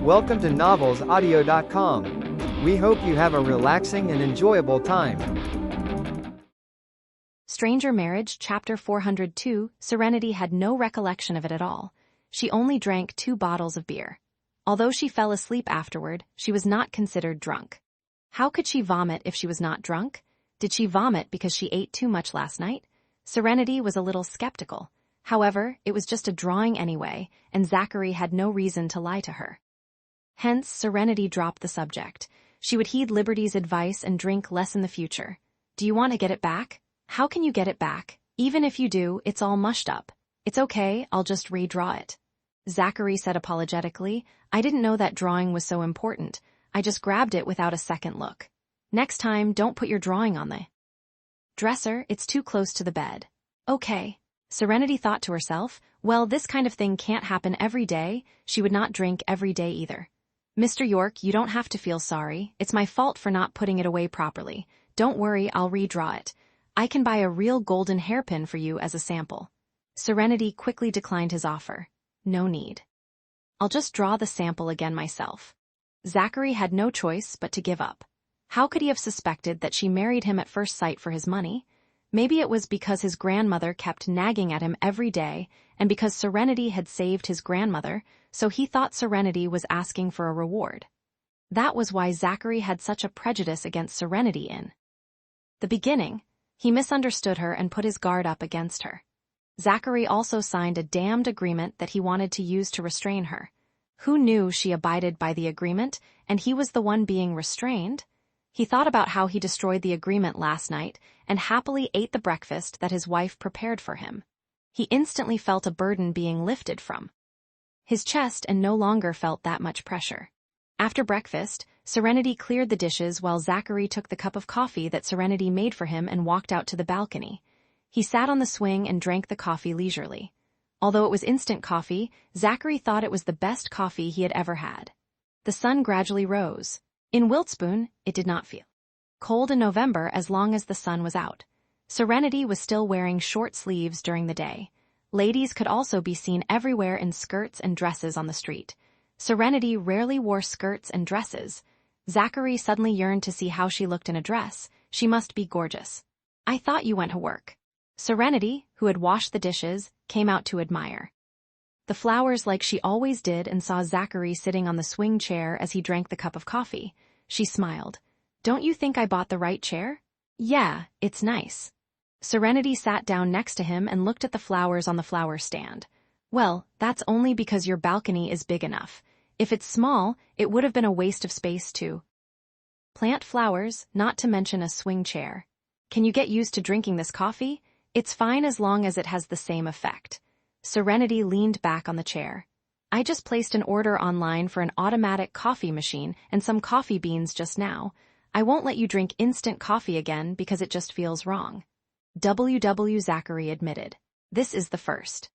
Welcome to novelsaudio.com. We hope you have a relaxing and enjoyable time. Stranger Marriage, Chapter 402. Serenity had no recollection of it at all. She only drank 2 bottles of beer. Although she fell asleep afterward, she was not considered drunk. How could she vomit if she was not drunk? Did she vomit because she ate too much last night? Serenity was a little skeptical. However, it was just a drawing anyway, and Zachary had no reason to lie to her. Hence, Serenity dropped the subject. She would heed Liberty's advice and drink less in the future. Do you want to get it back? How can you get it back? Even if you do, it's all mushed up. It's okay, I'll just redraw it. Zachary said apologetically, I didn't know that drawing was so important. I just grabbed it without a second look. Next time, don't put your drawing on the dresser, it's too close to the bed. Okay. Serenity thought to herself, well, this kind of thing can't happen every day. She would not drink every day either. Mr. York, you don't have to feel sorry. It's my fault for not putting it away properly. Don't worry, I'll redraw it. I can buy a real golden hairpin for you as a sample. Serenity quickly declined his offer. No need. I'll just draw the sample again myself. Zachary had no choice but to give up. How could he have suspected that she married him at first sight for his money? Maybe it was because his grandmother kept nagging at him every day, and because Serenity had saved his grandmother, so he thought Serenity was asking for a reward. That was why Zachary had such a prejudice against Serenity in the beginning. He misunderstood her and put his guard up against her. Zachary also signed a damned agreement that he wanted to use to restrain her. Who knew she abided by the agreement, and he was the one being restrained? He thought about how he destroyed the agreement last night and happily ate the breakfast that his wife prepared for him. He instantly felt a burden being lifted from his chest and no longer felt that much pressure. After breakfast, Serenity cleared the dishes while Zachary took the cup of coffee that Serenity made for him and walked out to the balcony. He sat on the swing and drank the coffee leisurely. Although it was instant coffee, Zachary thought it was the best coffee he had ever had. The sun gradually rose. In Wiltspoon, it did not feel cold in November as long as the sun was out. Serenity was still wearing short sleeves during the day. Ladies could also be seen everywhere in skirts and dresses on the street. Serenity rarely wore skirts and dresses. Zachary suddenly yearned to see how she looked in a dress. She must be gorgeous. I thought you went to work. Serenity, who had washed the dishes, came out to admire the flowers like she always did and saw Zachary sitting on the swing chair as he drank the cup of coffee. She smiled. Don't you think I bought the right chair? Yeah, it's nice. Serenity sat down next to him and looked at the flowers on the flower stand. Well, that's only because your balcony is big enough. If it's small, it would have been a waste of space to plant flowers, not to mention a swing chair. Can you get used to drinking this coffee? It's fine as long as it has the same effect. Serenity leaned back on the chair. I just placed an order online for an automatic coffee machine and some coffee beans just now. I won't let you drink instant coffee again because it just feels wrong. Zachary admitted. This is the first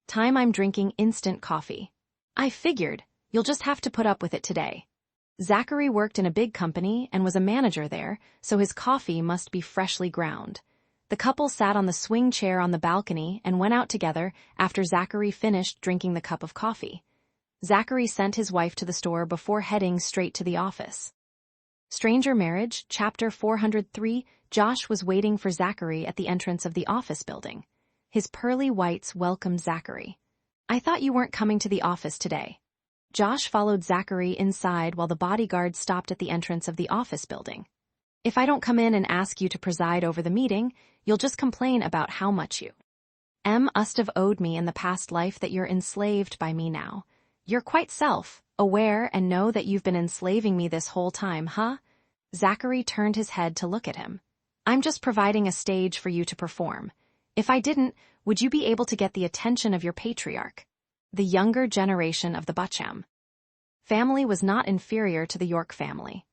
time I'm drinking instant coffee. I figured, you'll just have to put up with it today. Zachary worked in a big company and was a manager there, so his coffee must be freshly ground. The couple sat on the swing chair on the balcony and went out together after Zachary finished drinking the cup of coffee. Zachary sent his wife to the store before heading straight to the office. Stranger Marriage, Chapter 403. Josh was waiting for Zachary at the entrance of the office building. His pearly whites welcomed Zachary. I thought you weren't coming to the office today. Josh followed Zachary inside while the bodyguard stopped at the entrance of the office building. If I don't come in and ask you to preside over the meeting, you'll just complain about how much you must have owed me in the past life that you're enslaved by me now. You're quite self-aware and know that you've been enslaving me this whole time, huh? Zachary turned his head to look at him. I'm just providing a stage for you to perform. If I didn't, would you be able to get the attention of your patriarch? The younger generation of the Bucham family was not inferior to the York family.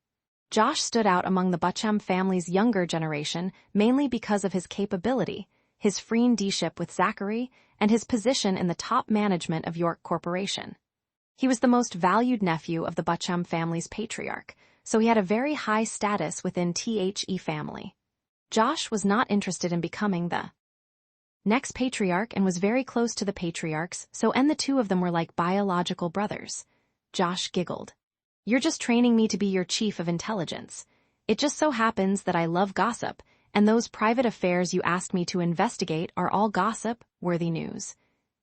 Josh stood out among the Bucham family's younger generation mainly because of his capability, his friendship with Zachary, and his position in the top management of York Corporation. He was the most valued nephew of the Bucham family's patriarch, so he had a very high status within the family. Josh was not interested in becoming the next patriarch and was very close to the patriarchs, so the two of them were like biological brothers. Josh giggled. You're just training me to be your chief of intelligence. It just so happens that I love gossip, and those private affairs you asked me to investigate are all gossip-worthy news.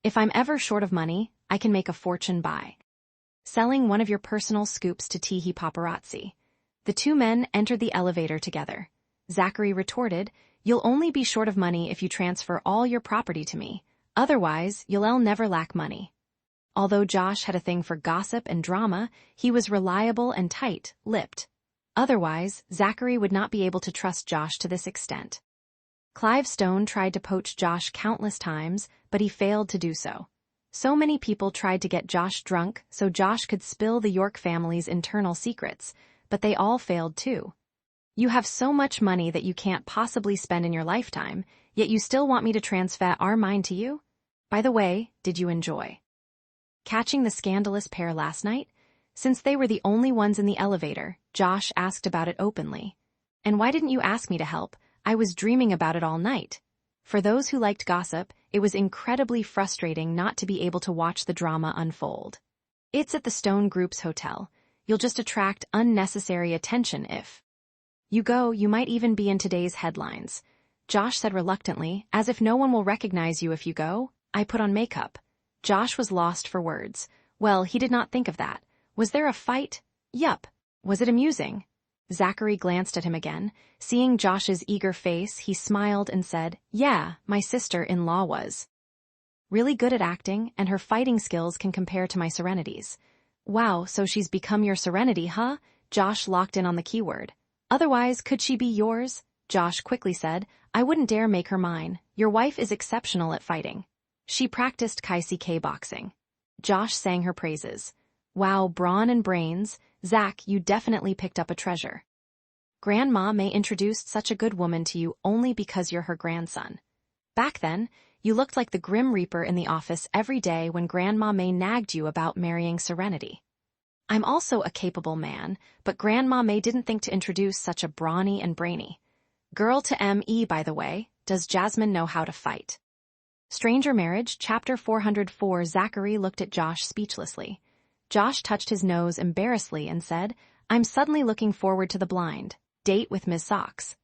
If I'm ever short of money, I can make a fortune by selling one of your personal scoops to Teehee paparazzi. The two men entered the elevator together. Zachary retorted, You'll only be short of money if you transfer all your property to me. Otherwise, you'll never lack money. Although Josh had a thing for gossip and drama, he was reliable and tight-lipped. Otherwise, Zachary would not be able to trust Josh to this extent. Clive Stone tried to poach Josh countless times, but he failed to do so. So many people tried to get Josh drunk so Josh could spill the York family's internal secrets, but they all failed too. You have so much money that you can't possibly spend in your lifetime, yet you still want me to transfer our mine to you? By the way, did you enjoy catching the scandalous pair last night? Since they were the only ones in the elevator, Josh asked about it openly. And why didn't you ask me to help? I was dreaming about it all night. For those who liked gossip, it was incredibly frustrating not to be able to watch the drama unfold. It's at the Stone Group's hotel. You'll just attract unnecessary attention if you go. You might even be in today's headlines. Josh said reluctantly, as if no one will recognize you if you go. I put on makeup. Josh was lost for words. Well, he did not think of that. Was there a fight? Yup. Was it amusing? Zachary glanced at him again. Seeing Josh's eager face, he smiled and said, Yeah, my sister-in-law was really good at acting, and her fighting skills can compare to my Serenity's. Wow, so she's become your Serenity, huh? Josh locked in on the keyword. Otherwise, could she be yours? Josh quickly said, I wouldn't dare make her mine. Your wife is exceptional at fighting. She practiced Kai boxing. Josh sang her praises. Wow, brawn and brains. Zach, you definitely picked up a treasure. Grandma May introduced such a good woman to you only because you're her grandson. Back then, you looked like the Grim Reaper in the office every day when Grandma May nagged you about marrying Serenity. I'm also a capable man, but Grandma May didn't think to introduce such a brawny and brainy girl to me. By the way, does Jasmine know how to fight? Stranger Marriage, Chapter 404. Zachary looked at Josh speechlessly. Josh touched his nose embarrassedly and said, I'm suddenly looking forward to the blind date with Ms. Socks.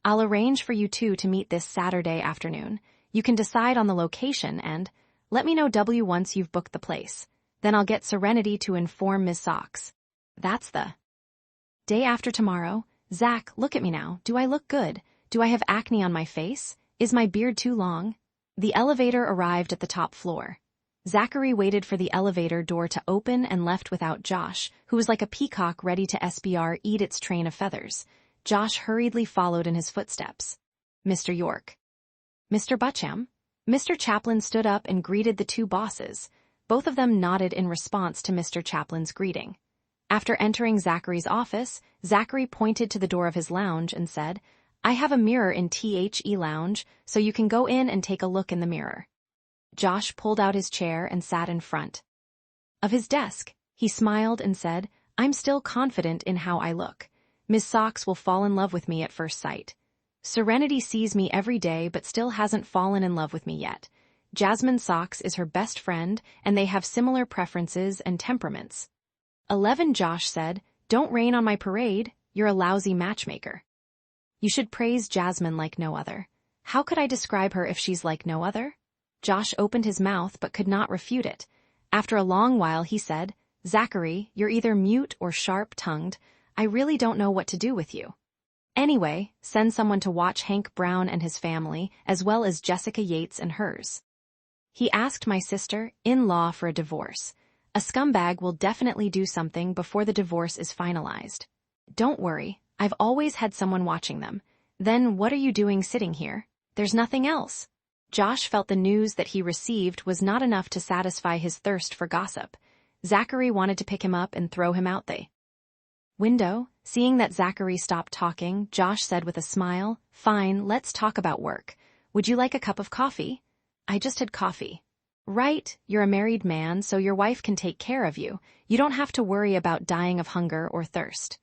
I'll arrange for you two to meet this Saturday afternoon. You can decide on the location and let me know once you've booked the place. Then I'll get Serenity to inform Ms. Socks. That's the day after tomorrow. Zach, look at me now. Do I look good? Do I have acne on my face? Is my beard too long? The elevator arrived at the top floor. Zachary waited for the elevator door to open and left without Josh, who was like a peacock ready to eat its train of feathers. Josh hurriedly followed in his footsteps. Mr. York. Mr. Bucham? Mr. Chaplin stood up and greeted the two bosses. Both of them nodded in response to Mr. Chaplin's greeting. After entering Zachary's office, Zachary pointed to the door of his lounge and said, I have a mirror in THE lounge, so you can go in and take a look in the mirror. Josh pulled out his chair and sat in front of his desk. He smiled and said, I'm still confident in how I look. Ms. Socks will fall in love with me at first sight. Serenity sees me every day but still hasn't fallen in love with me yet. Jasmine Socks is her best friend, and they have similar preferences and temperaments. 11. Josh said, Don't rain on my parade, you're a lousy matchmaker. You should praise Jasmine like no other. How could I describe her if she's like no other? Josh opened his mouth but could not refute it. After a long while he said, Zachary, you're either mute or sharp-tongued. I really don't know what to do with you. Anyway, send someone to watch Hank Brown and his family, as well as Jessica Yates and hers. He asked my sister-in-law for a divorce. A scumbag will definitely do something before the divorce is finalized. Don't worry, I've always had someone watching them. Then what are you doing sitting here? There's nothing else. Josh felt the news that he received was not enough to satisfy his thirst for gossip. Zachary wanted to pick him up and throw him out the window. Seeing that Zachary stopped talking, Josh said with a smile, Fine, let's talk about work. Would you like a cup of coffee? I just had coffee. Right, you're a married man, so your wife can take care of you. You don't have to worry about dying of hunger or thirst.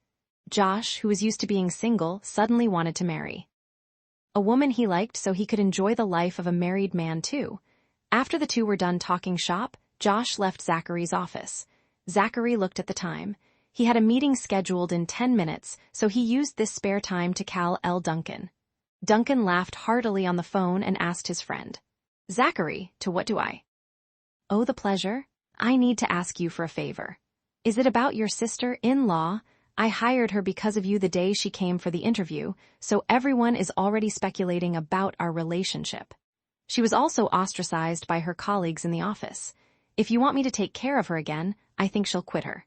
Josh, who was used to being single, suddenly wanted to marry a woman he liked so he could enjoy the life of a married man too. After the two were done talking shop, Josh left Zachary's office. Zachary looked at the time. He had a meeting scheduled in 10 minutes, so he used this spare time to call Duncan. Duncan laughed heartily on the phone and asked his friend, "Zachary, to what do I owe the pleasure? I need to ask you for a favor. Is it about your sister-in-law? I hired her because of you the day she came for the interview, so everyone is already speculating about our relationship. She was also ostracized by her colleagues in the office. If you want me to take care of her again, I think she'll quit her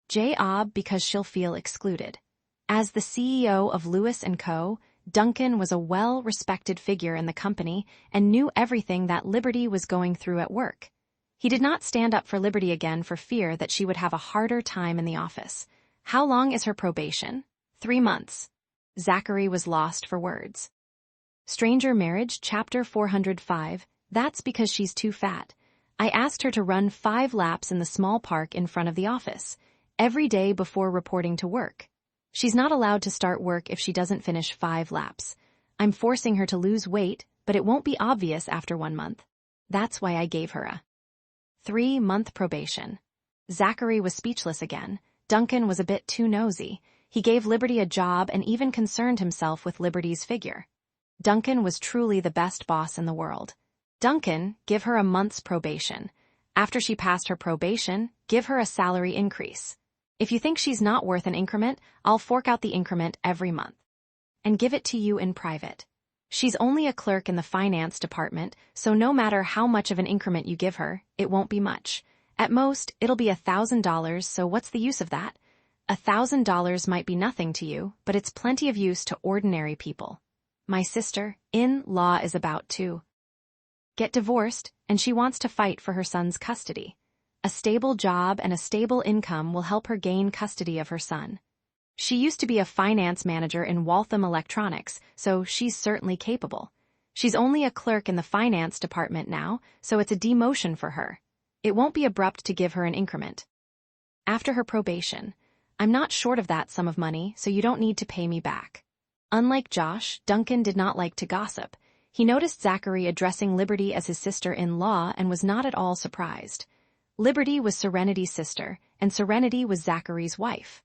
job because she'll feel excluded." As the CEO of Lewis & Co., Duncan was a well-respected figure in the company and knew everything that Liberty was going through at work. He did not stand up for Liberty again for fear that she would have a harder time in the office. How long is her probation? 3 months. Zachary was lost for words. Stranger Marriage, Chapter 405. That's because she's too fat. I asked her to run 5 laps in the small park in front of the office every day before reporting to work. She's not allowed to start work if she doesn't finish 5 laps. I'm forcing her to lose weight, but it won't be obvious after 1 month. That's why I gave her a 3-month probation. Zachary was speechless again. Duncan was a bit too nosy. He gave Liberty a job and even concerned himself with Liberty's figure. Duncan was truly the best boss in the world. Duncan, give her a month's probation. After she passed her probation, give her a salary increase. If you think she's not worth an increment, I'll fork out the increment every month and give it to you in private. She's only a clerk in the finance department, so no matter how much of an increment you give her, it won't be much. At most, it'll be $1,000, so what's the use of that? $1,000 might be nothing to you, but it's plenty of use to ordinary people. My sister-in-law is about to get divorced, and she wants to fight for her son's custody. A stable job and a stable income will help her gain custody of her son. She used to be a finance manager in Waltham Electronics, so she's certainly capable. She's only a clerk in the finance department now, so it's a demotion for her. It won't be abrupt to give her an increment. After her probation, I'm not short of that sum of money, so you don't need to pay me back. Unlike Josh, Duncan did not like to gossip. He noticed Zachary addressing Liberty as his sister-in-law and was not at all surprised. Liberty was Serenity's sister, and Serenity was Zachary's wife.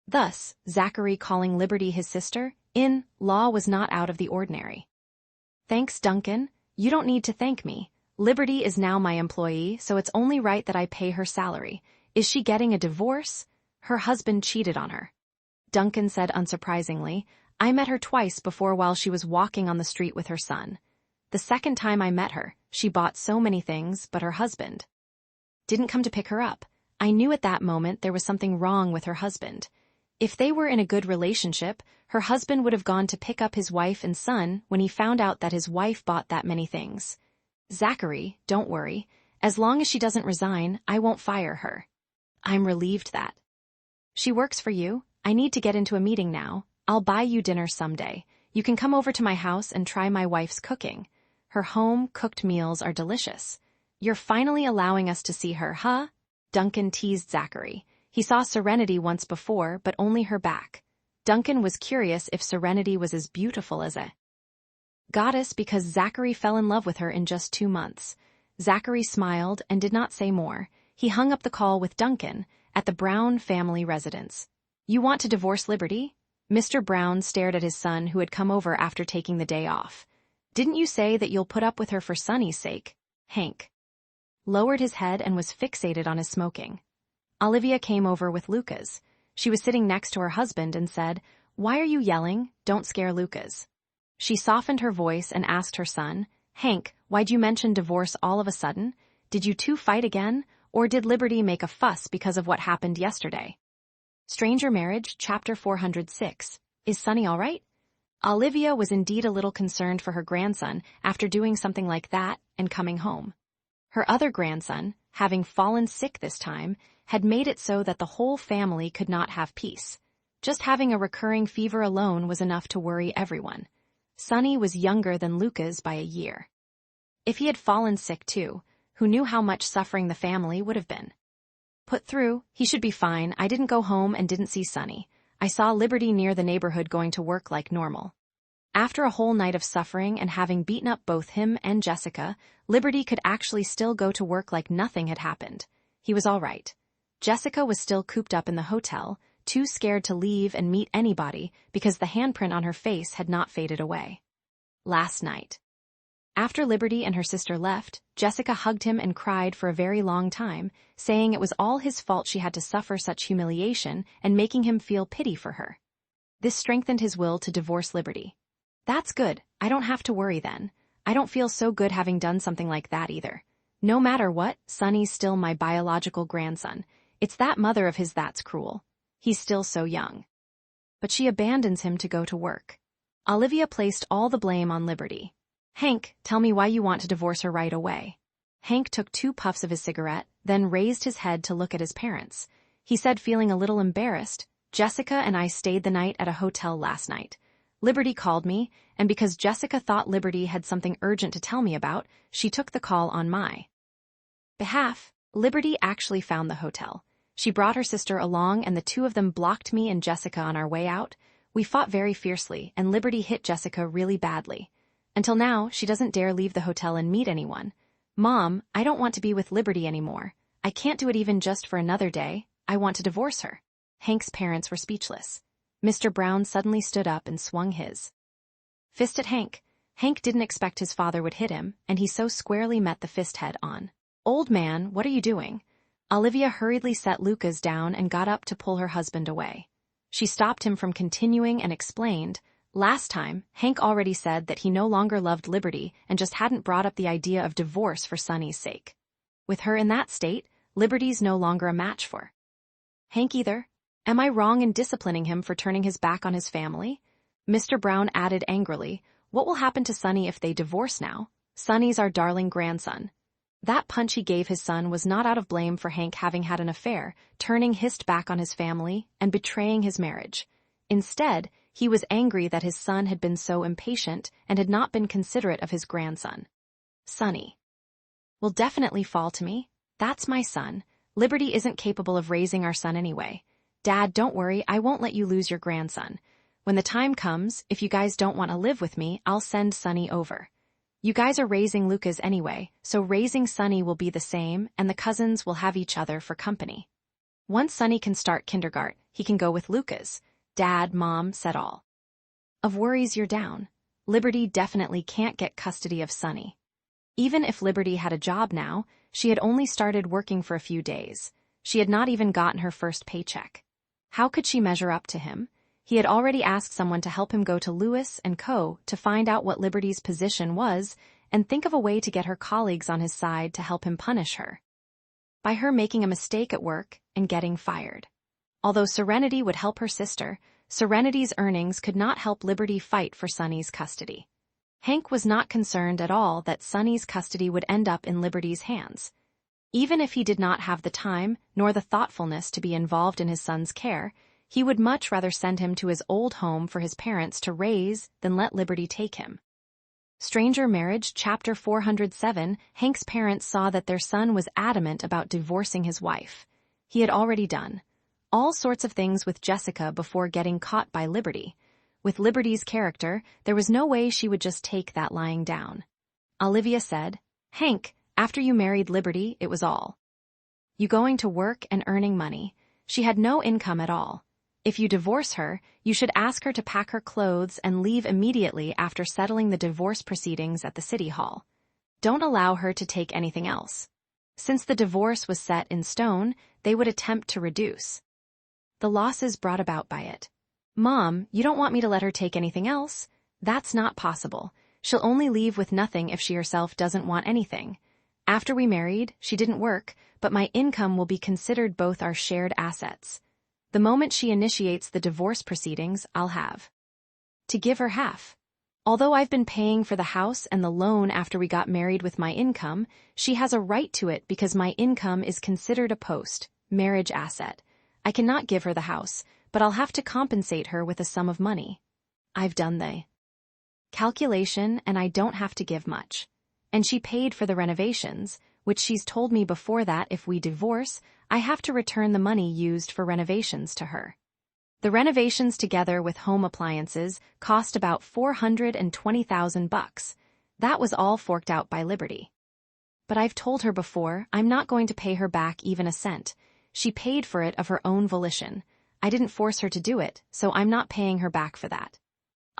Thus, Zachary calling Liberty his sister-in-law was not out of the ordinary. Thanks, Duncan. You don't need to thank me. Liberty is now my employee, so it's only right that I pay her salary. Is she getting a divorce? Her husband cheated on her. Duncan said unsurprisingly, I met her twice before while she was walking on the street with her son. The second time I met her, she bought so many things, but her husband didn't come to pick her up. I knew at that moment there was something wrong with her husband. If they were in a good relationship, her husband would have gone to pick up his wife and son when he found out that his wife bought that many things. Zachary, don't worry. As long as she doesn't resign, I won't fire her. I'm relieved that she works for you. I need to get into a meeting now. I'll buy you dinner someday. You can come over to my house and try my wife's cooking. Her home-cooked meals are delicious. You're finally allowing us to see her, huh? Duncan teased Zachary. He saw Serenity once before, but only her back. Duncan was curious if Serenity was as beautiful as a goddess because Zachary fell in love with her in just 2 months. Zachary smiled and did not say more. He hung up the call with Duncan at the Brown family residence. You want to divorce Liberty? Mr. Brown stared at his son who had come over after taking the day off. Didn't you say that you'll put up with her for Sonny's sake? Hank lowered his head and was fixated on his smoking. Olivia came over with Lucas. She was sitting next to her husband and said, Why are you yelling? Don't scare Lucas. She softened her voice and asked her son, Hank, why'd you mention divorce all of a sudden? Did you two fight again? Or did Liberty make a fuss because of what happened yesterday? Stranger Marriage, Chapter 406. Is Sonny all right? Olivia was indeed a little concerned for her grandson after doing something like that and coming home. Her other grandson, having fallen sick this time, had made it so that the whole family could not have peace. Just having a recurring fever alone was enough to worry everyone. Sonny was younger than Lucas by a year. If he had fallen sick too, who knew how much suffering the family would have been put through? He should be fine. I didn't go home and didn't see Sonny. I saw Liberty near the neighborhood going to work like normal. After a whole night of suffering and having beaten up both him and Jessica, Liberty could actually still go to work like nothing had happened. He was all right. Jessica was still cooped up in the hotel, too scared to leave and meet anybody because the handprint on her face had not faded away. Last night. After Liberty and her sister left, Jessica hugged him and cried for a very long time, saying it was all his fault she had to suffer such humiliation and making him feel pity for her. This strengthened his will to divorce Liberty. That's good, I don't have to worry then. I don't feel so good having done something like that either. No matter what, Sonny's still my biological grandson. It's that mother of his that's cruel. He's still so young. But she abandons him to go to work. Olivia placed all the blame on Liberty. Hank, tell me why you want to divorce her right away. Hank took 2 puffs of his cigarette, then raised his head to look at his parents. He said, feeling a little embarrassed, Jessica and I stayed the night at a hotel last night. Liberty called me, and because Jessica thought Liberty had something urgent to tell me about, she took the call on my behalf. Liberty actually found the hotel. She brought her sister along and the 2 of them blocked me and Jessica on our way out. We fought very fiercely, and Liberty hit Jessica really badly. Until now, she doesn't dare leave the hotel and meet anyone. Mom, I don't want to be with Liberty anymore. I can't do it even just for another day. I want to divorce her. Hank's parents were speechless. Mr. Brown suddenly stood up and swung his fist at Hank. Hank didn't expect his father would hit him, and he so squarely met the fist head on. Old man, what are you doing? Olivia hurriedly set Lucas down and got up to pull her husband away. She stopped him from continuing and explained, last time, Hank already said that he no longer loved Liberty and just hadn't brought up the idea of divorce for Sonny's sake. With her in that state, Liberty's no longer a match for Hank either. Am I wrong in disciplining him for turning his back on his family? Mr. Brown added angrily, what will happen to Sonny if they divorce now? Sonny's our darling grandson. That punch he gave his son was not out of blame for Hank having had an affair, turning his back on his family, and betraying his marriage. Instead, he was angry that his son had been so impatient and had not been considerate of his grandson. Sonny will definitely fall to me. That's my son. Liberty isn't capable of raising our son anyway. Dad, don't worry, I won't let you lose your grandson. When the time comes, if you guys don't want to live with me, I'll send Sonny over. You guys are raising Lucas anyway, so raising Sonny will be the same, and the cousins will have each other for company. Once Sonny can start kindergarten, he can go with Lucas. Dad, Mom, said all of worries you're down. Liberty definitely can't get custody of Sonny. Even if Liberty had a job now, she had only started working for a few days. She had not even gotten her first paycheck. How could she measure up to him? He had already asked someone to help him go to Lewis & Co. to find out what Liberty's position was and think of a way to get her colleagues on his side to help him punish her. By her making a mistake at work and getting fired. Although Serenity would help her sister, Serenity's earnings could not help Liberty fight for Sonny's custody. Hank was not concerned at all that Sonny's custody would end up in Liberty's hands. Even if he did not have the time nor the thoughtfulness to be involved in his son's care, he would much rather send him to his old home for his parents to raise than let Liberty take him. Stranger Marriage, Chapter 407. Hank's parents saw that their son was adamant about divorcing his wife. He had already done all sorts of things with Jessica before getting caught by Liberty. With Liberty's character, there was no way she would just take that lying down. Olivia said, Hank, after you married Liberty, it was all you going to work and earning money. She had no income at all. If you divorce her, you should ask her to pack her clothes and leave immediately after settling the divorce proceedings at the city hall. Don't allow her to take anything else. Since the divorce was set in stone, they would attempt to reduce the losses brought about by it. Mom, you don't want me to let her take anything else? That's not possible. She'll only leave with nothing if she herself doesn't want anything. After we married, she didn't work, but my income will be considered both our shared assets. The moment she initiates the divorce proceedings, I'll have to give her half. Although I've been paying for the house and the loan after we got married with my income, she has a right to it because my income is considered a post-marriage asset. I cannot give her the house, but I'll have to compensate her with a sum of money. I've done the calculation and I don't have to give much. And she paid for the renovations, which she's told me before that if we divorce, I have to return the money used for renovations to her. The renovations together with home appliances cost about $420,000. That was all forked out by Liberty. But I've told her before, I'm not going to pay her back even a cent. She paid for it of her own volition. I didn't force her to do it, so I'm not paying her back for that.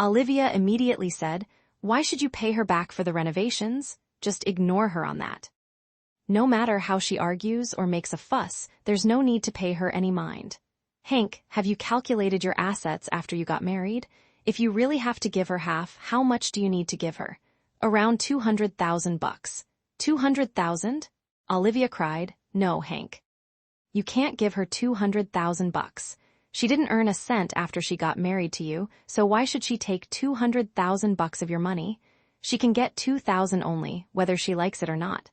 Olivia immediately said, "Why should you pay her back for the renovations? Just ignore her on that." No matter how she argues or makes a fuss, there's no need to pay her any mind. Hank, have you calculated your assets after you got married? If you really have to give her half, how much do you need to give her? Around $200,000. 200,000? Olivia cried. No, Hank. You can't give her $200,000. She didn't earn a cent after she got married to you, so why should she take $200,000 of your money? She can get $2,000 only, whether she likes it or not.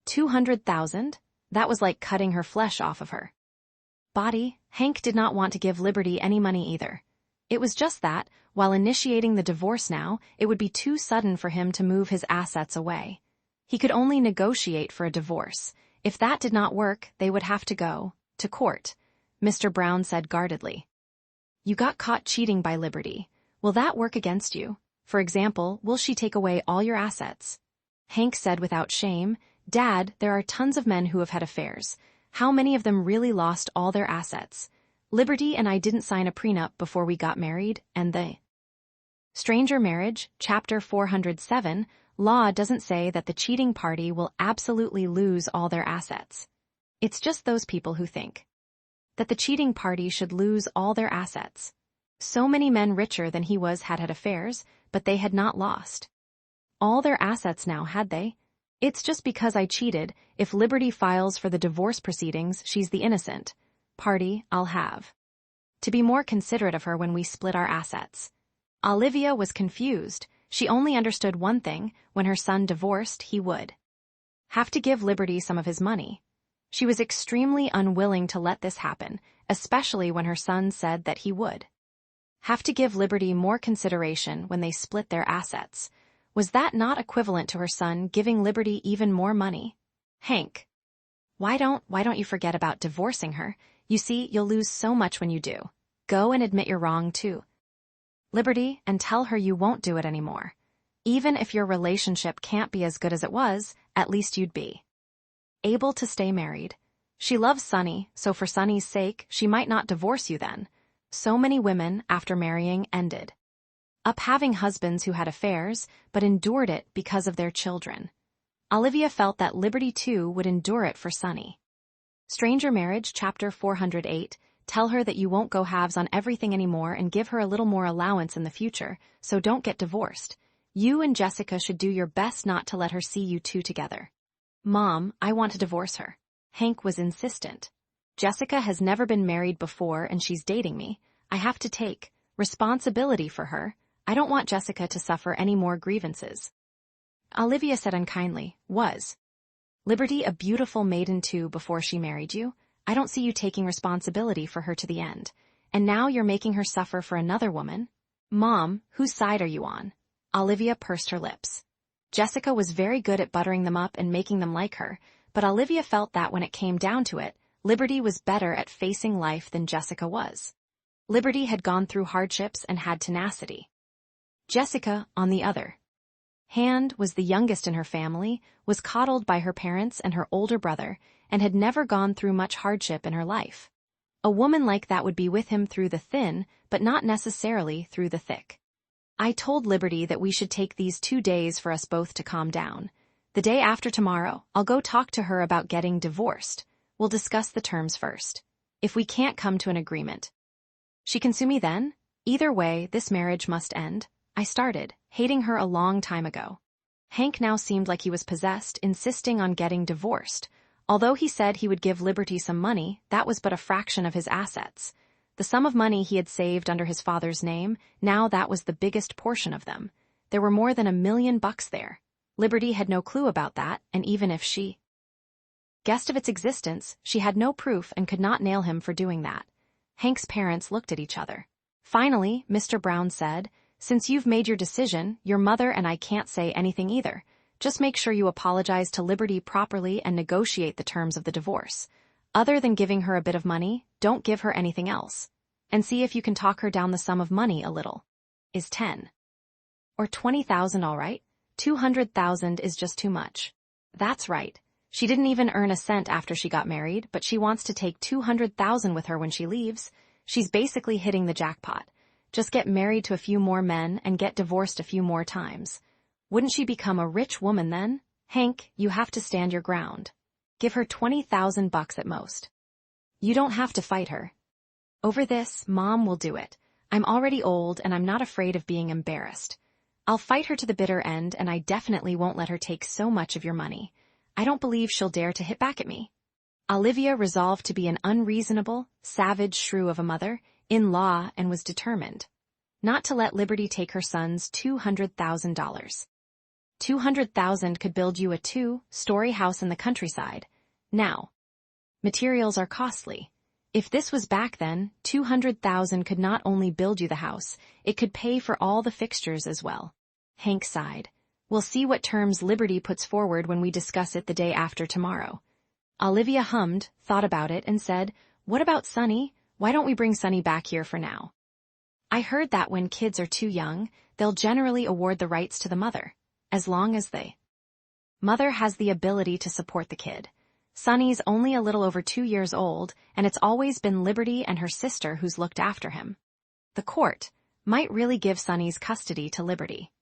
200,000? That was like cutting her flesh off of her body. Hank did not want to give Liberty any money either. It was just that, while initiating the divorce now, it would be too sudden for him to move his assets away. He could only negotiate for a divorce. If that did not work, they would have to go to court, Mr. Brown said guardedly. You got caught cheating by Liberty. Will that work against you? For example, will she take away all your assets? Hank said without shame, Dad, there are tons of men who have had affairs. How many of them really lost all their assets? Liberty and I didn't sign a prenup before we got married, and the Stranger Marriage, Chapter 407, law doesn't say that the cheating party will absolutely lose all their assets. It's just those people who think that the cheating party should lose all their assets. So many men richer than he was had affairs, but they had not lost all their assets now, had they? It's just because I cheated. If Liberty files for the divorce proceedings, she's the innocent party. I'll have to be more considerate of her when we split our assets. Olivia was confused. She only understood one thing: when her son divorced, he would have to give Liberty some of his money. She was extremely unwilling to let this happen, especially when her son said that he would have to give Liberty more consideration when they split their assets. Was that not equivalent to her son giving Liberty even more money? Hank, why don't you forget about divorcing her? You see, you'll lose so much when you do. Go and admit you're wrong too, Liberty, and tell her you won't do it anymore. Even if your relationship can't be as good as it was, at least you'd be able to stay married. She loves Sonny, so for Sonny's sake, she might not divorce you then. So many women, after marrying, ended up having husbands who had affairs, but endured it because of their children. Olivia felt that Liberty too would endure it for Sonny. Stranger Marriage, Chapter 408, tell her that you won't go halves on everything anymore and give her a little more allowance in the future, so don't get divorced. You and Jessica should do your best not to let her see you two together. Mom, I want to divorce her. Hank was insistent. Jessica has never been married before and she's dating me. I have to take responsibility for her. I don't want Jessica to suffer any more grievances. Olivia said unkindly, was Liberty a beautiful maiden too before she married you? I don't see you taking responsibility for her to the end. And now you're making her suffer for another woman? Mom, whose side are you on? Olivia pursed her lips. Jessica was very good at buttering them up and making them like her, but Olivia felt that when it came down to it, Liberty was better at facing life than Jessica was. Liberty had gone through hardships and had tenacity. Jessica, on the other hand, was the youngest in her family, was coddled by her parents and her older brother, and had never gone through much hardship in her life. A woman like that would be with him through the thin, but not necessarily through the thick. I told Liberty that we should take these 2 days for us both to calm down. The day after tomorrow, I'll go talk to her about getting divorced. We'll discuss the terms first. If we can't come to an agreement, she can sue me then. Either way, this marriage must end. I started hating her a long time ago. Hank now seemed like he was possessed, insisting on getting divorced. Although he said he would give Liberty some money, that was but a fraction of his assets. The sum of money he had saved under his father's name, now that was the biggest portion of them. There were more than $1 million there. Liberty had no clue about that, and even if she guessed of its existence, she had no proof and could not nail him for doing that. Hank's parents looked at each other. Finally, Mr. Brown said, "Since you've made your decision, your mother and I can't say anything either. Just make sure you apologize to Liberty properly and negotiate the terms of the divorce. Other than giving her a bit of money, don't give her anything else. And see if you can talk her down the sum of money a little. Is 10 or 20,000 all right? 200,000 is just too much." That's right. She didn't even earn a cent after she got married, but she wants to take $200,000 with her when she leaves. She's basically hitting the jackpot. Just get married to a few more men and get divorced a few more times. Wouldn't she become a rich woman then? Hank, you have to stand your ground. Give her $20,000 at most. You don't have to fight her. Over this, Mom will do it. I'm already old and I'm not afraid of being embarrassed. I'll fight her to the bitter end, and I definitely won't let her take so much of your money. I don't believe she'll dare to hit back at me. Olivia resolved to be an unreasonable, savage shrew of a mother, in law, and was determined not to let Liberty take her son's $200,000. $200,000 could build you a 2-story house in the countryside. Now, materials are costly. If this was back then, $200,000 could not only build you the house, it could pay for all the fixtures as well. Hank sighed. We'll see what terms Liberty puts forward when we discuss it the day after tomorrow. Olivia hummed, thought about it, and said, what about Sonny? Why don't we bring Sonny back here for now? I heard that when kids are too young, they'll generally award the rights to the mother, as long as the mother has the ability to support the kid. Sonny's only a little over 2 years old, and it's always been Liberty and her sister who's looked after him. The court might really give Sonny's custody to Liberty.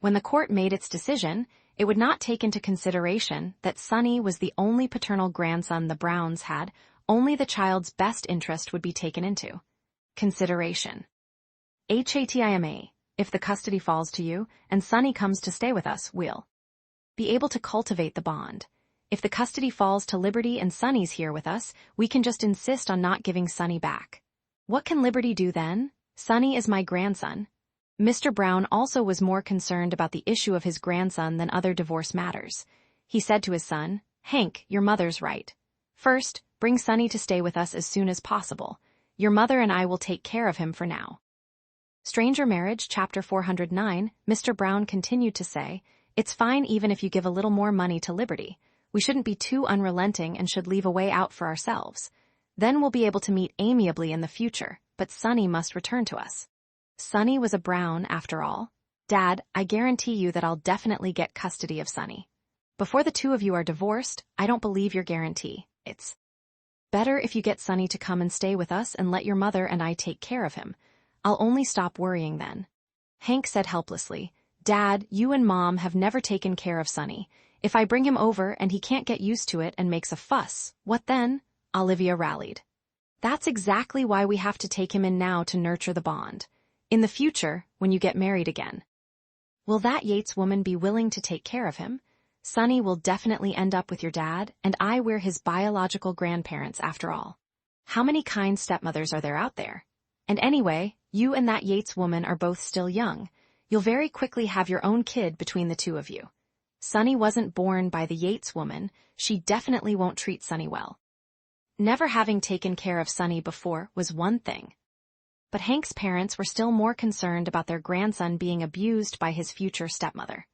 When the court made its decision, it would not take into consideration that Sonny was the only paternal grandson the Browns had. Only the child's best interest would be taken into consideration. HATIMA, if the custody falls to you and Sonny comes to stay with us, we'll be able to cultivate the bond. If the custody falls to Liberty and Sonny's here with us, we can just insist on not giving Sonny back. What can Liberty do then? Sonny is my grandson. Mr. Brown also was more concerned about the issue of his grandson than other divorce matters. He said to his son, Hank, your mother's right. First, bring Sonny to stay with us as soon as possible. Your mother and I will take care of him for now. Stranger Marriage, Chapter 409, Mr. Brown continued to say, it's fine even if you give a little more money to Liberty. We shouldn't be too unrelenting and should leave a way out for ourselves. Then we'll be able to meet amiably in the future, but Sonny must return to us. Sonny was a Brown, after all. Dad, I guarantee you that I'll definitely get custody of Sonny. Before the two of you are divorced, I don't believe your guarantee. It's better if you get Sonny to come and stay with us and let your mother and I take care of him. I'll only stop worrying then. Hank said helplessly, Dad, you and Mom have never taken care of Sonny. If I bring him over and he can't get used to it and makes a fuss, what then? Olivia rallied. That's exactly why we have to take him in now to nurture the bond. In the future, when you get married again. Will that Yates woman be willing to take care of him? Sonny will definitely end up with your dad, and we're his biological grandparents after all. How many kind stepmothers are there out there? And anyway, you and that Yates woman are both still young. You'll very quickly have your own kid between the two of you. Sonny wasn't born by the Yates woman. She definitely won't treat Sonny well. Never having taken care of Sonny before was one thing. But Hank's parents were still more concerned about their grandson being abused by his future stepmother.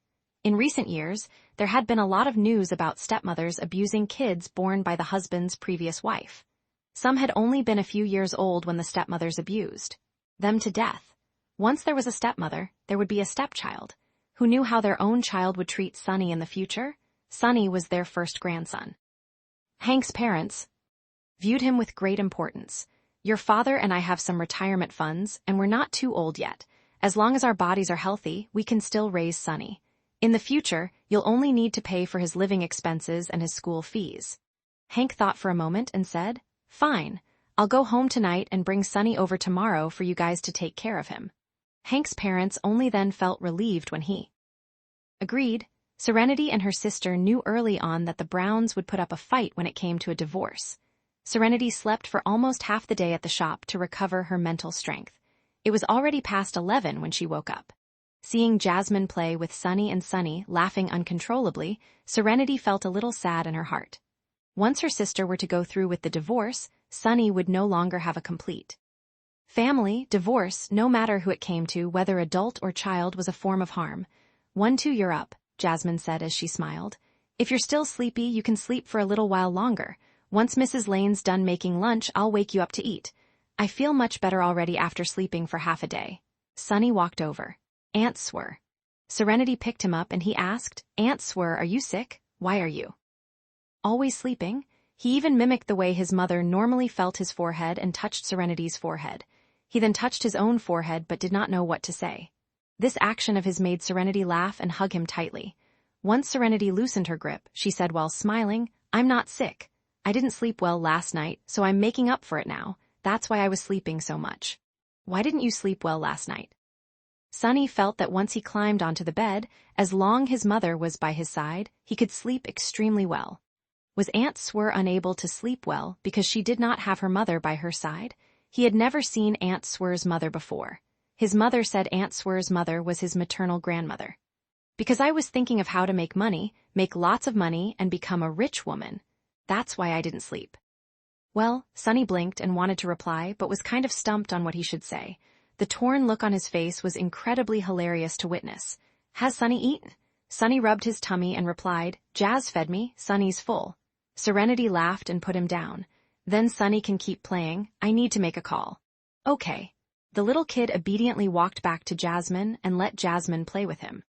In recent years, there had been a lot of news about stepmothers abusing kids born by the husband's previous wife. Some had only been a few years old when the stepmothers abused them to death. Once there was a stepmother, there would be a stepchild. Who knew how their own child would treat Sonny in the future? Sonny was their first grandson. Hank's parents viewed him with great importance. Your father and I have some retirement funds, and we're not too old yet. As long as our bodies are healthy, we can still raise Sonny. In the future, you'll only need to pay for his living expenses and his school fees. Hank thought for a moment and said, Fine, I'll go home tonight and bring Sonny over tomorrow for you guys to take care of him. Hank's parents only then felt relieved when he agreed. Serenity and her sister knew early on that the Browns would put up a fight when it came to a divorce. Serenity slept for almost half the day at the shop to recover her mental strength. It was already past 11 when she woke up. Seeing Jasmine play with Sonny and Sonny laughing uncontrollably, Serenity felt a little sad in her heart. Once her sister were to go through with the divorce, Sonny would no longer have a complete family. Divorce, no matter who it came to, whether adult or child, was a form of harm. 1-2, you're up, Jasmine said as she smiled. If you're still sleepy, you can sleep for a little while longer. Once Mrs. Lane's done making lunch, I'll wake you up to eat. I feel much better already after sleeping for half a day. Sonny walked over. Aunt Swir. Serenity picked him up and he asked, Aunt Swir, are you sick? Why are you always sleeping. He even mimicked the way his mother normally felt his forehead and touched Serenity's forehead. He then touched his own forehead but did not know what to say. This action of his made Serenity laugh and hug him tightly. Once Serenity loosened her grip, she said while smiling, "I'm not sick. I didn't sleep well last night, so I'm making up for it now. That's why I was sleeping so much." "Why didn't you sleep well last night?" Sunny felt that once he climbed onto the bed, as long his mother was by his side, he could sleep extremely well. Was Aunt Swir unable to sleep well because she did not have her mother by her side? He had never seen Aunt Swir's mother before. His mother said Aunt Swir's mother was his maternal grandmother. "Because I was thinking of how to make money, make lots of money, and become a rich woman. That's why I didn't sleep." Well, Sunny blinked and wanted to reply, but was kind of stumped on what he should say. The torn look on his face was incredibly hilarious to witness. "Has Sunny eaten?" Sunny rubbed his tummy and replied, "Jazz fed me, Sunny's full." Serenity laughed and put him down. "Then Sunny can keep playing, I need to make a call." "Okay." The little kid obediently walked back to Jasmine and let Jasmine play with him.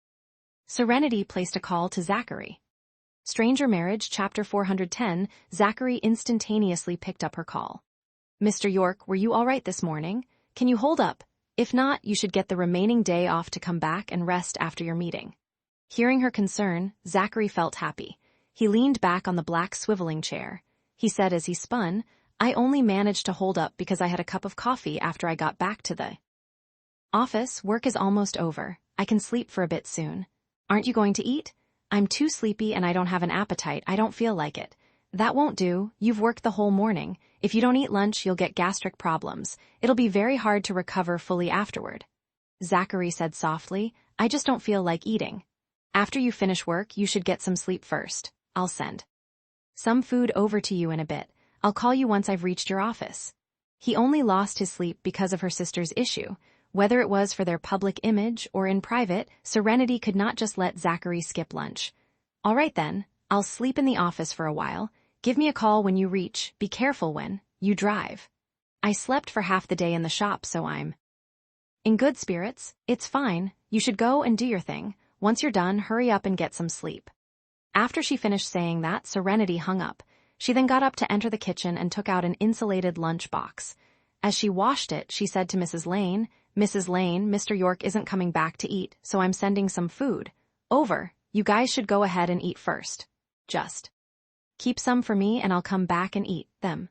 Serenity placed a call to Zachary. Stranger Marriage, Chapter 410, Zachary instantaneously picked up her call. "Mr. York, were you all right this morning? Can you hold up? If not, you should get the remaining day off to come back and rest after your meeting." Hearing her concern, Zachary felt happy. He leaned back on the black swiveling chair. He said as he spun, "I only managed to hold up because I had a cup of coffee after I got back to the office. Work is almost over. I can sleep for a bit soon." "Aren't you going to eat?" "I'm too sleepy and I don't have an appetite. I don't feel like it." "That won't do. You've worked the whole morning. If you don't eat lunch, you'll get gastric problems. It'll be very hard to recover fully afterward." Zachary said softly, "I just don't feel like eating." "After you finish work, you should get some sleep first. I'll send some food over to you in a bit. I'll call you once I've reached your office." He only lost his sleep because of her sister's issue. Whether it was for their public image or in private, Serenity could not just let Zachary skip lunch. "All right then, I'll sleep in the office for a while. Give me a call when you reach. Be careful when you drive." "I slept for half the day in the shop, so I'm in good spirits." "It's fine. You should go and do your thing. Once you're done, hurry up and get some sleep." After she finished saying that, Serenity hung up. She then got up to enter the kitchen and took out an insulated lunch box. As she washed it, she said to Mrs. Lane, "Mrs. Lane, Mr. York isn't coming back to eat, so I'm sending some food over. You guys should go ahead and eat first. Just keep some for me and I'll come back and eat them."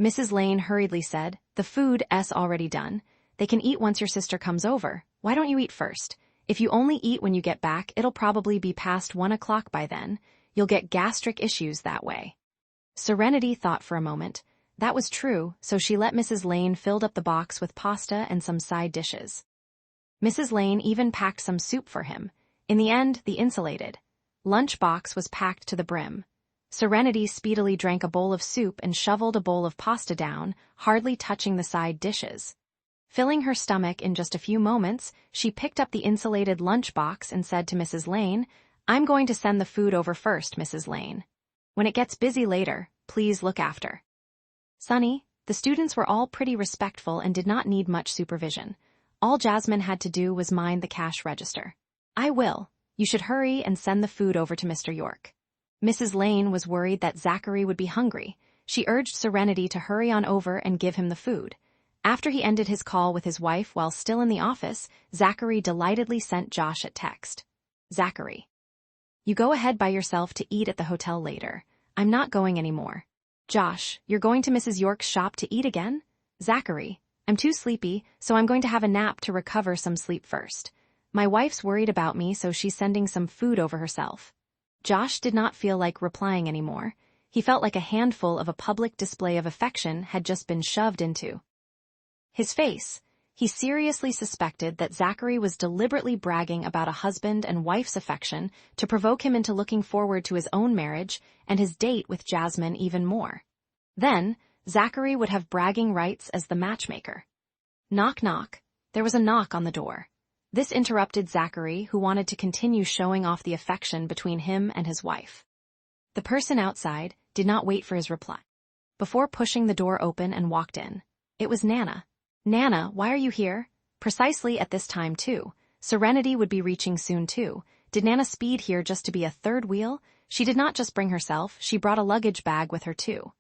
Mrs. Lane hurriedly said, "The food's already done. They can eat once your sister comes over. Why don't you eat first? If you only eat when you get back, it'll probably be past 1 o'clock by then. You'll get gastric issues that way." Serenity thought for a moment. That was true, so she let Mrs. Lane fill up the box with pasta and some side dishes. Mrs. Lane even packed some soup for him. In the end, the insulated lunch box was packed to the brim. Serenity speedily drank a bowl of soup and shoveled a bowl of pasta down, hardly touching the side dishes. Filling her stomach in just a few moments, she picked up the insulated lunch box and said to Mrs. Lane, "I'm going to send the food over first, Mrs. Lane. When it gets busy later, please look after Sunny." The students were all pretty respectful and did not need much supervision. All Jasmine had to do was mind the cash register. "I will. You should hurry and send the food over to Mr. York." Mrs. Lane was worried that Zachary would be hungry. She urged Serenity to hurry on over and give him the food. After he ended his call with his wife while still in the office, Zachary delightedly sent Josh a text. "Zachary, you go ahead by yourself to eat at the hotel later. I'm not going anymore." "Josh, you're going to Mrs. York's shop to eat again?" "Zachary, I'm too sleepy, so I'm going to have a nap to recover some sleep first. My wife's worried about me, so she's sending some food over herself." Josh did not feel like replying anymore. He felt like a handful of a public display of affection had just been shoved into his face. He seriously suspected that Zachary was deliberately bragging about a husband and wife's affection to provoke him into looking forward to his own marriage and his date with Jasmine even more. Then, Zachary would have bragging rights as the matchmaker. Knock knock. There was a knock on the door. This interrupted Zachary, who wanted to continue showing off the affection between him and his wife. The person outside did not wait for his reply. Before pushing the door open and walked in, it was Nana. "Nana, why are you here?" Precisely at this time, too. Serenity would be reaching soon, too. Did Nana speed here just to be a third wheel? She did not just bring herself, she brought a luggage bag with her too.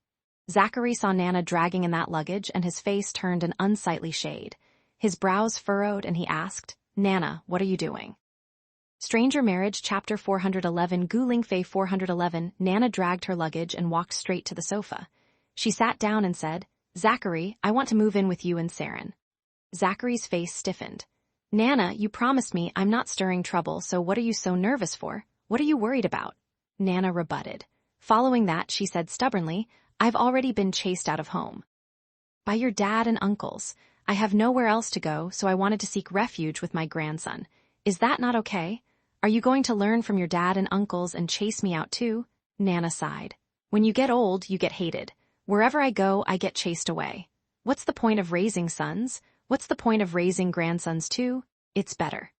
Zachary saw Nana dragging in that luggage and his face turned an unsightly shade. His brows furrowed and he asked, "Nana, what are you doing?" Stranger Marriage Chapter 411 Gu Lingfei 411 Nana dragged her luggage and walked straight to the sofa. She sat down and said, "Zachary, I want to move in with you and Saren." Zachary's face stiffened. "Nana, you promised me I'm not stirring trouble, so what are you so nervous for? What are you worried about?" Nana rebutted. Following that, she said stubbornly, "I've already been chased out of home by your dad and uncles. I have nowhere else to go, so I wanted to seek refuge with my grandson. Is that not okay? Are you going to learn from your dad and uncles and chase me out too?" Nana sighed. "When you get old, you get hated. Wherever I go, I get chased away. What's the point of raising sons? What's the point of raising grandsons too? It's better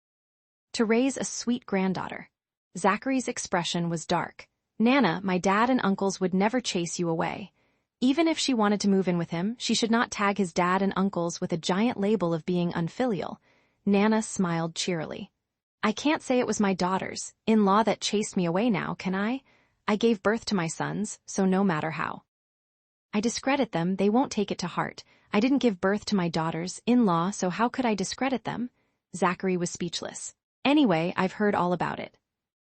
to raise a sweet granddaughter." Zachary's expression was dark. "Nana, my dad and uncles would never chase you away. Even if she wanted to move in with him, she should not tag his dad and uncles with a giant label of being unfilial." Nana smiled cheerily. "I can't say it was my daughters-in-law that chased me away now, can I? I gave birth to my sons, so no matter how I discredit them, they won't take it to heart. I didn't give birth to my daughters-in-law, so how could I discredit them?" Zachary was speechless. "Anyway, I've heard all about it."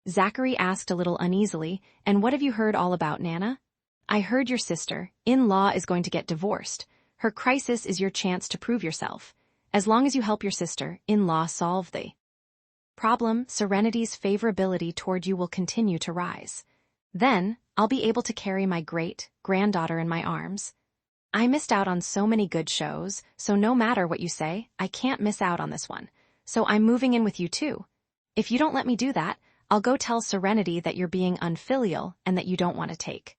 Zachary asked a little uneasily, "And what have you heard all about, Nana?" "I heard your sister-in-law is going to get divorced. Her crisis is your chance to prove yourself. As long as you help your sister-in-law solve the problem, Serenity's favorability toward you will continue to rise. Then, I'll be able to carry my great-granddaughter in my arms. I missed out on so many good shows, so no matter what you say, I can't miss out on this one. So I'm moving in with you too. If you don't let me do that, I'll go tell Serenity that you're being unfilial and that you don't want to take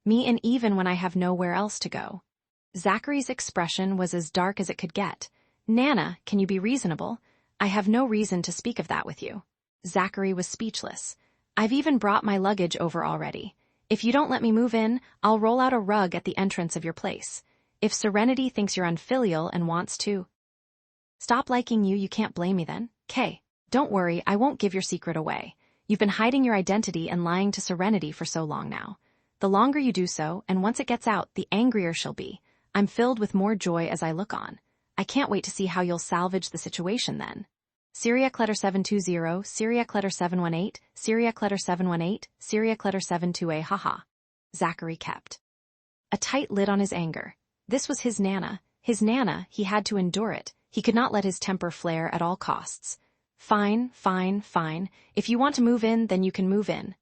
me in even when I have nowhere else to go." Zachary's expression was as dark as it could get. "Nana, can you be reasonable? I have no reason to speak of that with you." Zachary was speechless. "I've even brought my luggage over already. If you don't let me move in, I'll roll out a rug at the entrance of your place. If Serenity thinks you're unfilial and wants to stop liking you, you can't blame me then. Kay, don't worry, I won't give your secret away. You've been hiding your identity and lying to Serenity for so long now. The longer you do so, and once it gets out, the angrier she'll be. I'm filled with more joy as I look on. I can't wait to see how you'll salvage the situation then." Syriac letter 720, Syriac letter 718, Syriac letter 718, Syriac letter 72a haha. Zachary kept a tight lid on his anger. This was his Nana. He had to endure it. He could not let his temper flare at all costs. Fine. If you want to move in, then you can move in."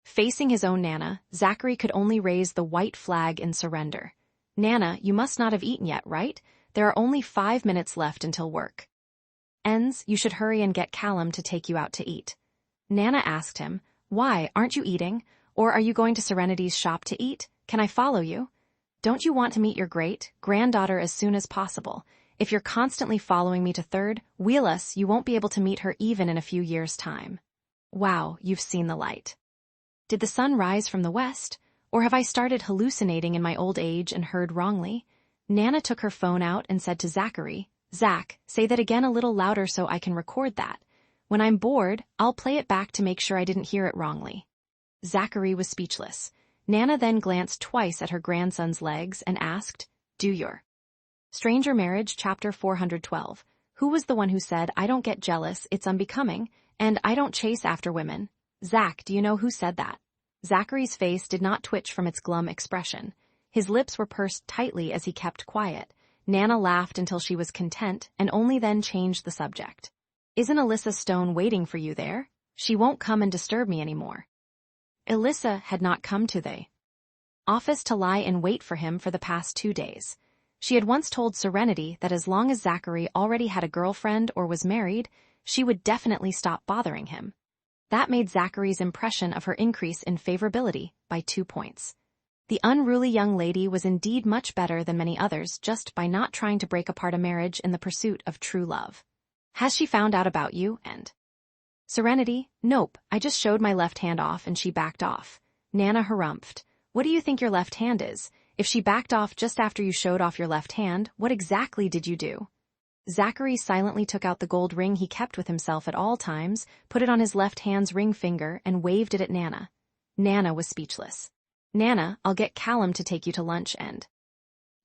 Facing his own Nana, Zachary could only raise the white flag in surrender. "Nana, you must not have eaten yet, right? There are only 5 minutes left until work ends. You should hurry and get Callum to take you out to eat." Nana asked him, "Why, aren't you eating? Or are you going to Serenity's shop to eat? Can I follow you? Don't you want to meet your great-granddaughter as soon as possible? If you're constantly following me to third wheel us, you won't be able to meet her even in a few years' time. Wow, you've seen the light. Did the sun rise from the west? Or have I started hallucinating in my old age and heard wrongly?" Nana took her phone out and said to Zachary, "Zach, say that again a little louder so I can record that. When I'm bored, I'll play it back to make sure I didn't hear it wrongly." Zachary was speechless. Nana then glanced twice at her grandson's legs and asked, "Do your Stranger Marriage Chapter 412. Who was the one who said, 'I don't get jealous, it's unbecoming, and I don't chase after women'? Zach, do you know who said that?" Zachary's face did not twitch from its glum expression. His lips were pursed tightly as he kept quiet. Nana laughed until she was content and only then changed the subject. "Isn't Alyssa Stone waiting for you there? She won't come and disturb me anymore." Alyssa had not come to the office to lie in wait for him for the past 2 days. She had once told Serenity that as long as Zachary already had a girlfriend or was married, she would definitely stop bothering him. That made Zachary's impression of her increase in favorability by 2 points. The unruly young lady was indeed much better than many others just by not trying to break apart a marriage in the pursuit of true love. "Has she found out about you and Serenity?" "Nope, I just showed my left hand off and she backed off." Nana harumphed. "What do you think your left hand is? If she backed off just after you showed off your left hand, what exactly did you do?" Zachary silently took out the gold ring he kept with himself at all times, put it on his left hand's ring finger, and waved it at Nana. Nana was speechless. Nana, I'll get Callum to take you to lunch and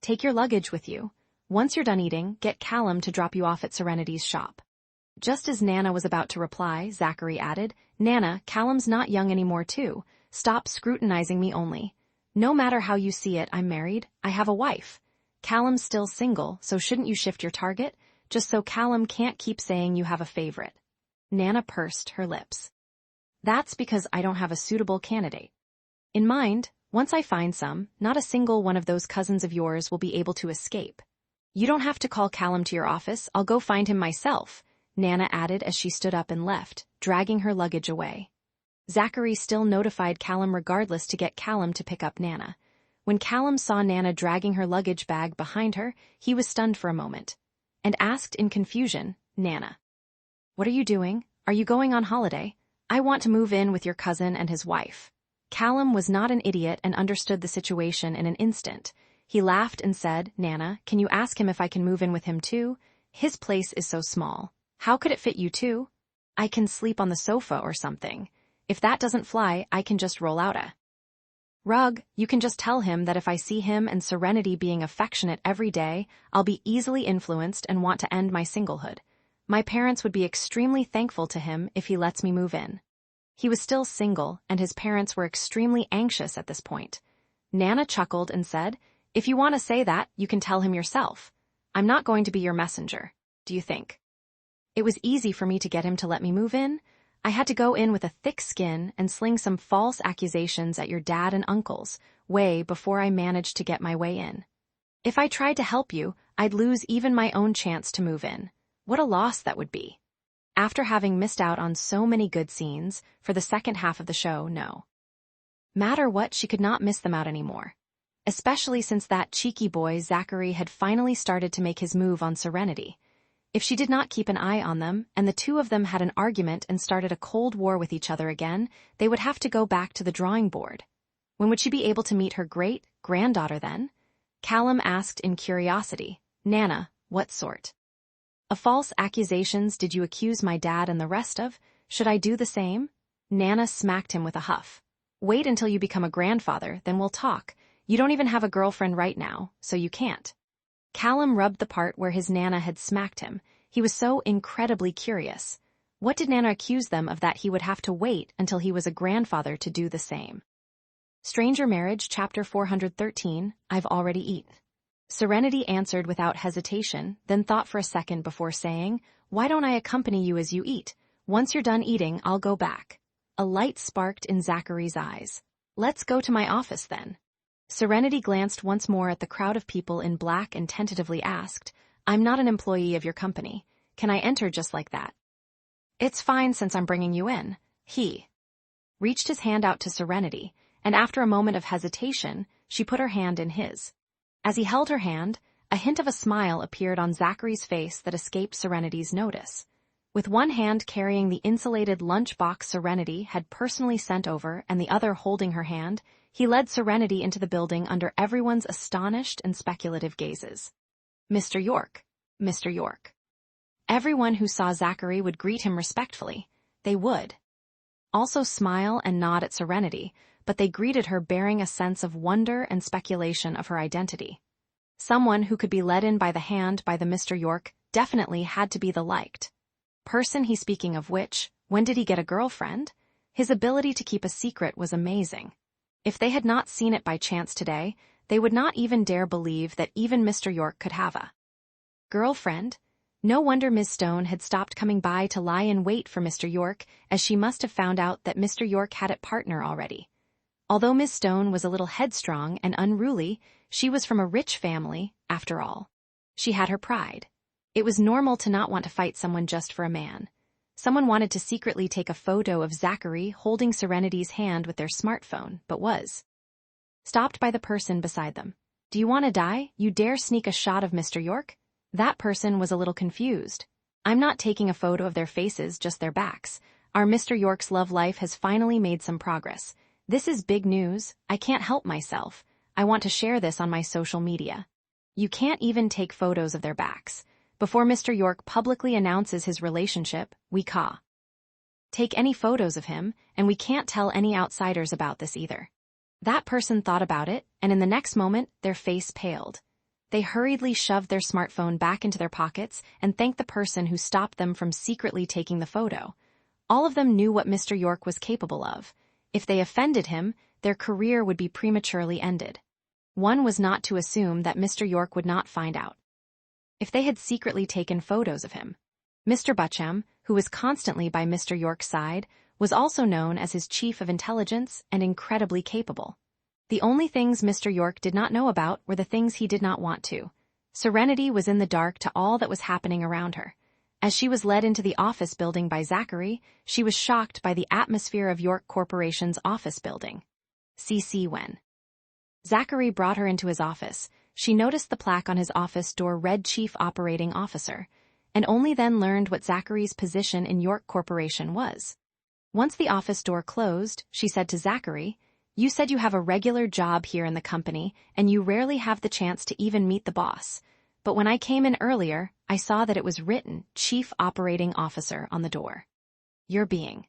take your luggage with you. Once you're done eating, get Callum to drop you off at Serenity's shop. Just as Nana was about to reply, Zachary added, Nana, Callum's not young anymore too. Stop scrutinizing me only. No matter how you see it, I'm married. I have a wife. Callum's still single, so shouldn't you shift your target? Just so Callum can't keep saying you have a favorite. Nana pursed her lips. That's because I don't have a suitable candidate in mind. Once I find some, not a single one of those cousins of yours will be able to escape. You don't have to call Callum to your office. I'll go find him myself, Nana added as she stood up and left, dragging her luggage away. Zachary still notified Callum regardless to get Callum to pick up Nana. When Callum saw Nana dragging her luggage bag behind her, he was stunned for a moment, and asked in confusion, Nana, what are you doing? Are you going on holiday? I want to move in with your cousin and his wife. Callum was not an idiot and understood the situation in an instant. He laughed and said, Nana, can you ask him if I can move in with him too? His place is so small. How could it fit you too? I can sleep on the sofa or something. If that doesn't fly, I can just roll out a rug. You can just tell him that if I see him and Serenity being affectionate every day, I'll be easily influenced and want to end my singlehood. My parents would be extremely thankful to him if he lets me move in. He was still single, and his parents were extremely anxious at this point. Nana chuckled and said, if you want to say that, you can tell him yourself. I'm not going to be your messenger, do you think? It was easy for me to get him to let me move in. I had to go in with a thick skin and sling some false accusations at your dad and uncles, way before I managed to get my way in. If I tried to help you, I'd lose even my own chance to move in. What a loss that would be. After having missed out on so many good scenes, for the second half of the show, no matter what, she could not miss them out anymore. Especially since that cheeky boy Zachary had finally started to make his move on Serenity. If she did not keep an eye on them, and the two of them had an argument and started a cold war with each other again, they would have to go back to the drawing board. When would she be able to meet her great-granddaughter then? Callum asked in curiosity, Nana, what sort of false accusations did you accuse my dad and the rest of? Should I do the same? Nana smacked him with a huff. Wait until you become a grandfather, then we'll talk. You don't even have a girlfriend right now, so you can't. Callum rubbed the part where his Nana had smacked him. He was so incredibly curious. What did Nana accuse them of that he would have to wait until he was a grandfather to do the same? Stranger Marriage, Chapter 413, I've already eaten. Serenity answered without hesitation, then thought for a second before saying, why don't I accompany you as you eat? Once you're done eating, I'll go back. A light sparked in Zachary's eyes. Let's go to my office then. Serenity glanced once more at the crowd of people in black and tentatively asked, I'm not an employee of your company. Can I enter just like that? It's fine since I'm bringing you in. He reached his hand out to Serenity, and after a moment of hesitation, she put her hand in his. As he held her hand, a hint of a smile appeared on Zachary's face that escaped Serenity's notice. With one hand carrying the insulated lunchbox Serenity had personally sent over and the other holding her hand, he led Serenity into the building under everyone's astonished and speculative gazes. Mr. York. Mr. York. Everyone who saw Zachary would greet him respectfully. They would also smile and nod at Serenity, but they greeted her bearing a sense of wonder and speculation of her identity. Someone who could be led in by the hand by the Mr. York definitely had to be the liked person he speaking of which, when did he get a girlfriend? His ability to keep a secret was amazing. If they had not seen it by chance today, they would not even dare believe that even Mr. York could have a girlfriend. No wonder Ms. Stone had stopped coming by to lie in wait for Mr. York, as she must have found out that Mr. York had a partner already. Although Ms. Stone was a little headstrong and unruly, she was from a rich family, after all. She had her pride. It was normal to not want to fight someone just for a man. Someone wanted to secretly take a photo of Zachary holding Serenity's hand with their smartphone, but was stopped by the person beside them. Do you want to die? You dare sneak a shot of Mr. York? That person was a little confused. I'm not taking a photo of their faces, just their backs. Our Mr. York's love life has finally made some progress. This is big news. I can't help myself. I want to share this on my social media. You can't even take photos of their backs. Before Mr. York publicly announces his relationship, we caw. take any photos of him, and we can't tell any outsiders about this either. That person thought about it, and in the next moment, their face paled. They hurriedly shoved their smartphone back into their pockets and thanked the person who stopped them from secretly taking the photo. All of them knew what Mr. York was capable of. If they offended him, their career would be prematurely ended. One was not to assume that Mr. York would not find out. If they had secretly taken photos of him. Mr. Buckham, who was constantly by Mr. York's side, was also known as his chief of intelligence and incredibly capable. The only things Mr. York did not know about were the things he did not want to. Serenity was in the dark to all that was happening around her. As she was led into the office building by Zachary, she was shocked by the atmosphere of York Corporation's office building. CC when Zachary brought her into his office, she noticed the plaque on his office door read Chief Operating Officer, and only then learned what Zachary's position in York Corporation was. Once the office door closed, she said to Zachary, "You said you have a regular job here in the company, and you rarely have the chance to even meet the boss. But when I came in earlier, I saw that it was written Chief Operating Officer on the door. You're being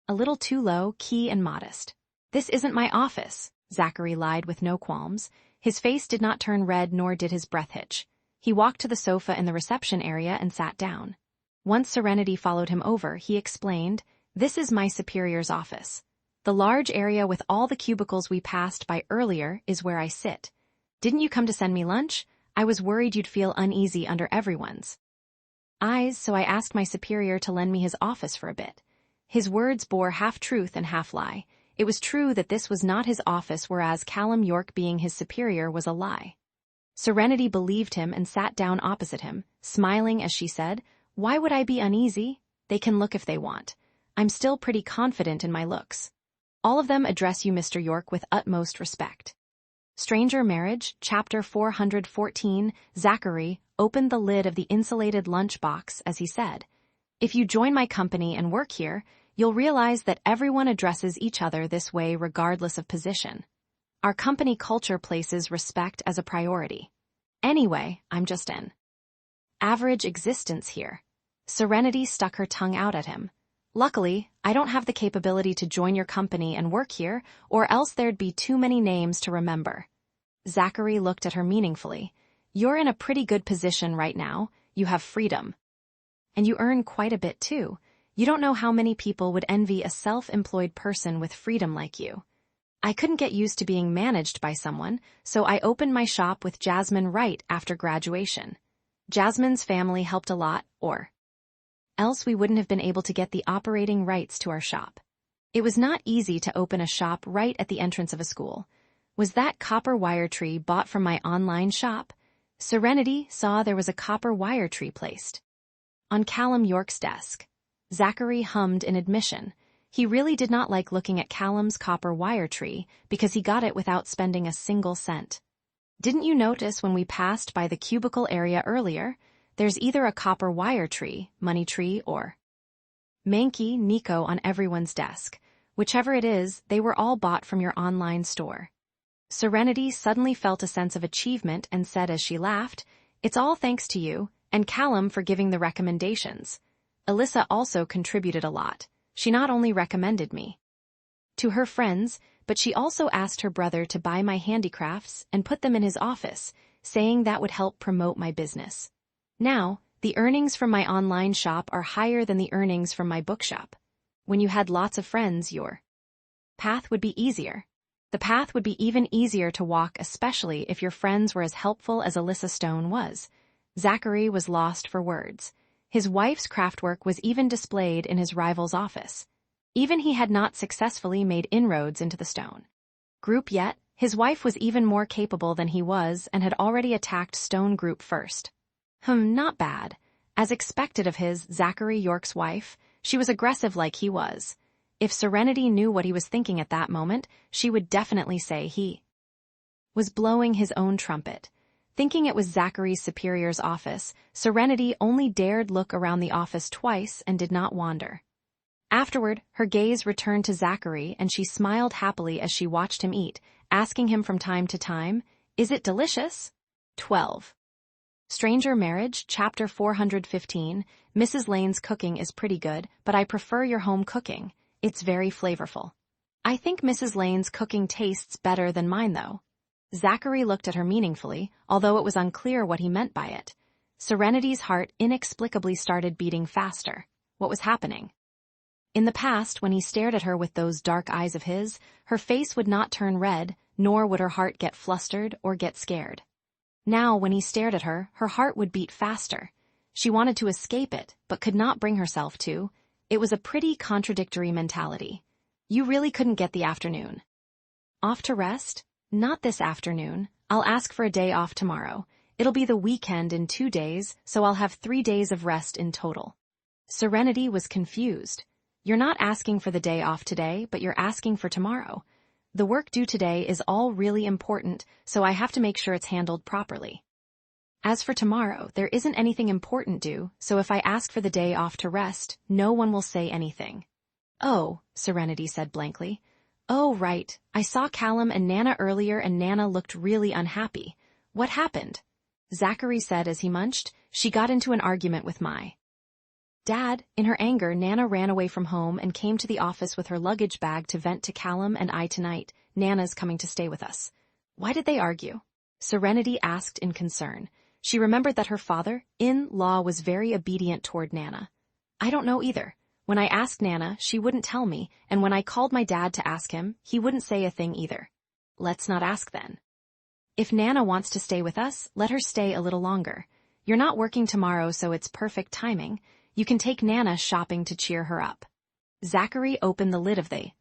a little too low, key and modest." "This isn't my office," Zachary lied with no qualms. His face did not turn red nor did his breath hitch. He walked to the sofa in the reception area and sat down. Once Serenity followed him over, he explained, "This is my superior's office. The large area with all the cubicles we passed by earlier is where I sit. Didn't you come to send me lunch? I was worried you'd feel uneasy under everyone's eyes, so I asked my superior to lend me his office for a bit." His words bore half truth and half lie. It was true that this was not his office, whereas Callum York being his superior was a lie. Serenity believed him and sat down opposite him, smiling as she said, "Why would I be uneasy? They can look if they want. I'm still pretty confident in my looks. All of them address you, Mr. York, with utmost respect." Stranger Marriage, Chapter 414, Zachary opened the lid of the insulated lunch box as he said, "If you join my company and work here, you'll realize that everyone addresses each other this way regardless of position. Our company culture places respect as a priority. Anyway, I'm just an average existence here." Serenity stuck her tongue out at him. "Luckily, I don't have the capability to join your company and work here, or else there'd be too many names to remember." Zachary looked at her meaningfully. "You're in a pretty good position right now. You have freedom. And you earn quite a bit too. You don't know how many people would envy a self-employed person with freedom like you. I couldn't get used to being managed by someone, so I opened my shop with Jasmine right after graduation. Jasmine's family helped a lot, or else we wouldn't have been able to get the operating rights to our shop. It was not easy to open a shop right at the entrance of a school. Was that copper wire tree bought from my online shop?" Serenity saw there was a copper wire tree placed on Callum York's desk. Zachary hummed in admission. He really did not like looking at Callum's copper wire tree because he got it without spending a single cent. "Didn't you notice when we passed by the cubicle area earlier? There's either a copper wire tree, money tree, or Mankey, Nico on everyone's desk. Whichever it is, they were all bought from your online store." Serenity suddenly felt a sense of achievement and said as she laughed, "It's all thanks to you, and Callum for giving the recommendations. Alyssa also contributed a lot. She not only recommended me to her friends, but she also asked her brother to buy my handicrafts and put them in his office, saying that would help promote my business. Now, the earnings from my online shop are higher than the earnings from my bookshop. When you had lots of friends, your path would be easier. The path would be even easier to walk, especially if your friends were as helpful as Alyssa Stone was." Zachary was lost for words. His wife's craftwork was even displayed in his rival's office. Even he had not successfully made inroads into the stone group yet, his wife was even more capable than he was and had already attacked Stone Group first. Not bad. As expected of his, Zachary York's wife, she was aggressive like he was. If Serenity knew what he was thinking at that moment, she would definitely say he was blowing his own trumpet. Thinking it was Zachary's superior's office, Serenity only dared look around the office twice and did not wander. Afterward, her gaze returned to Zachary and she smiled happily as she watched him eat, asking him from time to time, "Is it delicious?" 12. Stranger Marriage, Chapter 415, Mrs. Lane's cooking is pretty good, but I prefer your home cooking. It's very flavorful. I think Mrs. Lane's cooking tastes better than mine, though. Zachary looked at her meaningfully, although it was unclear what he meant by it. Serenity's heart inexplicably started beating faster. What was happening? In the past, when he stared at her with those dark eyes of his, her face would not turn red, nor would her heart get flustered or get scared. Now, when he stared at her, her heart would beat faster. She wanted to escape it, but could not bring herself to. It was a pretty contradictory mentality. You really couldn't get the afternoon. Off to rest? Not this afternoon. I'll ask for a day off tomorrow. It'll be the weekend in 2 days, so I'll have 3 days of rest in total. Serenity was confused. You're not asking for the day off today, but you're asking for tomorrow. The work due today is all really important, so I have to make sure it's handled properly. As for tomorrow, there isn't anything important due, so if I ask for the day off to rest, no one will say anything. Oh, Serenity said blankly. Oh, right. I saw Callum and Nana earlier and Nana looked really unhappy. What happened? Zachary said as he munched. She got into an argument with my dad. In her anger, Nana ran away from home and came to the office with her luggage bag to vent to Callum and I tonight. Nana's coming to stay with us. Why did they argue? Serenity asked in concern. She remembered that her father-in-law was very obedient toward Nana. I don't know either. When I asked Nana, she wouldn't tell me, and when I called my dad to ask him, he wouldn't say a thing either. Let's not ask then. If Nana wants to stay with us, let her stay a little longer. You're not working tomorrow, so it's perfect timing. You can take Nana shopping to cheer her up. Zachary opened the lid of the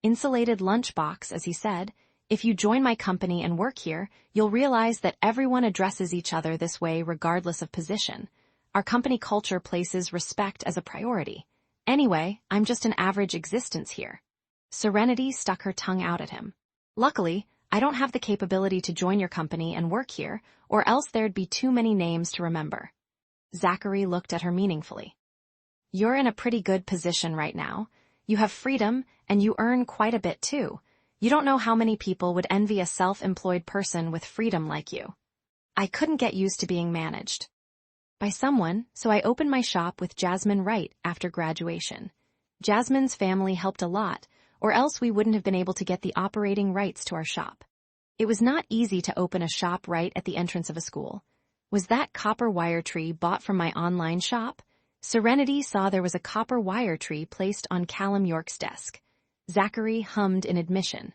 insulated lunchbox as he said, if you join my company and work here, you'll realize that everyone addresses each other this way regardless of position. Our company culture places respect as a priority. Anyway, I'm just an average existence here. Serenity stuck her tongue out at him. Luckily, I don't have the capability to join your company and work here, or else there'd be too many names to remember. Zachary looked at her meaningfully. You're in a pretty good position right now. You have freedom, and you earn quite a bit too. You don't know how many people would envy a self-employed person with freedom like you. I couldn't get used to being managed by someone, so I opened my shop with Jasmine right after graduation. Jasmine's family helped a lot, or else we wouldn't have been able to get the operating rights to our shop. It was not easy to open a shop right at the entrance of a school. Was that copper wire tree bought from my online shop? Serenity saw there was a copper wire tree placed on Callum York's desk. Zachary hummed in admission.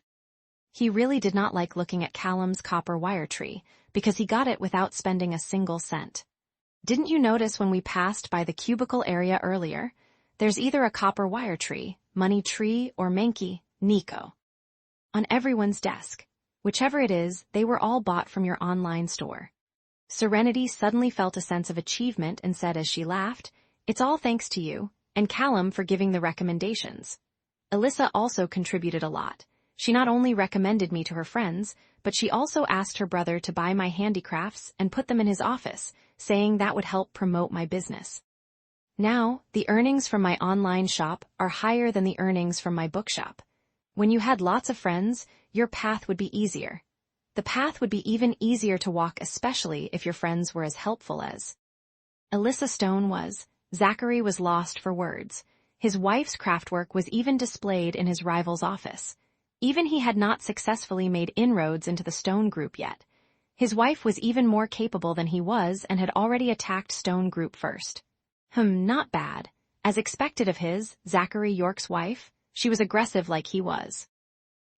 He really did not like looking at Callum's copper wire tree, because he got it without spending a single cent. Didn't you notice when we passed by the cubicle area earlier? There's either a copper wire tree, money tree, or Mankey, Nico on everyone's desk. Whichever it is, they were all bought from your online store. Serenity suddenly felt a sense of achievement and said as she laughed, it's all thanks to you, and Callum for giving the recommendations. Alyssa also contributed a lot. She not only recommended me to her friends, but she also asked her brother to buy my handicrafts and put them in his office, saying that would help promote my business. Now, the earnings from my online shop are higher than the earnings from my bookshop. When you had lots of friends, your path would be easier. The path would be even easier to walk, especially if your friends were as helpful as Alyssa Stone was. Zachary was lost for words. His wife's craftwork was even displayed in his rival's office. Even he had not successfully made inroads into the Stone Group yet. His wife was even more capable than he was and had already attacked Stone Group first. Not bad. As expected of his, Zachary York's wife, she was aggressive like he was.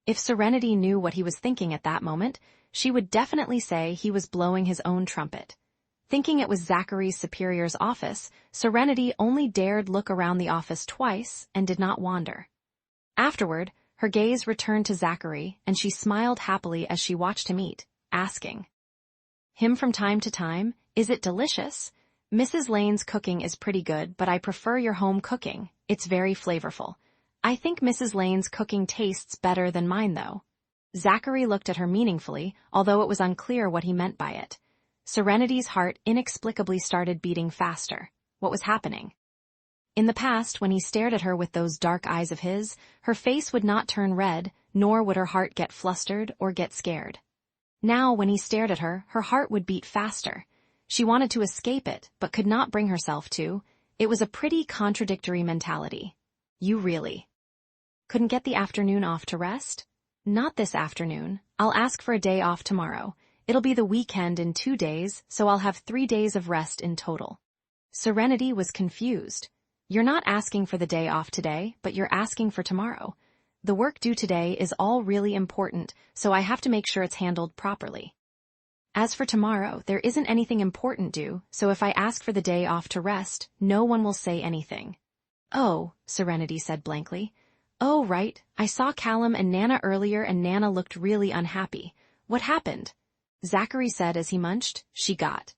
If Serenity knew what he was thinking at that moment, she would definitely say he was blowing his own trumpet. Thinking it was Zachary's superior's office, Serenity only dared look around the office twice and did not wander. Afterward, her gaze returned to Zachary, and she smiled happily as she watched him eat, asking him from time to time, is it delicious? Mrs. Lane's cooking is pretty good, but I prefer your home cooking. It's very flavorful. I think Mrs. Lane's cooking tastes better than mine, though. Zachary looked at her meaningfully, although it was unclear what he meant by it. Serenity's heart inexplicably started beating faster. What was happening? In the past, when he stared at her with those dark eyes of his, her face would not turn red, nor would her heart get flustered or get scared. Now, when he stared at her, her heart would beat faster. She wanted to escape it, but could not bring herself to. It was a pretty contradictory mentality. You really couldn't get the afternoon off to rest? Not this afternoon. I'll ask for a day off tomorrow. It'll be the weekend in 2 days, so I'll have 3 days of rest in total. Serenity was confused. You're not asking for the day off today, but you're asking for tomorrow. The work due today is all really important, so I have to make sure it's handled properly. As for tomorrow, there isn't anything important due, so if I ask for the day off to rest, no one will say anything. Oh, Serenity said blankly. Oh, right, I saw Callum and Nana earlier and Nana looked really unhappy. What happened? Zachary said as he munched. She got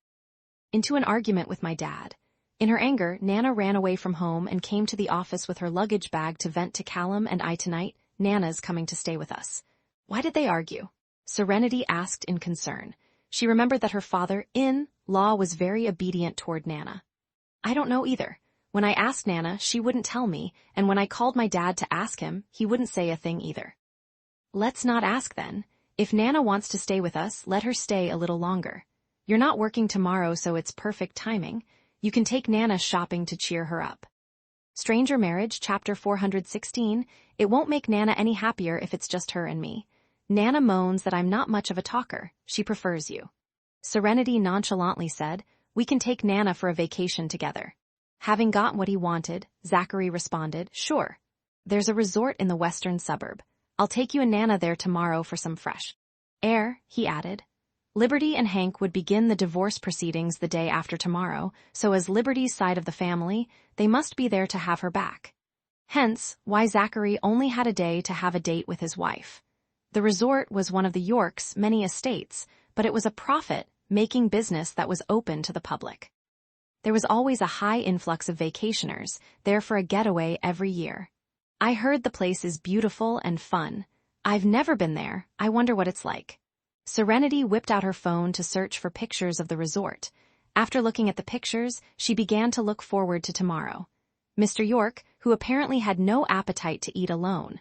into an argument with my dad. In her anger, Nana ran away from home and came to the office with her luggage bag to vent to Callum and I tonight. Nana's coming to stay with us. Why did they argue? Serenity asked in concern. She remembered that her father-in-law was very obedient toward Nana. I don't know either. When I asked Nana, she wouldn't tell me, and when I called my dad to ask him, he wouldn't say a thing either. Let's not ask then. If Nana wants to stay with us, let her stay a little longer. You're not working tomorrow, so it's perfect timing. You can take Nana shopping to cheer her up. Stranger Marriage, Chapter 416. It won't make Nana any happier if it's just her and me. Nana moans that I'm not much of a talker. She prefers you. Serenity nonchalantly said, we can take Nana for a vacation together. Having got what he wanted, Zachary responded, sure. There's a resort in the western suburb. I'll take you and Nana there tomorrow for some fresh air, he added. Liberty and Hank would begin the divorce proceedings the day after tomorrow, so as Liberty's side of the family, they must be there to have her back. Hence, why Zachary only had a day to have a date with his wife. The resort was one of the Yorks' many estates, but it was a profit-making business that was open to the public. There was always a high influx of vacationers, there for a getaway every year. I heard the place is beautiful and fun. I've never been there, I wonder what it's like. Serenity whipped out her phone to search for pictures of the resort. After looking at the pictures, she began to look forward to tomorrow. Mr. York, who apparently had no appetite to eat alone,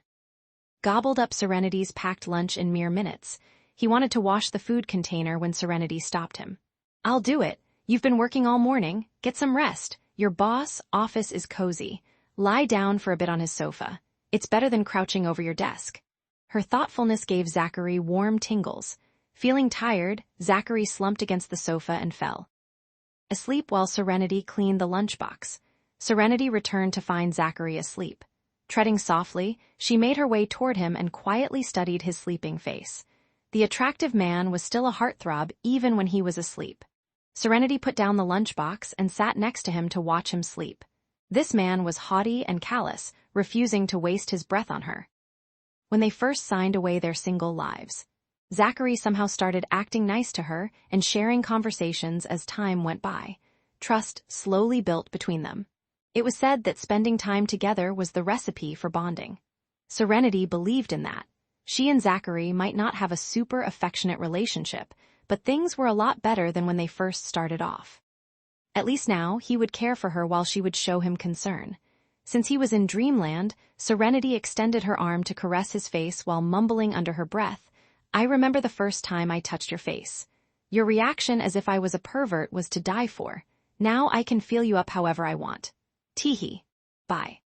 gobbled up Serenity's packed lunch in mere minutes. He wanted to wash the food container when Serenity stopped him. I'll do it. You've been working all morning. Get some rest. Your boss' office is cozy. Lie down for a bit on his sofa. It's better than crouching over your desk. Her thoughtfulness gave Zachary warm tingles. Feeling tired, Zachary slumped against the sofa and fell asleep while Serenity cleaned the lunchbox. Serenity returned to find Zachary asleep. Treading softly, she made her way toward him and quietly studied his sleeping face. The attractive man was still a heartthrob even when he was asleep. Serenity put down the lunchbox and sat next to him to watch him sleep. This man was haughty and callous, refusing to waste his breath on her. When they first signed away their single lives, Zachary somehow started acting nice to her and sharing conversations as time went by. Trust slowly built between them. It was said that spending time together was the recipe for bonding. Serenity believed in that. She and Zachary might not have a super affectionate relationship, but things were a lot better than when they first started off. At least now, he would care for her while she would show him concern. Since he was in dreamland, Serenity extended her arm to caress his face while mumbling under her breath, I remember the first time I touched your face. Your reaction as if I was a pervert was to die for. Now I can feel you up however I want. Teehee. Bye.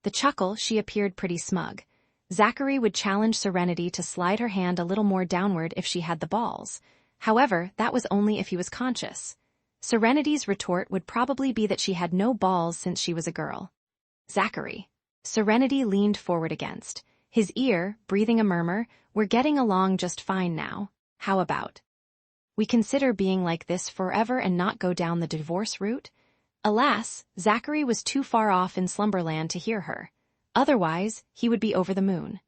The chuckle, she appeared pretty smug. Zachary would challenge Serenity to slide her hand a little more downward if she had the balls. However, that was only if he was conscious. Serenity's retort would probably be that she had no balls since she was a girl. Zachary. Serenity leaned forward against his ear, breathing a murmur, we're getting along just fine now. How about we consider being like this forever and not go down the divorce route? Alas, Zachary was too far off in slumberland to hear her. Otherwise, he would be over the moon.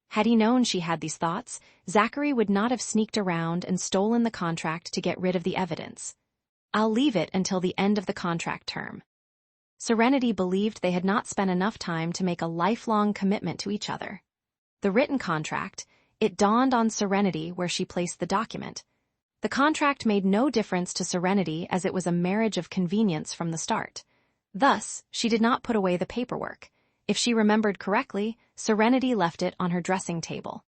Had he known she had these thoughts, Zachary would not have sneaked around and stolen the contract to get rid of the evidence. I'll leave it until the end of the contract term. Serenity believed they had not spent enough time to make a lifelong commitment to each other. The written contract, it dawned on Serenity where she placed the document. The contract made no difference to Serenity as it was a marriage of convenience from the start. Thus, she did not put away the paperwork. If she remembered correctly, Serenity left it on her dressing table.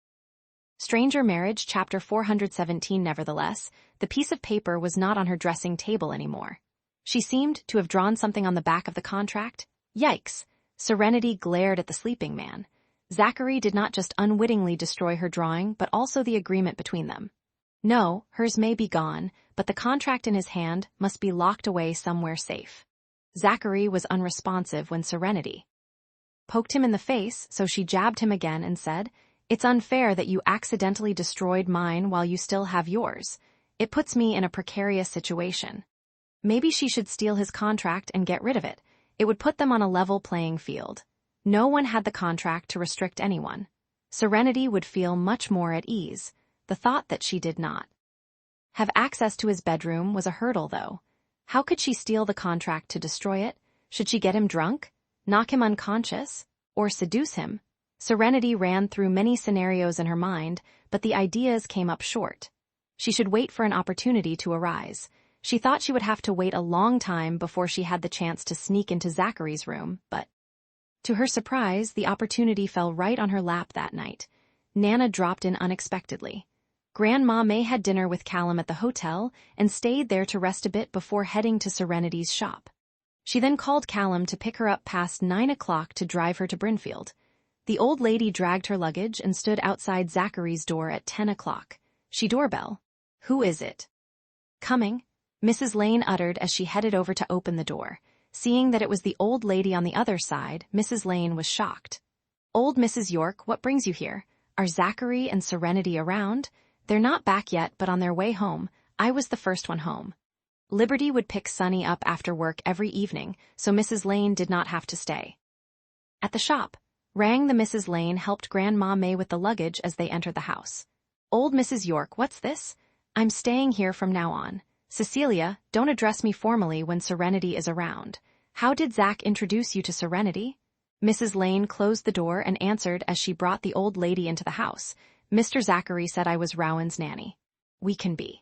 Stranger Marriage, Chapter 417. Nevertheless, the piece of paper was not on her dressing table anymore. She seemed to have drawn something on the back of the contract. Yikes! Serenity glared at the sleeping man. Zachary did not just unwittingly destroy her drawing, but also the agreement between them. No, hers may be gone, but the contract in his hand must be locked away somewhere safe. Zachary was unresponsive when Serenity poked him in the face, so she jabbed him again and said, "It's unfair that you accidentally destroyed mine while you still have yours. It puts me in a precarious situation." Maybe she should steal his contract and get rid of it. It would put them on a level playing field. No one had the contract to restrict anyone. Serenity would feel much more at ease. The thought that she did not have access to his bedroom was a hurdle, though. How could she steal the contract to destroy it? Should she get him drunk? Knock him unconscious? Or seduce him? Serenity ran through many scenarios in her mind, but the ideas came up short. She should wait for an opportunity to arise. She thought she would have to wait a long time before she had the chance to sneak into Zachary's room, but to her surprise, the opportunity fell right on her lap that night. Nana dropped in unexpectedly. Grandma May had dinner with Callum at the hotel and stayed there to rest a bit before heading to Serenity's shop. She then called Callum to pick her up past 9 o'clock to drive her to Brinfield. The old lady dragged her luggage and stood outside Zachary's door at 10 o'clock. She doorbell. "Who is it?" "Coming," Mrs. Lane uttered as she headed over to open the door. Seeing that it was the old lady on the other side, Mrs. Lane was shocked. "Old Mrs. York, what brings you here? Are Zachary and Serenity around?" "They're not back yet, but on their way home. I was the first one home." Liberty would pick Sonny up after work every evening, so Mrs. Lane did not have to stay at the shop. Rang the Mrs. Lane helped Grandma May with the luggage as they entered the house. "Old Mrs. York, what's this?" "I'm staying here from now on. Cecilia, don't address me formally when Serenity is around." "How did Zach introduce you to Serenity?" Mrs. Lane closed the door and answered as she brought the old lady into the house. "Mr. Zachary said I was Rowan's nanny. We can be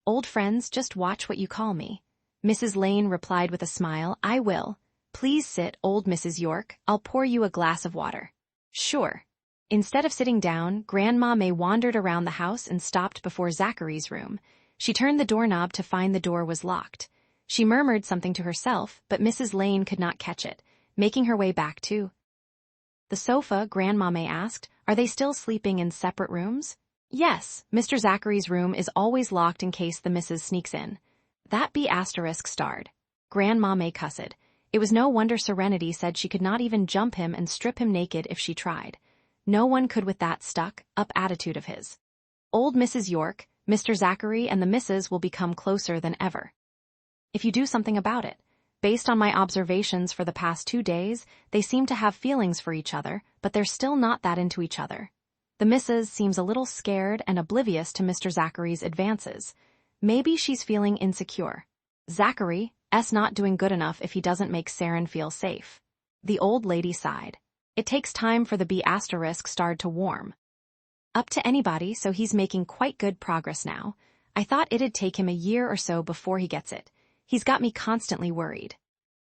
old friends, just watch what you call me." Mrs. Lane replied with a smile, "I will. Please sit, old Mrs. York. I'll pour you a glass of water." "Sure." Instead of sitting down, Grandma May wandered around the house and stopped before Zachary's room. She turned the doorknob to find the door was locked. She murmured something to herself, but Mrs. Lane could not catch it. Making her way back to the sofa, Grandma May asked, "Are they still sleeping in separate rooms?" "Yes, Mr. Zachary's room is always locked in case the missus sneaks in." "That be asterisk starred." Grandma May cussed. It was no wonder Serenity said she could not even jump him and strip him naked if she tried. No one could with that stuck-up attitude of his. "Old Mrs. York, Mr. Zachary and the missus will become closer than ever if you do something about it. Based on my observations for the past 2 days, they seem to have feelings for each other, but they're still not that into each other. The missus seems a little scared and oblivious to Mr. Zachary's advances. Maybe she's feeling insecure. Zachary's not doing good enough if he doesn't make Saren feel safe." The old lady sighed. "It takes time for the B** starred to warm up to anybody, so he's making quite good progress now. I thought it'd take him a year or so before he gets it. He's got me constantly worried."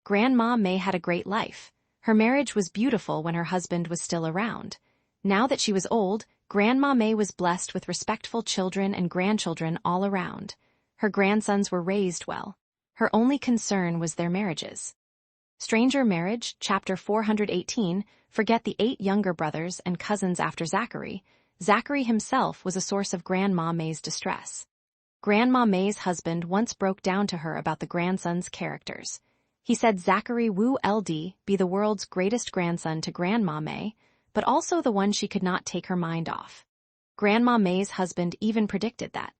Grandma May had a great life. Her marriage was beautiful when her husband was still around. Now that she was old, Grandma May was blessed with respectful children and grandchildren all around. Her grandsons were raised well. Her only concern was their marriages. Stranger Marriage, Chapter 418. Forget the 8 younger brothers and cousins after Zachary. Zachary himself was a source of Grandma May's distress. Grandma May's husband once broke down to her about the grandsons' characters. He said Zachary Wu LD be the world's greatest grandson to Grandma May, but also the one she could not take her mind off. Grandma May's husband even predicted that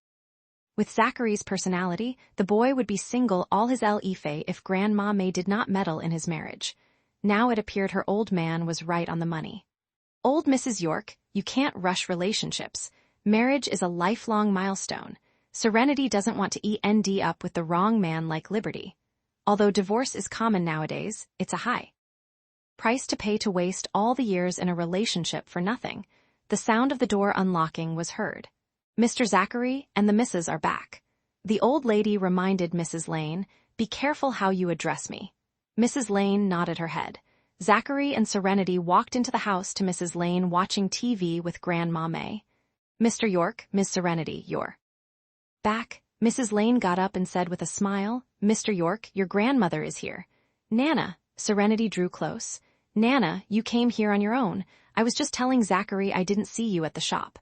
with Zachary's personality, the boy would be single all his life if Grandma May did not meddle in his marriage. Now it appeared her old man was right on the money. "Old Mrs. York, you can't rush relationships. Marriage is a lifelong milestone. Serenity doesn't want to end up with the wrong man like Liberty. Although divorce is common nowadays, it's a high price to pay to waste all the years in a relationship for nothing." The sound of the door unlocking was heard. "Mr. Zachary and the missus are back." The old lady reminded Mrs. Lane, "Be careful how you address me." Mrs. Lane nodded her head. Zachary and Serenity walked into the house to Mrs. Lane watching TV with Grandma May. Mr. York, Miss Serenity, you're back. Mrs. Lane got up and said with a smile, Mr. York, your grandmother is here. Nana, Serenity drew close. Nana, you came here on your own. I was just telling Zachary I didn't see you at the shop.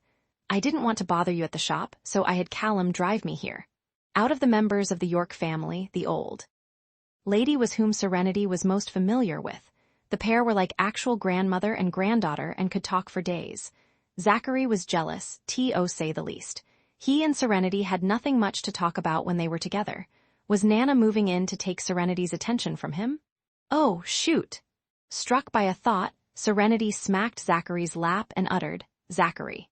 I didn't want to bother you at the shop, so I had Callum drive me here. Out of the members of the York family, the old lady was whom Serenity was most familiar with. The pair were like actual grandmother and granddaughter and could talk for days. Zachary was jealous, to say the least. He and Serenity had nothing much to talk about when they were together. Was Nana moving in to take Serenity's attention from him? Oh, shoot. Struck by a thought, Serenity smacked Zachary's lap and uttered, Zachary.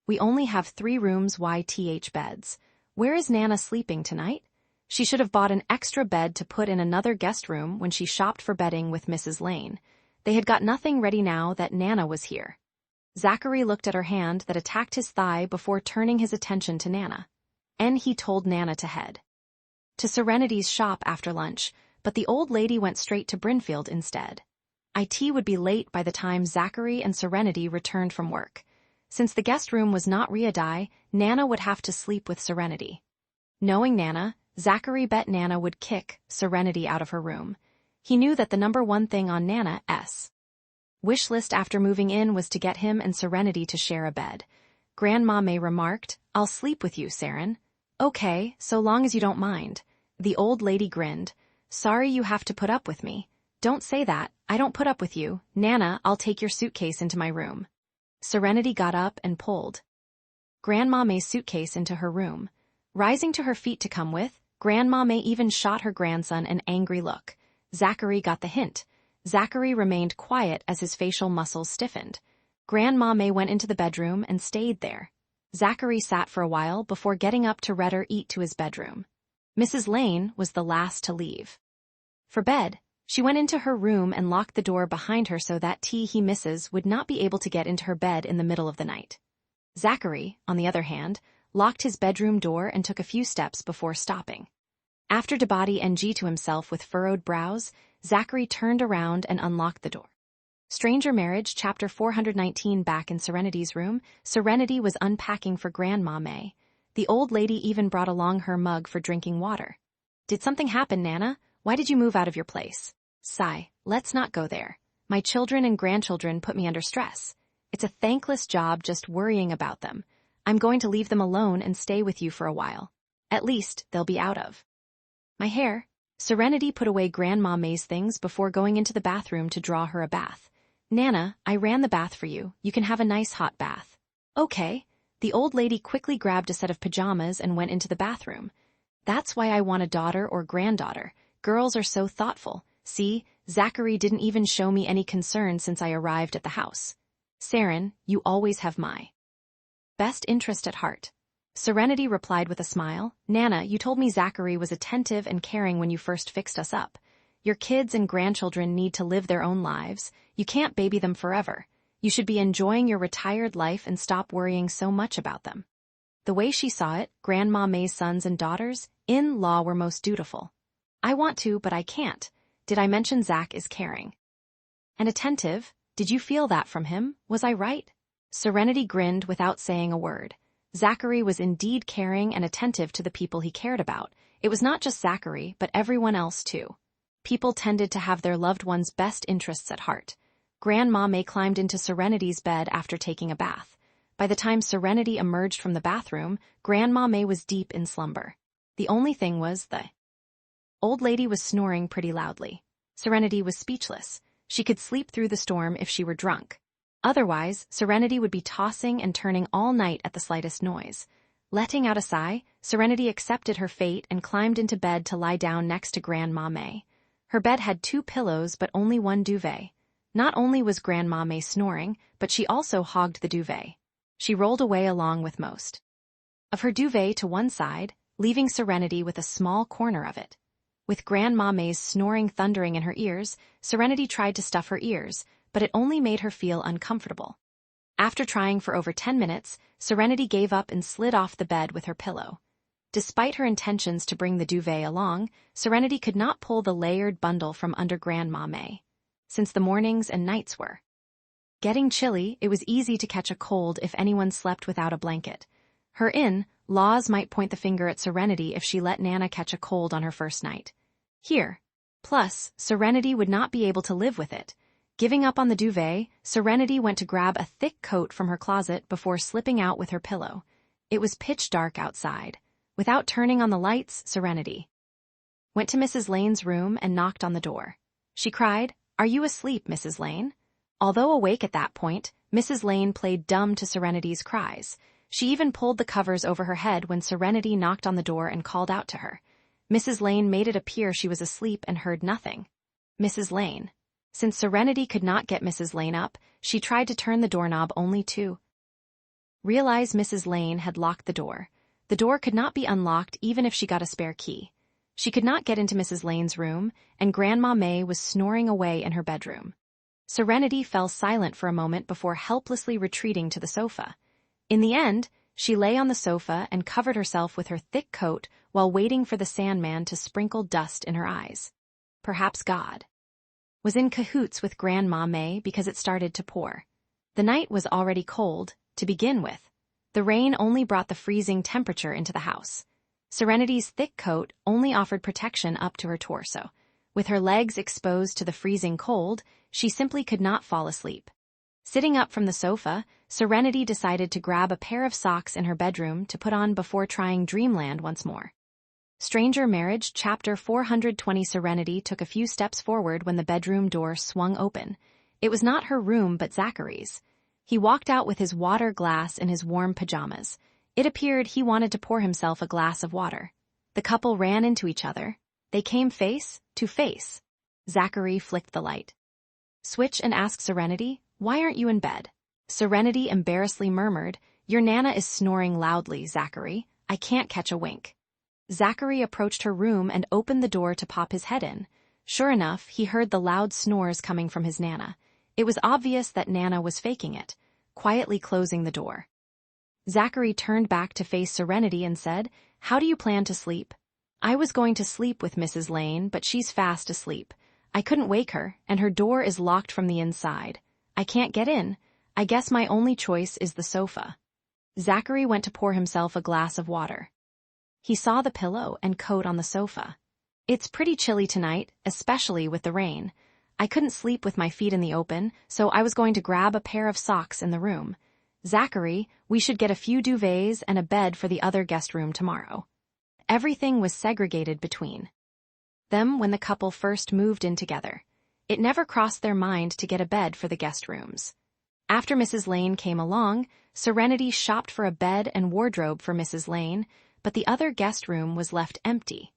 We only have 3 rooms YTH beds. Where is Nana sleeping tonight? She should have bought an extra bed to put in another guest room when she shopped for bedding with Mrs. Lane. They had got nothing ready now that Nana was here. Zachary looked at her hand that attacked his thigh before turning his attention to Nana. And he told Nana to head to Serenity's shop after lunch, but the old lady went straight to Brinfield instead. IT would be late by the time Zachary and Serenity returned from work. Since the guest room was not Riadai, Nana would have to sleep with Serenity. Knowing Nana, Zachary bet Nana would kick Serenity out of her room. He knew that the number one thing on Nana's wish list after moving in was to get him and Serenity to share a bed. Grandma May remarked, I'll sleep with you, Saren. Okay, so long as you don't mind. The old lady grinned. Sorry you have to put up with me. Don't say that, I don't put up with you. Nana, I'll take your suitcase into my room. Serenity got up and pulled Grandma May's suitcase into her room. Rising to her feet to come with, Grandma May even shot her grandson an angry look. Zachary got the hint. Zachary remained quiet as his facial muscles stiffened. Grandma May went into the bedroom and stayed there. Zachary sat for a while before getting up to read or eat to his bedroom. Mrs. Lane was the last to leave. For bed, she went into her room and locked the door behind her so that Mrs. would not be able to get into her bed in the middle of the night. Zachary, on the other hand, locked his bedroom door and took a few steps before stopping. After Debati NG to himself with furrowed brows, Zachary turned around and unlocked the door. Stranger Marriage, Chapter 419. Back in Serenity's room, Serenity was unpacking for Grandma May. The old lady even brought along her mug for drinking water. Did something happen, Nana? Why did you move out of your place? Sigh, let's not go there. My children and grandchildren put me under stress. It's a thankless job just worrying about them. I'm going to leave them alone and stay with you for a while. At least, they'll be out of my hair. Serenity put away Grandma May's things before going into the bathroom to draw her a bath. Nana, I ran the bath for you. You can have a nice hot bath. Okay. The old lady quickly grabbed a set of pajamas and went into the bathroom. That's why I want a daughter or granddaughter. Girls are so thoughtful. See, Zachary didn't even show me any concern since I arrived at the house. Saren, you always have my best interest at heart. Serenity replied with a smile. Nana, you told me Zachary was attentive and caring when you first fixed us up. Your kids and grandchildren need to live their own lives. You can't baby them forever. You should be enjoying your retired life and stop worrying so much about them. The way she saw it, Grandma May's sons and daughters-in-law were most dutiful. I want to, but I can't. Did I mention Zach is caring and attentive? Did you feel that from him? Was I right? Serenity grinned without saying a word. Zachary was indeed caring and attentive to the people he cared about. It was not just Zachary, but everyone else too. People tended to have their loved ones' best interests at heart. Grandma May climbed into Serenity's bed after taking a bath. By the time Serenity emerged from the bathroom, Grandma May was deep in slumber. The only thing was the old lady was snoring pretty loudly. Serenity was speechless. She could sleep through the storm if she were drunk. Otherwise, Serenity would be tossing and turning all night at the slightest noise. Letting out a sigh, Serenity accepted her fate and climbed into bed to lie down next to Grandma May. Her bed had 2 pillows but only 1 duvet. Not only was Grandma May snoring, but she also hogged the duvet. She rolled away along with most of her duvet to one side, leaving Serenity with a small corner of it. With Grandma May's snoring thundering in her ears, Serenity tried to stuff her ears, but it only made her feel uncomfortable. After trying for over 10 minutes, Serenity gave up and slid off the bed with her pillow. Despite her intentions to bring the duvet along, Serenity could not pull the layered bundle from under Grandma May. Since the mornings and nights were Getting chilly, it was easy to catch a cold if anyone slept without a blanket. Her in-laws might point the finger at Serenity if she let Nana catch a cold on her first night. Here. Plus, Serenity would not be able to live with it. Giving up on the duvet, Serenity went to grab a thick coat from her closet before slipping out with her pillow. It was pitch dark outside. Without turning on the lights, Serenity went to Mrs. Lane's room and knocked on the door. She cried, "Are you asleep, Mrs. Lane?" Although awake at that point, Mrs. Lane played dumb to Serenity's cries. She even pulled the covers over her head when Serenity knocked on the door and called out to her. Mrs. Lane made it appear she was asleep and heard nothing. Mrs. Lane. Since Serenity could not get Mrs. Lane up, she tried to turn the doorknob only to realize Mrs. Lane had locked the door. The door could not be unlocked even if she got a spare key. She could not get into Mrs. Lane's room, and Grandma May was snoring away in her bedroom. Serenity fell silent for a moment before helplessly retreating to the sofa. In the end, she lay on the sofa and covered herself with her thick coat while waiting for the Sandman to sprinkle dust in her eyes. Perhaps God was in cahoots with Grandma May because it started to pour. The night was already cold, to begin with. The rain only brought the freezing temperature into the house. Serenity's thick coat only offered protection up to her torso. With her legs exposed to the freezing cold, she simply could not fall asleep. Sitting up from the sofa, Serenity decided to grab a pair of socks in her bedroom to put on before trying Dreamland once more. Stranger Marriage, Chapter 420. Serenity took a few steps forward when the bedroom door swung open. It was not her room but Zachary's. He walked out with his water glass in his warm pajamas. It appeared he wanted to pour himself a glass of water. The couple ran into each other. They came face to face. Zachary flicked the light switch and asked Serenity, "Why aren't you in bed?" Serenity embarrassedly murmured, "Your Nana is snoring loudly, Zachary. I can't catch a wink." Zachary approached her room and opened the door to pop his head in. Sure enough, he heard the loud snores coming from his Nana. It was obvious that Nana was faking it, quietly closing the door. Zachary turned back to face Serenity and said, "How do you plan to sleep?" "I was going to sleep with Mrs. Lane, but she's fast asleep. I couldn't wake her, and her door is locked from the inside. I can't get in. I guess my only choice is the sofa." Zachary went to pour himself a glass of water. He saw the pillow and coat on the sofa. "It's pretty chilly tonight, especially with the rain. I couldn't sleep with my feet in the open, so I was going to grab a pair of socks in the room. Zachary, we should get a few duvets and a bed for the other guest room tomorrow." Everything was segregated between them when the couple first moved in together. It never crossed their mind to get a bed for the guest rooms. After Mrs. Lane came along, Serenity shopped for a bed and wardrobe for Mrs. Lane, but the other guest room was left empty.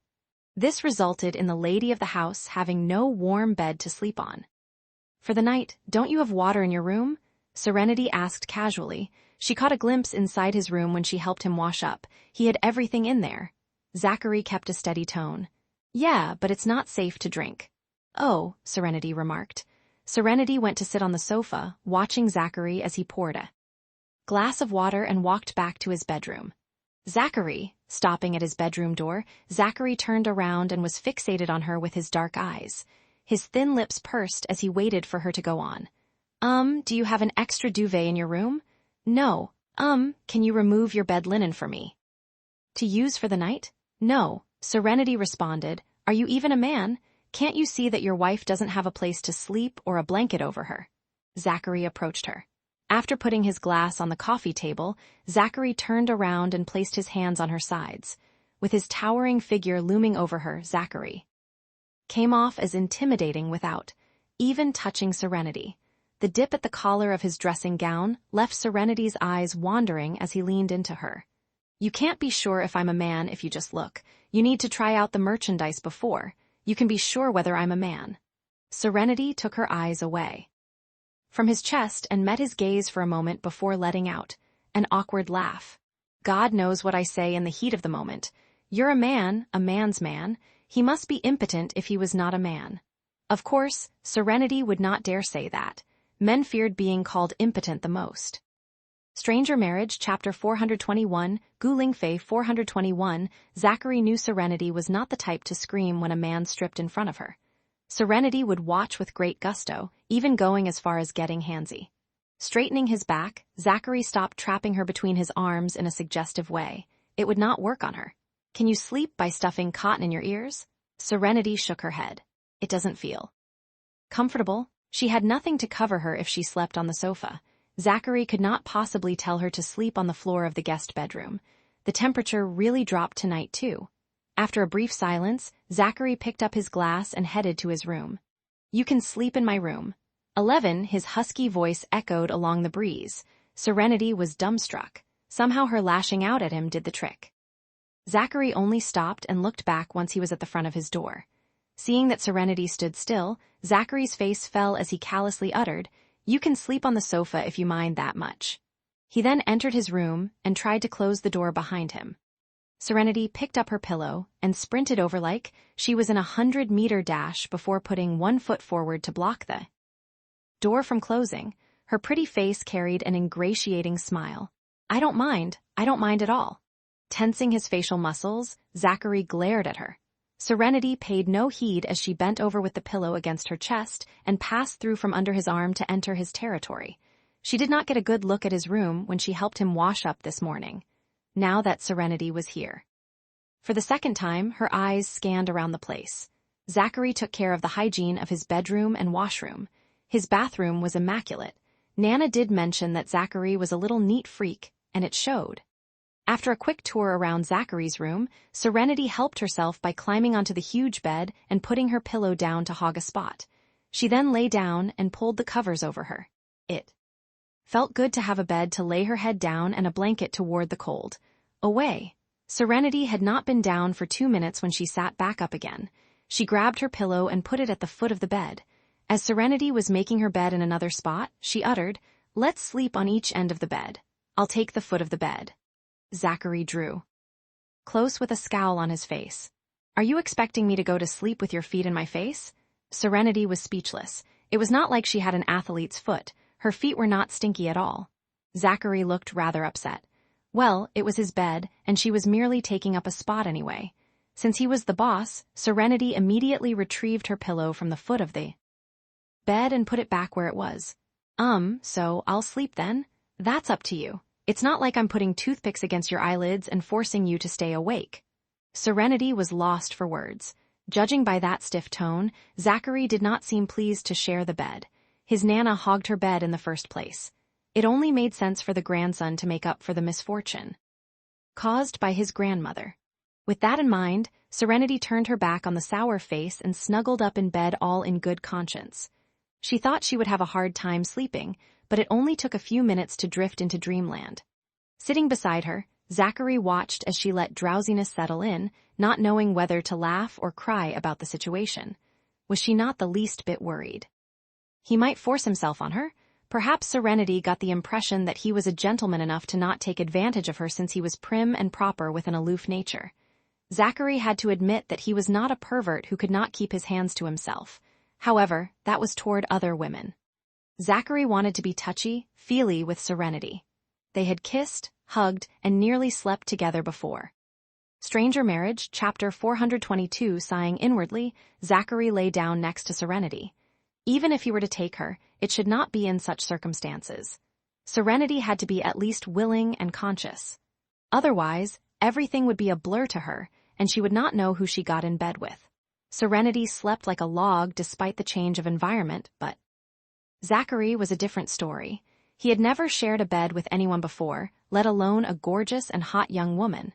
This resulted in the lady of the house having no warm bed to sleep on. "For the night, don't you have water in your room?" Serenity asked casually. She caught a glimpse inside his room when she helped him wash up. He had everything in there. Zachary kept a steady tone. "Yeah, but it's not safe to drink." "Oh," Serenity remarked. Serenity went to sit on the sofa, watching Zachary as he poured a glass of water and walked back to his bedroom. "Zachary," stopping at his bedroom door, Zachary turned around and was fixated on her with his dark eyes. His thin lips pursed as he waited for her to go on. Do you have an extra duvet in your room?" "No. Can you remove your bed linen for me?" "To use for the night?" "No." Serenity responded, "Are you even a man? Can't you see that your wife doesn't have a place to sleep or a blanket over her?" Zachary approached her. After putting his glass on the coffee table, Zachary turned around and placed his hands on her sides. With his towering figure looming over her, Zachary came off as intimidating without even touching Serenity. The dip at the collar of his dressing gown left Serenity's eyes wandering as he leaned into her. "You can't be sure if I'm a man if you just look. You need to try out the merchandise before. You can be sure whether I'm a man." Serenity took her eyes away from his chest and met his gaze for a moment before letting out an awkward laugh. "God knows what I say in the heat of the moment. You're a man's man. He must be impotent if he was not a man." Of course, Serenity would not dare say that. Men feared being called impotent the most. Stranger Marriage, Chapter 421, Lingfei 421. Zachary knew Serenity was not the type to scream when a man stripped in front of her. Serenity would watch with great gusto, even going as far as getting handsy. Straightening his back, Zachary stopped trapping her between his arms in a suggestive way. It would not work on her. Can you sleep by stuffing cotton in your ears? Serenity shook her head. It doesn't feel comfortable. She had nothing to cover her if she slept on the sofa. Zachary could not possibly tell her to sleep on the floor of the guest bedroom. The temperature really dropped tonight, too. After a brief silence, Zachary picked up his glass and headed to his room. You can sleep in my room. 11, his husky voice echoed along the breeze. Serenity was dumbstruck. Somehow her lashing out at him did the trick. Zachary only stopped and looked back once he was at the front of his door. Seeing that Serenity stood still, Zachary's face fell as he callously uttered, "You can sleep on the sofa if you mind that much." He then entered his room and tried to close the door behind him. Serenity picked up her pillow and sprinted over like she was in a 100-meter dash before putting one foot forward to block the door from closing. Her pretty face carried an ingratiating smile. I don't mind at all." Tensing his facial muscles, Zachary glared at her. Serenity paid no heed as she bent over with the pillow against her chest and passed through from under his arm to enter his territory. She did not get a good look at his room when she helped him wash up this morning. Now that Serenity was here. For the second time, her eyes scanned around the place. Zachary took care of the hygiene of his bedroom and washroom. His bathroom was immaculate. Nana did mention that Zachary was a little neat freak, and it showed. After a quick tour around Zachary's room, Serenity helped herself by climbing onto the huge bed and putting her pillow down to hog a spot. She then lay down and pulled the covers over her. It felt good to have a bed to lay her head down and a blanket to ward the cold away. Serenity had not been down for 2 minutes when she sat back up again. She grabbed her pillow and put it at the foot of the bed. As Serenity was making her bed in another spot, she uttered, "Let's sleep on each end of the bed. I'll take the foot of the bed." Zachary drew close with a scowl on his face. "Are you expecting me to go to sleep with your feet in my face?" Serenity was speechless. It was not like she had an athlete's foot. Her feet were not stinky at all. Zachary looked rather upset. Well, it was his bed, and she was merely taking up a spot anyway. Since he was the boss, Serenity immediately retrieved her pillow from the foot of the bed and put it back where it was. So I'll sleep then? That's up to you. It's not like I'm putting toothpicks against your eyelids and forcing you to stay awake." Serenity was lost for words. Judging by that stiff tone, Zachary did not seem pleased to share the bed. His Nana hogged her bed in the first place. It only made sense for the grandson to make up for the misfortune caused by his grandmother. With that in mind, Serenity turned her back on the sour face and snuggled up in bed all in good conscience. She thought she would have a hard time sleeping, but it only took a few minutes to drift into dreamland. Sitting beside her, Zachary watched as she let drowsiness settle in, not knowing whether to laugh or cry about the situation. Was she not the least bit worried? He might force himself on her. Perhaps Serenity got the impression that he was a gentleman enough to not take advantage of her since he was prim and proper with an aloof nature. Zachary had to admit that he was not a pervert who could not keep his hands to himself. However, that was toward other women. Zachary wanted to be touchy, feely with Serenity. They had kissed, hugged, and nearly slept together before. Stranger Marriage, Chapter 422. Sighing inwardly, Zachary lay down next to Serenity. Even if he were to take her, it should not be in such circumstances. Serenity had to be at least willing and conscious. Otherwise, everything would be a blur to her, and she would not know who she got in bed with. Serenity slept like a log despite the change of environment, but Zachary was a different story. He had never shared a bed with anyone before, let alone a gorgeous and hot young woman.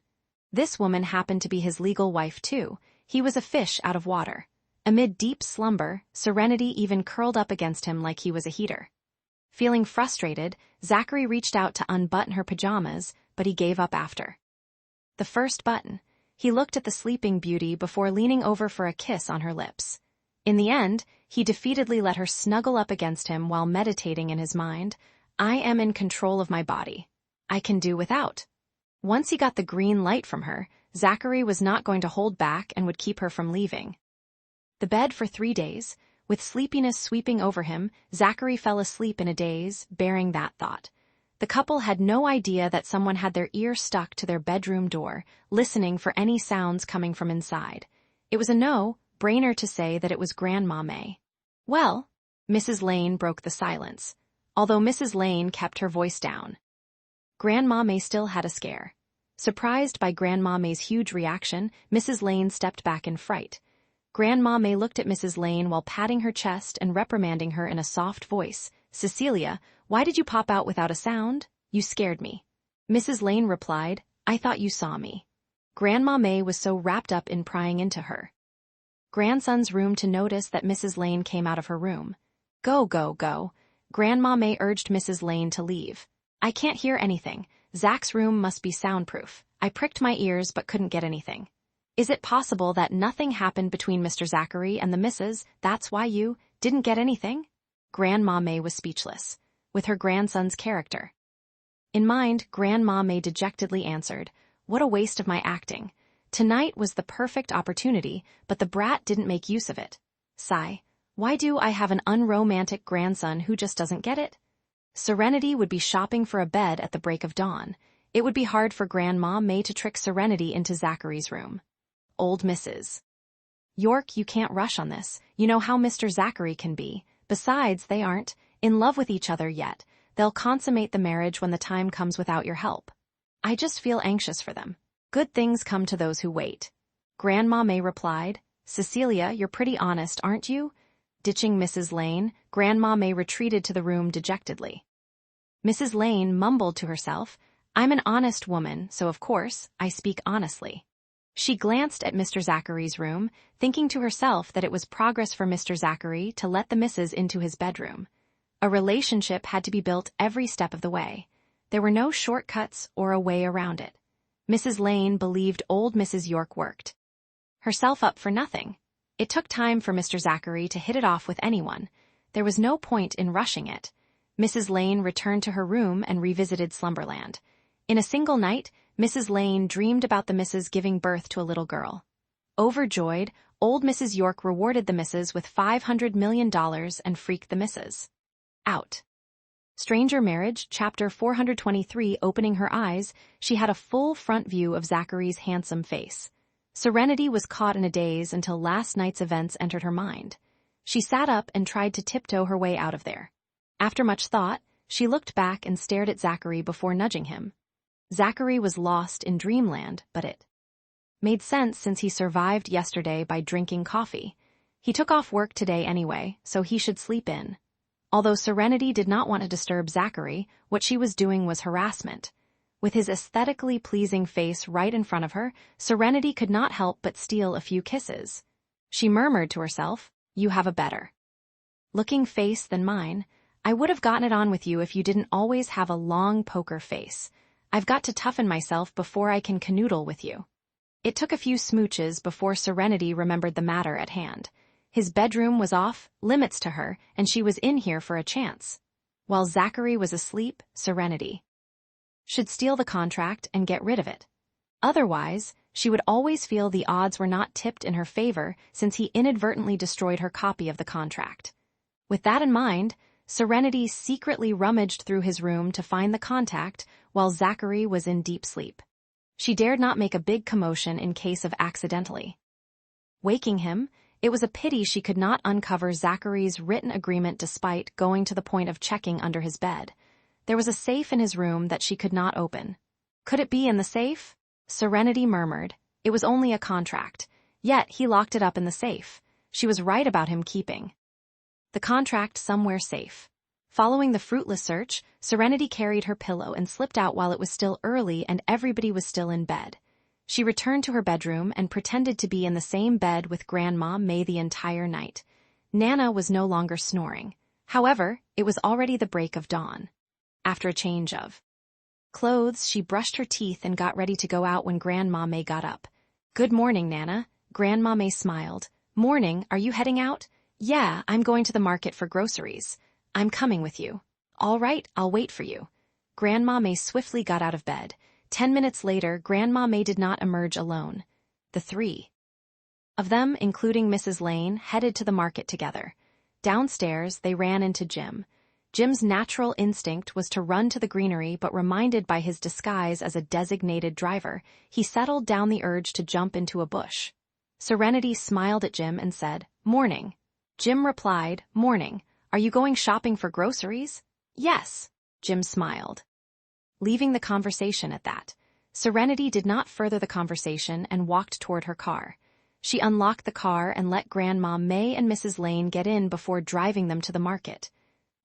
This woman happened to be his legal wife too. He was a fish out of water. Amid deep slumber, Serenity even curled up against him like he was a heater. Feeling frustrated, Zachary reached out to unbutton her pajamas, but he gave up after the first button. He looked at the sleeping beauty before leaning over for a kiss on her lips. In the end, he defeatedly let her snuggle up against him while meditating in his mind, "I am in control of my body. I can do without." Once he got the green light from her, Zachary was not going to hold back and would keep her from leaving the bed for 3 days. With sleepiness sweeping over him, Zachary fell asleep in a daze, bearing that thought. The couple had no idea that someone had their ear stuck to their bedroom door, listening for any sounds coming from inside. It was a no-brainer to say that it was Grandma May. "Well," Mrs. Lane broke the silence. although Mrs. Lane kept her voice down. Grandma May still had a scare. Surprised by Grandma May's huge reaction, Mrs. Lane stepped back in fright. Grandma May looked at Mrs. Lane while patting her chest and reprimanding her in a soft voice. "Cecilia, why did you pop out without a sound? You scared me." Mrs. Lane replied, "I thought you saw me." Grandma May was so wrapped up in prying into her grandson's room to notice that Mrs. Lane came out of her room. "Go, go, go." Grandma May urged Mrs. Lane to leave. "I can't hear anything. Zach's room must be soundproof. I pricked my ears but couldn't get anything." "Is it possible that nothing happened between Mr. Zachary and the missus? That's why you didn't get anything?" Grandma May was speechless. With her grandson's character in mind, Grandma May dejectedly answered, "What a waste of my acting. Tonight was the perfect opportunity, but the brat didn't make use of it. Sigh. Why do I have an unromantic grandson who just doesn't get it?" Serenity would be shopping for a bed at the break of dawn. It would be hard for Grandma May to trick Serenity into Zachary's room. Old Mrs. York, you can't rush on this. You know how Mr. Zachary can be. Besides, they aren't in love with each other yet. They'll consummate the marriage when the time comes without your help. I just feel anxious for them. Good things come to those who wait. Grandma May replied, "Cecilia, you're pretty honest, aren't you?" Ditching Mrs. Lane, Grandma May retreated to the room dejectedly. Mrs. Lane mumbled to herself, "I'm an honest woman, so of course, I speak honestly." She glanced at Mr. Zachary's room, thinking to herself that it was progress for Mr. Zachary to let the missus into his bedroom. A relationship had to be built every step of the way. There were no shortcuts or a way around it. Mrs. Lane believed old Mrs. York worked herself up for nothing. It took time for Mr. Zachary to hit it off with anyone. There was no point in rushing it. Mrs. Lane returned to her room and revisited Slumberland. In a single night, Mrs. Lane dreamed about the missus giving birth to a little girl. Overjoyed, old Mrs. York rewarded the missus with $500 million and freaked the missus out. Stranger Marriage, Chapter 423. Opening her eyes, she had a full front view of Zachary's handsome face. Serenity was caught in a daze until last night's events entered her mind. She sat up and tried to tiptoe her way out of there. After much thought, she looked back and stared at Zachary before nudging him. Zachary was lost in dreamland, but it made sense since he survived yesterday by drinking coffee. He took off work today anyway, so he should sleep in. Although Serenity did not want to disturb Zachary, what she was doing was harassment. With his aesthetically pleasing face right in front of her, Serenity could not help but steal a few kisses. She murmured to herself, "You have a better looking face than mine. I would have gotten it on with you if you didn't always have a long poker face. I've got to toughen myself before I can canoodle with you." It took a few smooches before Serenity remembered the matter at hand. His bedroom was off limits to her, and she was in here for a chance. While Zachary was asleep, Serenity should steal the contract and get rid of it. Otherwise, she would always feel the odds were not tipped in her favor since he inadvertently destroyed her copy of the contract. With that in mind, Serenity secretly rummaged through his room to find the contact while Zachary was in deep sleep. She dared not make a big commotion in case of accidentally waking him. It was a pity she could not uncover Zachary's written agreement despite going to the point of checking under his bed. There was a safe in his room that she could not open. Could it be in the safe? Serenity murmured. It was only a contract. Yet he locked it up in the safe. She was right about him keeping the contract somewhere safe. Following the fruitless search, Serenity carried her pillow and slipped out while it was still early and everybody was still in bed. She returned to her bedroom and pretended to be in the same bed with Grandma May the entire night. Nana was no longer snoring. However, it was already the break of dawn. After a change of clothes, she brushed her teeth and got ready to go out when Grandma May got up. "Good morning, Nana." Grandma May smiled. "Morning, are you heading out?" "Yeah, I'm going to the market for groceries." "I'm coming with you." "All right, I'll wait for you." Grandma May swiftly got out of bed. 10 minutes later, Grandma May did not emerge alone. The three of them, including Mrs. Lane, headed to the market together. Downstairs, they ran into Jim. Jim's natural instinct was to run to the greenery, but reminded by his disguise as a designated driver, he settled down the urge to jump into a bush. Serenity smiled at Jim and said, "Morning." Jim replied, "Morning. Are you going shopping for groceries?" Yes, Jim smiled. Leaving the conversation at that, Serenity did not further the conversation and walked toward her car. She unlocked the car and let Grandma May and Mrs. Lane get in before driving them to the market.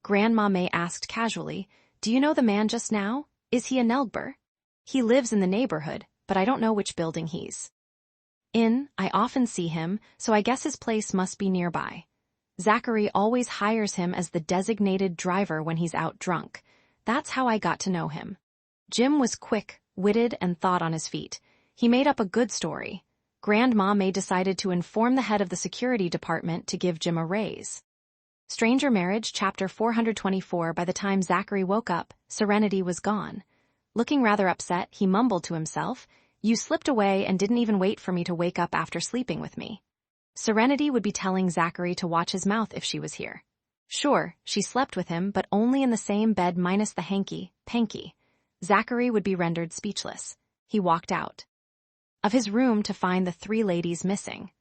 Grandma May asked casually, "Do you know the man just now? Is he a Nelgber? He lives in the neighborhood, but I don't know which building he's in. I often see him, so I guess his place must be nearby. Zachary always hires him as the designated driver when he's out drunk. That's how I got to know him." Jim was quick, witted, and thought on his feet. He made up a good story. Grandma May decided to inform the head of the security department to give Jim a raise. Stranger Marriage, Chapter 424. By the time Zachary woke up, Serenity was gone. Looking rather upset, he mumbled to himself, "You slipped away and didn't even wait for me to wake up after sleeping with me." Serenity would be telling Zachary to watch his mouth if she was here. Sure, she slept with him, but only in the same bed minus the hanky-panky. Zachary would be rendered speechless. He walked out of his room to find the three ladies missing.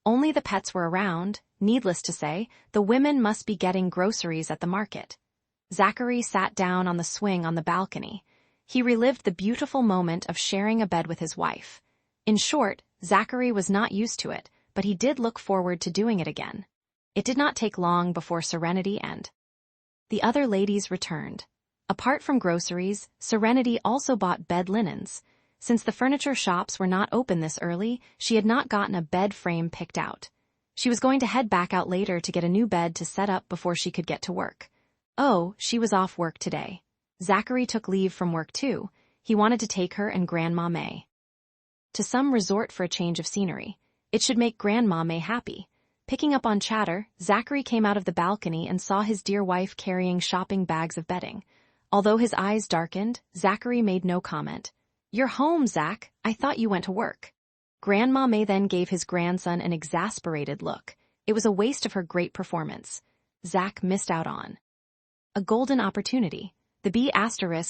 Only the pets were around. Needless to say, the women must be getting groceries at the market. Zachary sat down on the swing on the balcony. He relived the beautiful moment of sharing a bed with his wife. In short, Zachary was not used to it, but he did look forward to doing it again. It did not take long before Serenity and the other ladies returned. Apart from groceries, Serenity also bought bed linens. Since the furniture shops were not open this early, she had not gotten a bed frame picked out. She was going to head back out later to get a new bed to set up before she could get to work. Oh, she was off work today. Zachary took leave from work too. He wanted to take her and Grandma May to some resort for a change of scenery. It should make Grandma May happy. Picking up on chatter, Zachary came out of the balcony and saw his dear wife carrying shopping bags of bedding. Although his eyes darkened, Zachary made no comment. "You're home, Zach. I thought you went to work." Grandma May then gave his grandson an exasperated look. It was a waste of her great performance. Zach missed out on a golden opportunity. The B**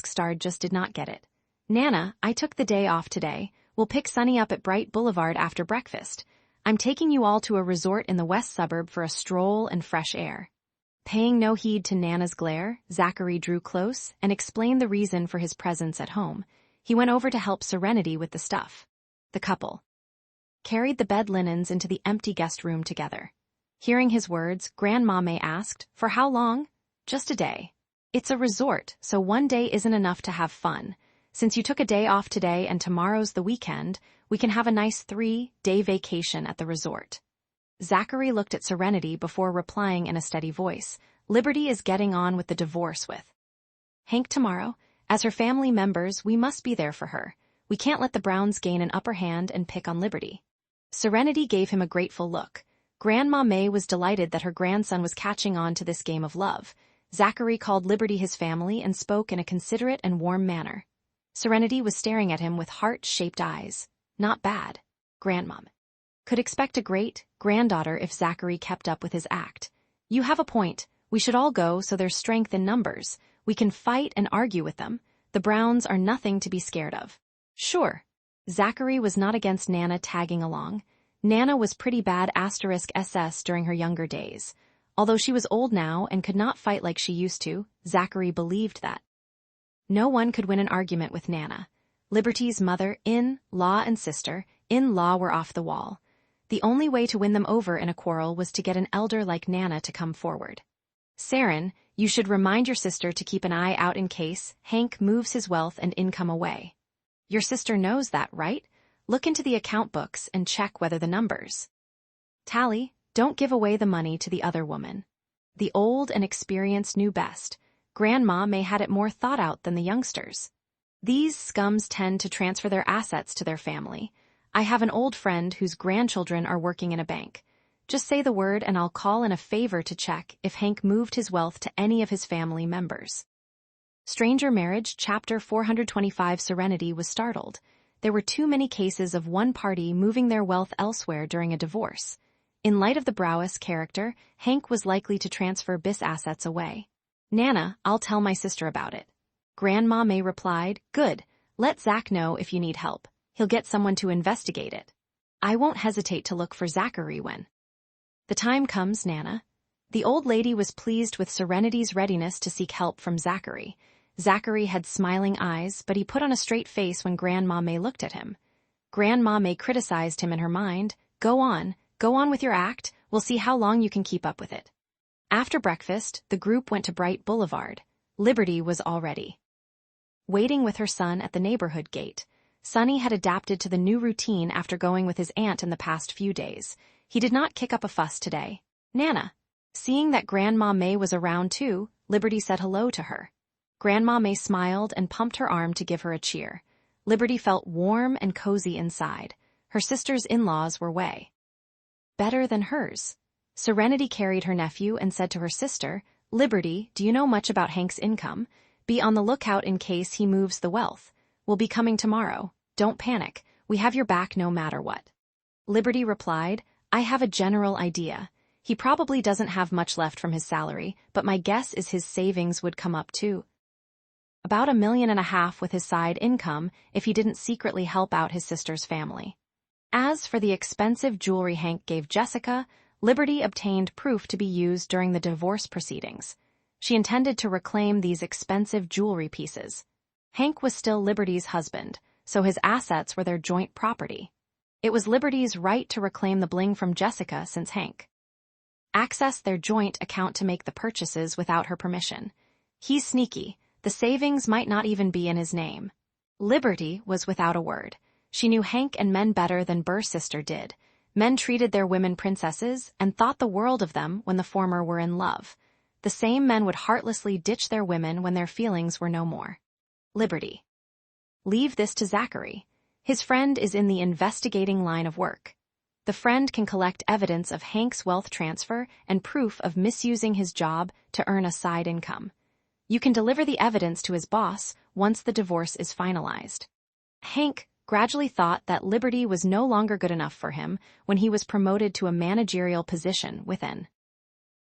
starred just did not get it. "Nana, I took the day off today. We'll pick Sunny up at Bright Boulevard after breakfast. I'm taking you all to a resort in the west suburb for a stroll and fresh air." Paying no heed to Nana's glare, Zachary drew close and explained the reason for his presence at home. He went over to help Serenity with the stuff. The couple carried the bed linens into the empty guest room together. Hearing his words, Grandma May asked, "For how long?" "Just a day. It's a resort, so one day isn't enough to have fun. Since you took a day off today and tomorrow's the weekend, we can have a nice 3-day vacation at the resort." Zachary looked at Serenity before replying in a steady voice. "Liberty is getting on with the divorce with Hank tomorrow. As her family members, we must be there for her. We can't let the Browns gain an upper hand and pick on Liberty." Serenity gave him a grateful look. Grandma May was delighted that her grandson was catching on to this game of love. Zachary called Liberty his family and spoke in a considerate and warm manner. Serenity was staring at him with heart-shaped eyes. Not bad. Grandmom could expect a great granddaughter if Zachary kept up with his act. "You have a point. We should all go so there's strength in numbers. We can fight and argue with them. The Browns are nothing to be scared of." "Sure." Zachary was not against Nana tagging along. Nana was pretty bad *SS during her younger days. Although she was old now and could not fight like she used to, Zachary believed that no one could win an argument with Nana. Liberty's mother-in-law and sister-in-law were off the wall. The only way to win them over in a quarrel was to get an elder like Nana to come forward. "Saren, you should remind your sister to keep an eye out in case Hank moves his wealth and income away. Your sister knows that, right? Look into the account books and check whether the numbers tally. Don't give away the money to the other woman." The old and experienced knew best. Grandma May had it more thought out than the youngsters. These scums tend to transfer their assets to their family. I have an old friend whose grandchildren are working in a bank. Just say the word and I'll call in a favor to check if Hank moved his wealth to any of his family members. Stranger Marriage, Chapter 425. Serenity was startled. There were too many cases of one party moving their wealth elsewhere during a divorce. In light of the Browis character, Hank was likely to transfer BIS assets away. "Nana, I'll tell my sister about it." Grandma May replied, "Good. Let Zach know if you need help. He'll get someone to investigate it. I won't hesitate to look for Zachary when the time comes, Nana." The old lady was pleased with Serenity's readiness to seek help from Zachary. Zachary had smiling eyes, but he put on a straight face when Grandma May looked at him. Grandma May criticized him in her mind. Go on with your act, we'll see how long you can keep up with it. After breakfast, the group went to Bright Boulevard. Liberty was all ready. Waiting with her son at the neighborhood gate. Sonny had adapted to the new routine after going with his aunt in the past few days. He did not kick up a fuss today. Nana. Seeing that Grandma May was around too, Liberty said hello to her. Grandma May smiled and pumped her arm to give her a cheer. Liberty felt warm and cozy inside. Her sister's in-laws were way better than hers. Serenity carried her nephew and said to her sister, Liberty, do you know much about Hank's income? Be on the lookout in case he moves the wealth. We'll be coming tomorrow. Don't panic. We have your back no matter what. Liberty replied, I have a general idea. He probably doesn't have much left from his salary, but my guess is his savings would come up too. About $1.5 million with his side income if he didn't secretly help out his sister's family. As for the expensive jewelry Hank gave Jessica, Liberty obtained proof to be used during the divorce proceedings. She intended to reclaim these expensive jewelry pieces. Hank was still Liberty's husband, so his assets were their joint property. It was Liberty's right to reclaim the bling from Jessica since Hank accessed their joint account to make the purchases without her permission. He's sneaky. The savings might not even be in his name. Liberty was without a word. She knew Hank and men better than Burr's sister did. Men treated their women princesses and thought the world of them when the former were in love. The same men would heartlessly ditch their women when their feelings were no more. Liberty. Leave this to Zachary. His friend is in the investigating line of work. The friend can collect evidence of Hank's wealth transfer and proof of misusing his job to earn a side income. You can deliver the evidence to his boss once the divorce is finalized. Hank gradually thought that Liberty was no longer good enough for him when he was promoted to a managerial position with an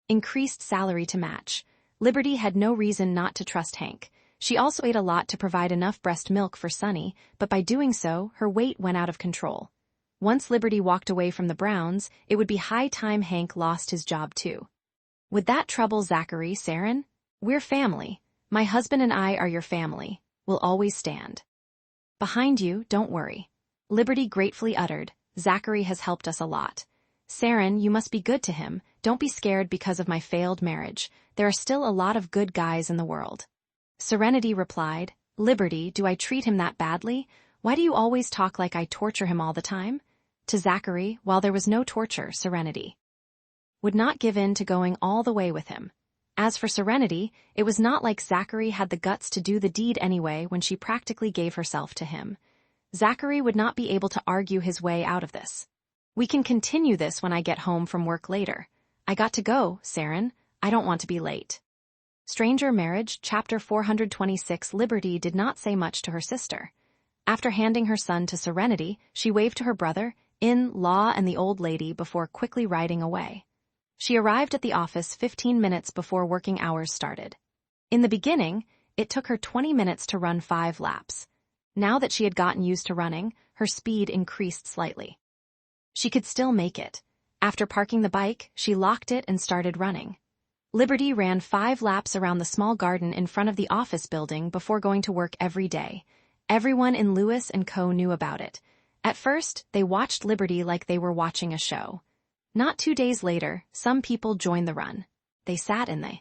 increased salary to match. Liberty had no reason not to trust Hank. She also ate a lot to provide enough breast milk for Sonny, but by doing so, her weight went out of control. Once Liberty walked away from the Browns, it would be high time Hank lost his job too. Would that trouble Zachary, Saren? We're family. My husband and I are your family. We'll always stand behind you, don't worry. Liberty gratefully uttered, Zachary has helped us a lot. Saren, you must be good to him. Don't be scared because of my failed marriage. There are still a lot of good guys in the world. Serenity replied, Liberty, do I treat him that badly? Why do you always talk like I torture him all the time? To Zachary, while there was no torture, Serenity would not give in to going all the way with him. As for Serenity, it was not like Zachary had the guts to do the deed anyway when she practically gave herself to him. Zachary would not be able to argue his way out of this. We can continue this when I get home from work later. I got to go, Saren. I don't want to be late. Stranger Marriage, Chapter 426. Liberty did not say much to her sister. After handing her son to Serenity, she waved to her brother-in-law and the old lady before quickly riding away. She arrived at the office 15 minutes before working hours started. In the beginning, it took her 20 minutes to run 5 laps. Now that she had gotten used to running, her speed increased slightly. She could still make it. After parking the bike, she locked it and started running. Liberty ran 5 laps around the small garden in front of the office building before going to work every day. Everyone in Lewis & Co. knew about it. At first, they watched Liberty like they were watching a show. Not 2 days later, some people joined the run. They sat in the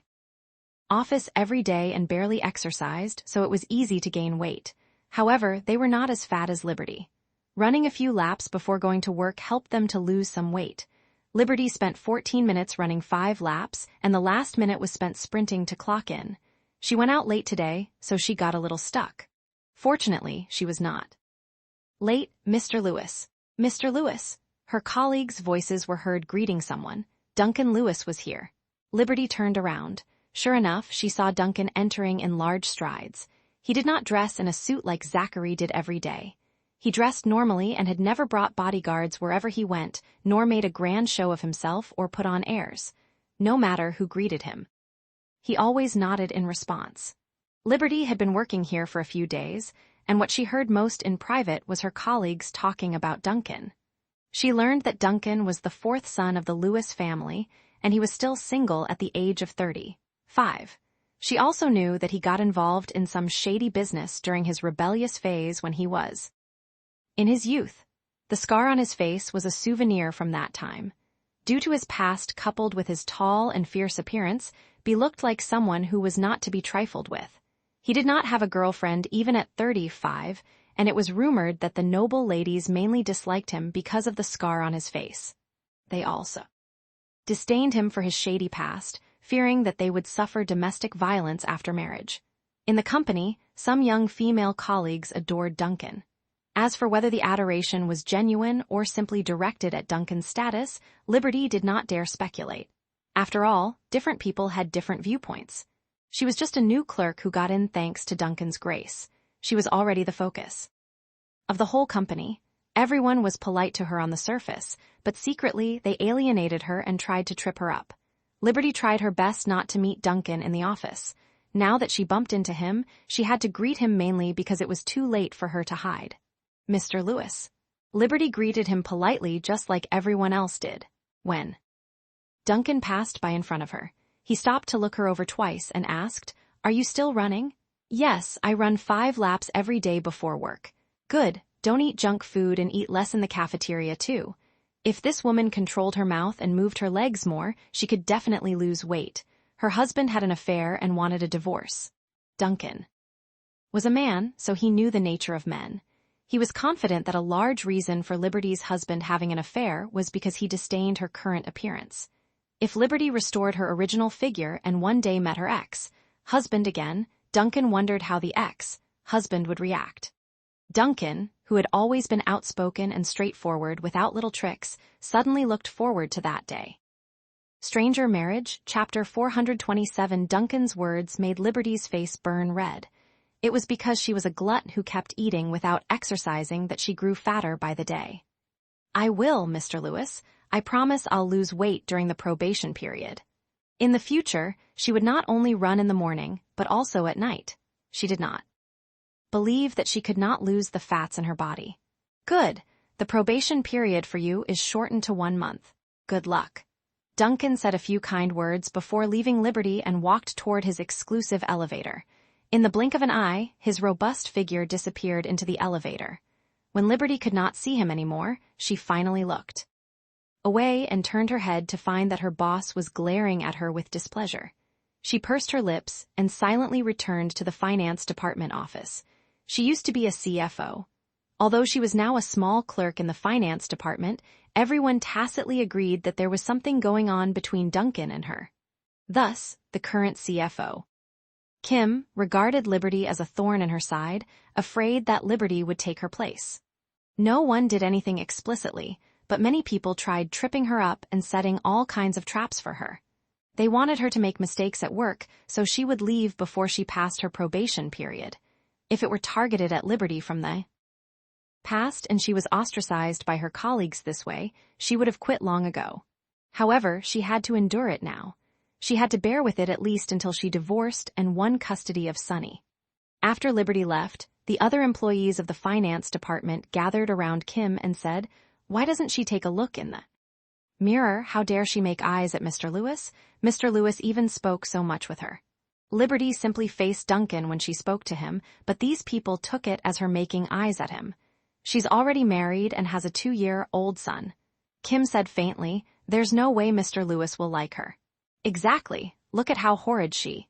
office every day and barely exercised, so it was easy to gain weight. However, they were not as fat as Liberty. Running a few laps before going to work helped them to lose some weight. Liberty spent 14 minutes running 5 laps, and the last minute was spent sprinting to clock in. She went out late today, so she got a little stuck. Fortunately, she was not late. Mr. Lewis. Mr. Lewis. Her colleagues' voices were heard greeting someone. Duncan Lewis was here. Liberty turned around. Sure enough, she saw Duncan entering in large strides. He did not dress in a suit like Zachary did every day. He dressed normally and had never brought bodyguards wherever he went, nor made a grand show of himself or put on airs. No matter who greeted him, he always nodded in response. Liberty had been working here for a few days, and what she heard most in private was her colleagues talking about Duncan. She learned that Duncan was the 4th son of the Lewis family, and he was still single at the age of 35. She also knew that he got involved in some shady business during his rebellious phase when he was in his youth. The scar on his face was a souvenir from that time. Due to his past coupled with his tall and fierce appearance, he looked like someone who was not to be trifled with. He did not have a girlfriend even at 35, and it was rumored that the noble ladies mainly disliked him because of the scar on his face. They also disdained him for his shady past, fearing that they would suffer domestic violence after marriage. In the company, some young female colleagues adored Duncan. As for whether the adoration was genuine or simply directed at Duncan's status, Liberty did not dare speculate. After all, different people had different viewpoints. She was just a new clerk who got in thanks to Duncan's grace. She was already the focus of the whole company. Everyone was polite to her on the surface, but secretly they alienated her and tried to trip her up. Liberty tried her best not to meet Duncan in the office. Now that she bumped into him, she had to greet him mainly because it was too late for her to hide. Mr. Lewis. Liberty greeted him politely just like everyone else did. When Duncan passed by in front of her, he stopped to look her over twice and asked, "Are you still running?" "Yes, I run 5 laps every day before work." "Good, don't eat junk food and eat less in the cafeteria too." If this woman controlled her mouth and moved her legs more, she could definitely lose weight. Her husband had an affair and wanted a divorce. Duncan was a man, so he knew the nature of men. He was confident that a large reason for Liberty's husband having an affair was because he disdained her current appearance. If Liberty restored her original figure and one day met her ex-husband again, Duncan wondered how the ex-husband would react. Duncan, who had always been outspoken and straightforward without little tricks, suddenly looked forward to that day. Stranger Marriage, Chapter 427. Duncan's words made Liberty's face burn red. It was because she was a glut who kept eating without exercising that she grew fatter by the day. "I will, Mr. Lewis. I promise I'll lose weight during the probation period." In the future, she would not only run in the morning, but also at night. She did not believe that she could not lose the fats in her body. "Good. The probation period for you is shortened to 1 month. Good luck." Duncan said a few kind words before leaving Liberty and walked toward his exclusive elevator. In the blink of an eye, his robust figure disappeared into the elevator. When Liberty could not see him anymore, she finally looked away and turned her head to find that her boss was glaring at her with displeasure. She pursed her lips and silently returned to the finance department office. She used to be a CFO. Although she was now a small clerk in the finance department, everyone tacitly agreed that there was something going on between Duncan and her. Thus, the current CFO, Kim, regarded Liberty as a thorn in her side, afraid that Liberty would take her place. No one did anything explicitly, but many people tried tripping her up and setting all kinds of traps for her. They wanted her to make mistakes at work so she would leave before she passed her probation period. If it were targeted at Liberty from the past and she was ostracized by her colleagues this way, she would have quit long ago. However, she had to endure it now. She had to bear with it at least until she divorced and won custody of Sonny. After Liberty left, the other employees of the finance department gathered around Kim and said, "Why doesn't she take a look in the mirror? How dare she make eyes at Mr. Lewis? Mr. Lewis even spoke so much with her." Liberty simply faced Duncan when she spoke to him, but these people took it as her making eyes at him. "She's already married and has a 2-year-old son." Kim said faintly, "There's no way Mr. Lewis will like her." "Exactly. Look at how horrid she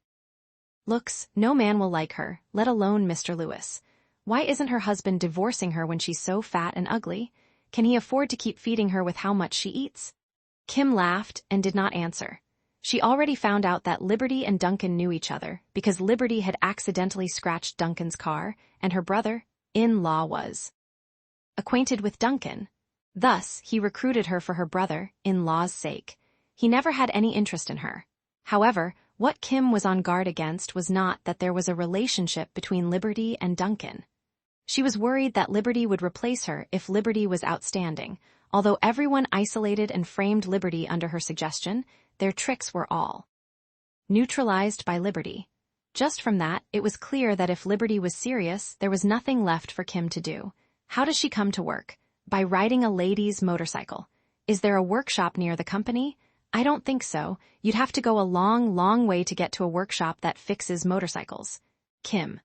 looks. No man will like her, let alone Mr. Lewis. Why isn't her husband divorcing her when she's so fat and ugly? Can he afford to keep feeding her with how much she eats?" Kim laughed and did not answer. She already found out that Liberty and Duncan knew each other because Liberty had accidentally scratched Duncan's car, and her brother-in-law was acquainted with Duncan. Thus, he recruited her for her brother-in-law's sake. He never had any interest in her. However, what Kim was on guard against was not that there was a relationship between Liberty and Duncan. She was worried that Liberty would replace her if Liberty was outstanding. Although everyone isolated and framed Liberty under her suggestion, their tricks were all neutralized by Liberty. Just from that, it was clear that if Liberty was serious, there was nothing left for Kim to do. How does she come to work? By riding a lady's motorcycle. Is there a workshop near the company? I don't think so. You'd have to go a long, long way to get to a workshop that fixes motorcycles. Kim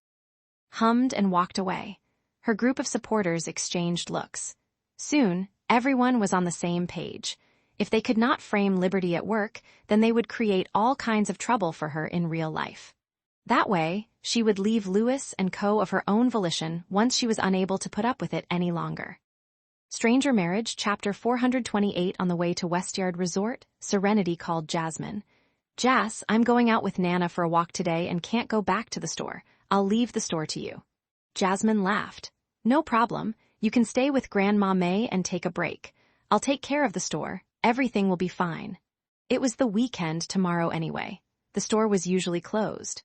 hummed and walked away. Her group of supporters exchanged looks. Soon, everyone was on the same page. If they could not frame Liberty at work, then they would create all kinds of trouble for her in real life. That way, she would leave Lewis and Co. of her own volition once she was unable to put up with it any longer. Stranger Marriage, Chapter 428. On the way to Westyard Resort, Serenity called Jasmine. Jas, I'm going out with Nana for a walk today and can't go back to the store. I'll leave the store to you. Jasmine laughed. No problem. You can stay with Grandma May and take a break. I'll take care of the store. Everything will be fine. It was the weekend tomorrow anyway. The store was usually closed.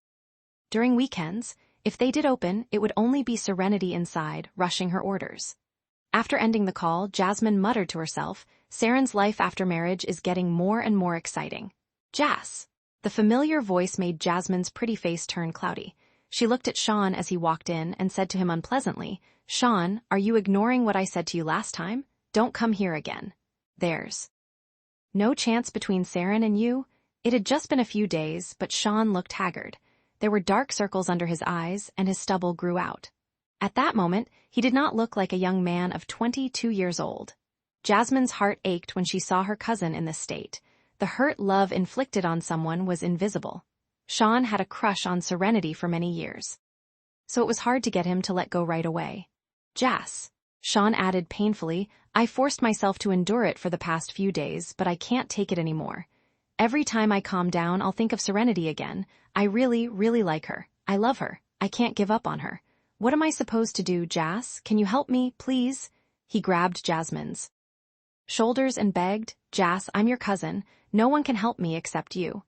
During weekends, if they did open, it would only be Serenity inside, rushing her orders. After ending the call, Jasmine muttered to herself, Seren's life after marriage is getting more and more exciting. Jas. The familiar voice made Jasmine's pretty face turn cloudy. She looked at Sean as he walked in and said to him unpleasantly, Sean, are you ignoring what I said to you last time? Don't come here again. There's no chance between Seren and you? It had just been a few days, but Sean looked haggard. There were dark circles under his eyes, and his stubble grew out. At that moment, he did not look like a young man of 22 years old. Jasmine's heart ached when she saw her cousin in this state. The hurt love inflicted on someone was invisible. Sean had a crush on Serenity for many years, so it was hard to get him to let go right away. Jas, Sean added painfully, I forced myself to endure it for the past few days, but I can't take it anymore. Every time I calm down, I'll think of Serenity again. I really, really like her. I love her. I can't give up on her. What am I supposed to do, Jas? Can you help me, please? He grabbed Jasmine's shoulders and begged, Jas, I'm your cousin. No one can help me except you.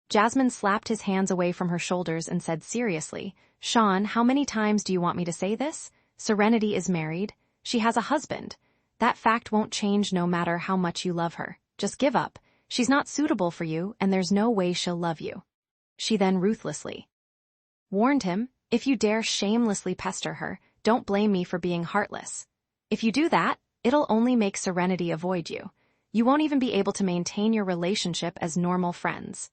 Jasmine slapped his hands away from her shoulders and said seriously, Sean, how many times do you want me to say this? Serenity is married. She has a husband. That fact won't change no matter how much you love her. Just give up. She's not suitable for you, and there's no way she'll love you. She then ruthlessly warned him, if you dare shamelessly pester her, don't blame me for being heartless. If you do that, it'll only make Serenity avoid you. You won't even be able to maintain your relationship as normal friends.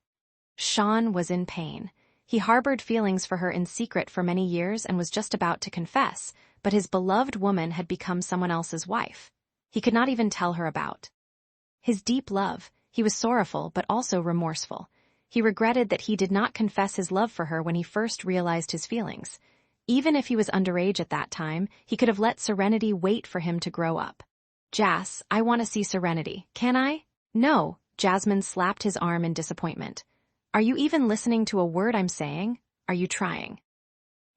Sean was in pain. He harbored feelings for her in secret for many years and was just about to confess, but his beloved woman had become someone else's wife. He could not even tell her about his deep love. He was sorrowful but also remorseful. He regretted that he did not confess his love for her when he first realized his feelings. Even if he was underage at that time, he could have let Serenity wait for him to grow up. Jas, I want to see Serenity. Can I? No. Jasmine slapped his arm in disappointment. Are you even listening to a word I'm saying? Are you trying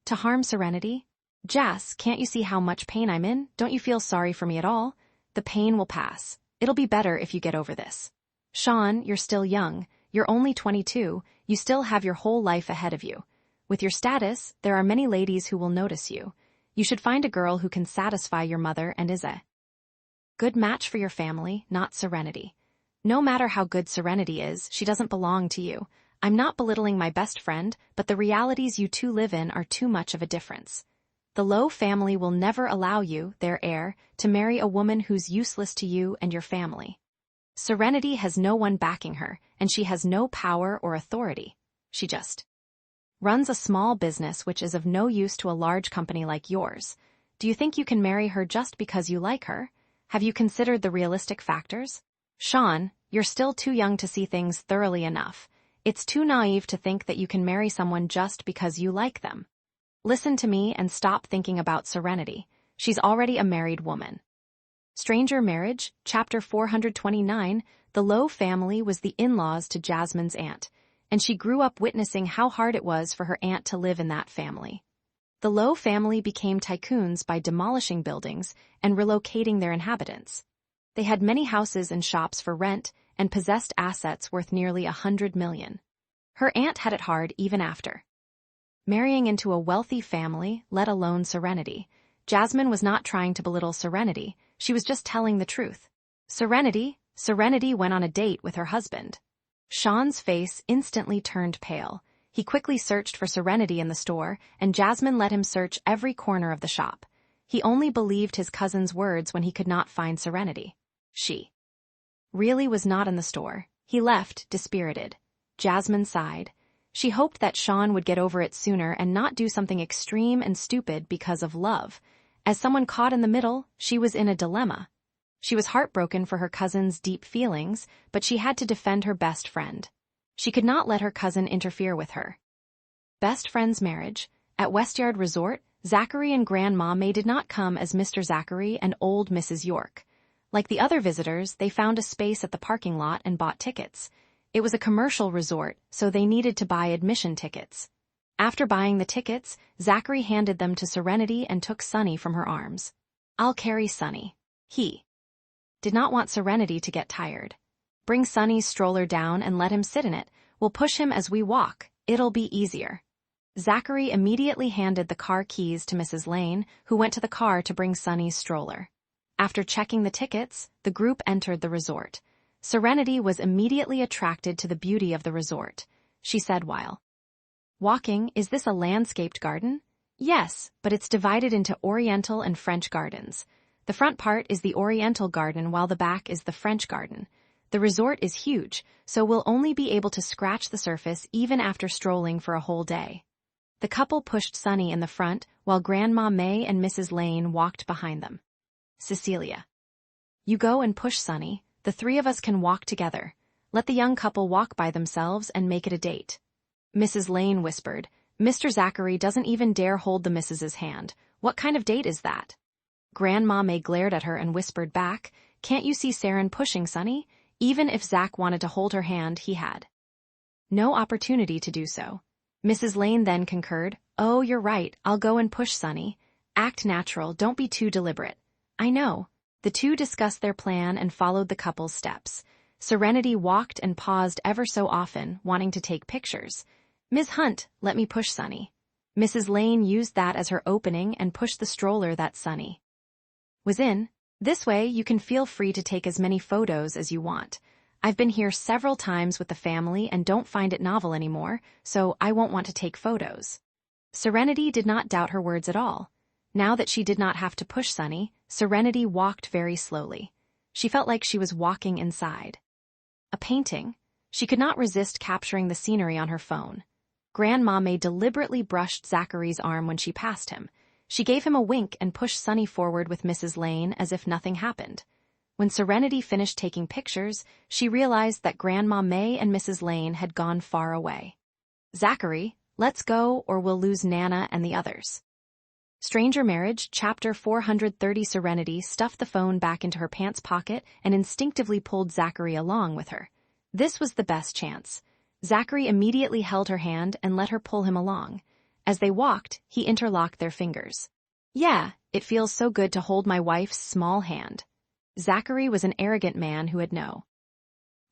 to harm Serenity? Jas, can't you see how much pain I'm in? Don't you feel sorry for me at all? The pain will pass. It'll be better if you get over this. Sean, you're still young. You're only 22. You still have your whole life ahead of you. With your status, there are many ladies who will notice you. You should find a girl who can satisfy your mother and is a good match for your family, not Serenity. No matter how good Serenity is, she doesn't belong to you. I'm not belittling my best friend, but the realities you two live in are too much of a difference. The Lowe family will never allow you, their heir, to marry a woman who's useless to you and your family. Serenity has no one backing her, and she has no power or authority. She just runs a small business which is of no use to a large company like yours. Do you think you can marry her just because you like her? Have you considered the realistic factors? Sean, you're still too young to see things thoroughly enough. It's too naive to think that you can marry someone just because you like them. Listen to me and stop thinking about Serenity. She's already a married woman. Stranger Marriage, Chapter 429. The Lowe family was the in-laws to Jasmine's aunt, and she grew up witnessing how hard it was for her aunt to live in that family. The Lowe family became tycoons by demolishing buildings and relocating their inhabitants. They had many houses and shops for rent and possessed assets worth nearly $100 million. Her aunt had it hard even after marrying into a wealthy family, let alone Serenity. Jasmine was not trying to belittle Serenity. She was just telling the truth. Serenity went on a date with her husband. Sean's face instantly turned pale. He quickly searched for Serenity in the store, and Jasmine let him search every corner of the shop. He only believed his cousin's words when he could not find Serenity. She really was not in the store. He left, dispirited. Jasmine sighed. She hoped that Sean would get over it sooner and not do something extreme and stupid because of love. As someone caught in the middle, she was in a dilemma. She was heartbroken for her cousin's deep feelings, but she had to defend her best friend. She could not let her cousin interfere with her. Best friend's marriage. At Westyard Resort, Zachary and Grandma May did not come as Mr. Zachary and old Mrs. York. Like the other visitors, they found a space at the parking lot and bought tickets. It was a commercial resort, so they needed to buy admission tickets. After buying the tickets, Zachary handed them to Serenity and took Sunny from her arms. "I'll carry Sunny." He did not want Serenity to get tired. "Bring Sunny's stroller down and let him sit in it. We'll push him as we walk. It'll be easier." Zachary immediately handed the car keys to Mrs. Lane, who went to the car to bring Sunny's stroller. After checking the tickets, the group entered the resort. Serenity was immediately attracted to the beauty of the resort. She said while walking, "Is this a landscaped garden?" "Yes, but it's divided into Oriental and French gardens. The front part is the Oriental garden while the back is the French garden. The resort is huge, so we'll only be able to scratch the surface even after strolling for a whole day." The couple pushed Sunny in the front while Grandma May and Mrs. Lane walked behind them. Cecilia. "You go and push Sunny. The three of us can walk together. Let the young couple walk by themselves and make it a date." Mrs. Lane whispered, "Mr. Zachary doesn't even dare hold the missus's hand. What kind of date is that?" Grandma May glared at her and whispered back, "Can't you see Saren pushing Sunny? Even if Zach wanted to hold her hand, he had no opportunity to do so." Mrs. Lane then concurred, "Oh, you're right, I'll go and push Sunny. Act natural, don't be too deliberate." "I know." The two discussed their plan and followed the couple's steps. Serenity walked and paused ever so often, wanting to take pictures. "Ms. Hunt, let me push Sunny." Mrs. Lane used that as her opening and pushed the stroller that Sunny was in. "This way, you can feel free to take as many photos as you want. I've been here several times with the family and don't find it novel anymore, so I won't want to take photos." Serenity did not doubt her words at all. Now that she did not have to push Sunny, Serenity walked very slowly. She felt like she was walking inside a painting. She could not resist capturing the scenery on her phone. Grandma May deliberately brushed Zachary's arm when she passed him. She gave him a wink and pushed Sunny forward with Mrs. Lane as if nothing happened. When Serenity finished taking pictures, she realized that Grandma May and Mrs. Lane had gone far away. "Zachary, let's go or we'll lose Nana and the others." Stranger Marriage, Chapter 430. Serenity stuffed the phone back into her pants pocket and instinctively pulled Zachary along with her. This was the best chance. Zachary immediately held her hand and let her pull him along. As they walked, he interlocked their fingers. "Yeah, it feels so good to hold my wife's small hand." Zachary was an arrogant man who had no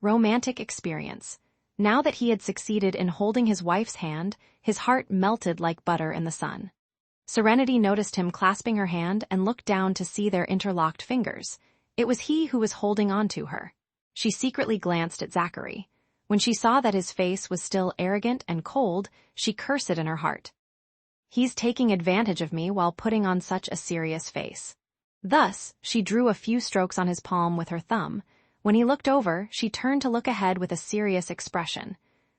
romantic experience. Now that he had succeeded in holding his wife's hand, his heart melted like butter in the sun. Serenity noticed him clasping her hand and looked down to see their interlocked fingers. It was he who was holding on to her. She secretly glanced at Zachary. When she saw that his face was still arrogant and cold, she cursed it in her heart. "He's taking advantage of me while putting on such a serious face." Thus, she drew a few strokes on his palm with her thumb. When he looked over, she turned to look ahead with a serious expression.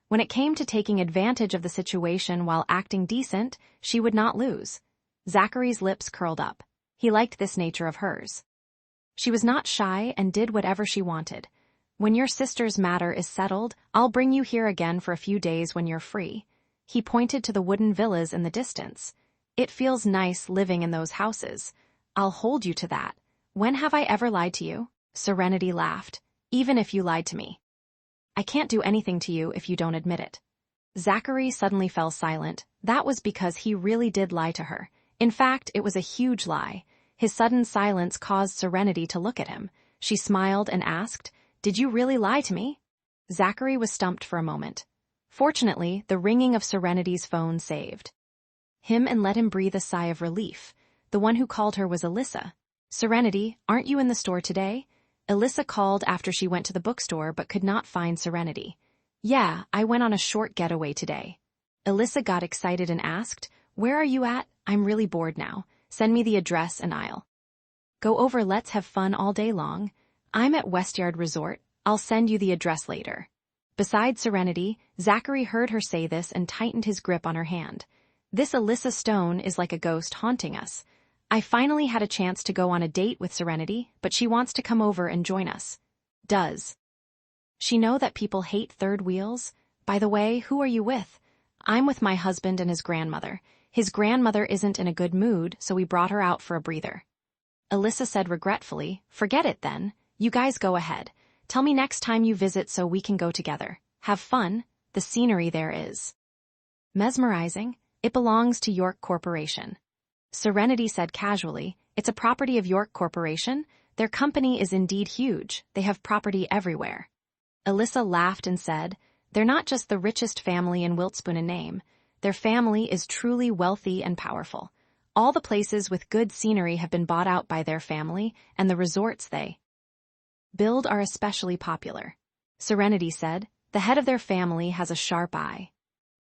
When it came to taking advantage of the situation while acting decent, she would not lose. Zachary's lips curled up. He liked this nature of hers. She was not shy and did whatever she wanted. "When your sister's matter is settled, I'll bring you here again for a few days when you're free." He pointed to the wooden villas in the distance. "It feels nice living in those houses. I'll hold you to that. When have I ever lied to you?" Serenity laughed. "Even if you lied to me. I can't do anything to you if you don't admit it." Zachary suddenly fell silent. That was because he really did lie to her. In fact, it was a huge lie. His sudden silence caused Serenity to look at him. She smiled and asked, "Did you really lie to me?" Zachary was stumped for a moment. Fortunately, the ringing of Serenity's phone saved him and let him breathe a sigh of relief. The one who called her was Alyssa. "Serenity, aren't you in the store today?" Alyssa called after she went to the bookstore but could not find Serenity. "Yeah, I went on a short getaway today." Alyssa got excited and asked, "Where are you at? I'm really bored now. Send me the address and I'll go over. Let's have fun all day long." "I'm at Westyard Resort. I'll send you the address later. Beside Serenity, Zachary heard her say this and tightened his grip on her hand. This Alyssa Stone is like a ghost haunting us. I finally had a chance to go on a date with Serenity, but she wants to come over and join us. Does she know that people hate third wheels? By the way, who are you with? I'm with my husband and his grandmother. His grandmother isn't in a good mood, so we brought her out for a breather. Alyssa said regretfully, forget it then. You guys go ahead. Tell me next time you visit so we can go together. Have fun. The scenery there is mesmerizing. It belongs to York Corporation. Serenity said casually, it's a property of York Corporation. Their company is indeed huge. They have property everywhere. Alyssa laughed and said, they're not just the richest family in Wiltspoon in name. Their family is truly wealthy and powerful. All the places with good scenery have been bought out by their family, and the resorts they build are especially popular. Serenity said, the head of their family has a sharp eye.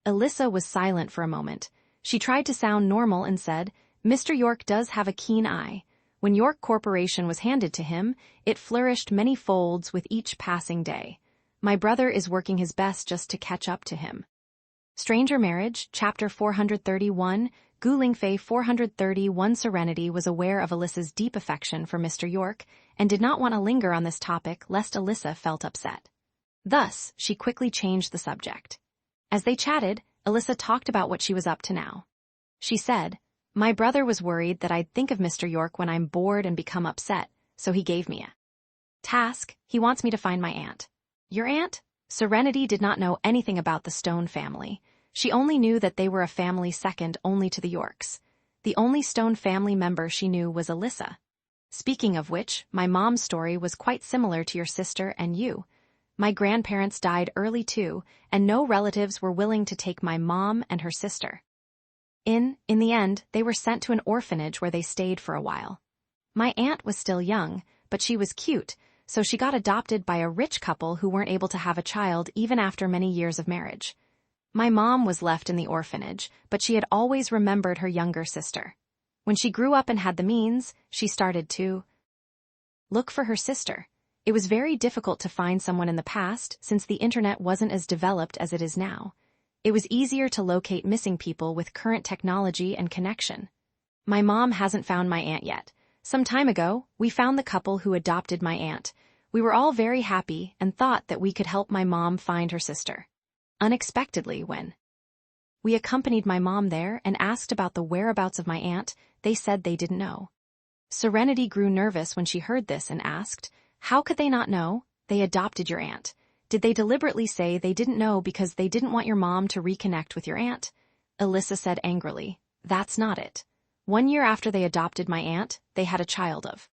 Alyssa was silent for a moment. She tried to sound normal and said, Mr. York does have a keen eye. When York Corporation was handed to him, it flourished many folds with each passing day. My brother is working his best just to catch up to him. Stranger Marriage, Chapter 431, Lingfei 431. Serenity was aware of Alyssa's deep affection for Mr. York and did not want to linger on this topic lest Alyssa felt upset. Thus, she quickly changed the subject. As they chatted, Alyssa talked about what she was up to now. She said, my brother was worried that I'd think of Mr. York when I'm bored and become upset, so he gave me a task. He wants me to find my aunt. Your aunt? Serenity did not know anything about the Stone family. She only knew that they were a family second only to the Yorks. The only Stone family member she knew was Alyssa. Speaking of which, my mom's story was quite similar to your sister and you. My grandparents died early too, and no relatives were willing to take my mom and her sister. In the end, they were sent to an orphanage where they stayed for a while. My aunt was still young, but she was cute, so she got adopted by a rich couple who weren't able to have a child even after many years of marriage. My mom was left in the orphanage, but she had always remembered her younger sister. When she grew up and had the means, she started to look for her sister. It was very difficult to find someone in the past since the internet wasn't as developed as it is now. It was easier to locate missing people with current technology and connection. My mom hasn't found my aunt yet. Some time ago, we found the couple who adopted my aunt. We were all very happy and thought that we could help my mom find her sister. Unexpectedly, when we accompanied my mom there and asked about the whereabouts of my aunt, they said they didn't know. Serenity grew nervous when she heard this and asked, how could they not know? They adopted your aunt. Did they deliberately say they didn't know because they didn't want your mom to reconnect with your aunt? Alyssa said angrily, that's not it. 1 year after they adopted my aunt, they had a child of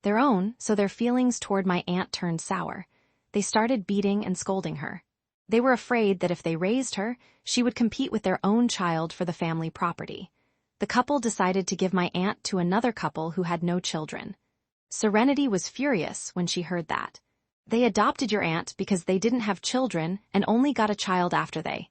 their own, so their feelings toward my aunt turned sour. They started beating and scolding her. They were afraid that if they raised her, she would compete with their own child for the family property. The couple decided to give my aunt to another couple who had no children. Serenity was furious when she heard that. They adopted your aunt because they didn't have children and only got a child after they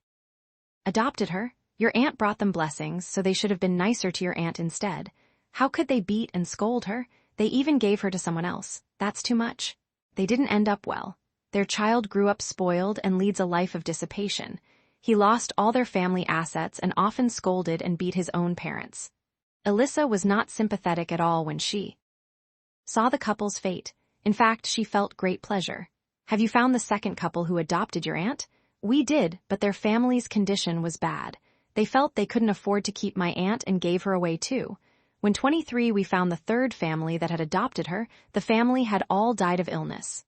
adopted her. Your aunt brought them blessings, so they should have been nicer to your aunt instead. How could they beat and scold her? They even gave her to someone else. That's too much. They didn't end up well. Their child grew up spoiled and leads a life of dissipation. He lost all their family assets and often scolded and beat his own parents. Alyssa was not sympathetic at all when she saw the couple's fate. In fact, she felt great pleasure. Have you found the second couple who adopted your aunt? We did, but their family's condition was bad. They felt they couldn't afford to keep my aunt and gave her away too. When 23 we found the third family that had adopted her, the family had all died of illness.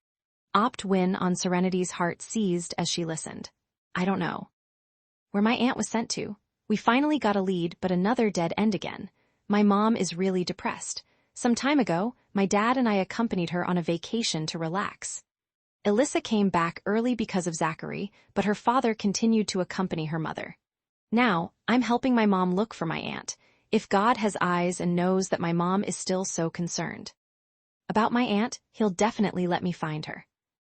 Win on Serenity's heart seized as she listened. I don't know where my aunt was sent to. We finally got a lead, but another dead end again. My mom is really depressed. Some time ago, my dad and I accompanied her on a vacation to relax. Alyssa came back early because of Zachary, but her father continued to accompany her mother. Now, I'm helping my mom look for my aunt. If God has eyes and knows that my mom is still so concerned about my aunt, he'll definitely let me find her.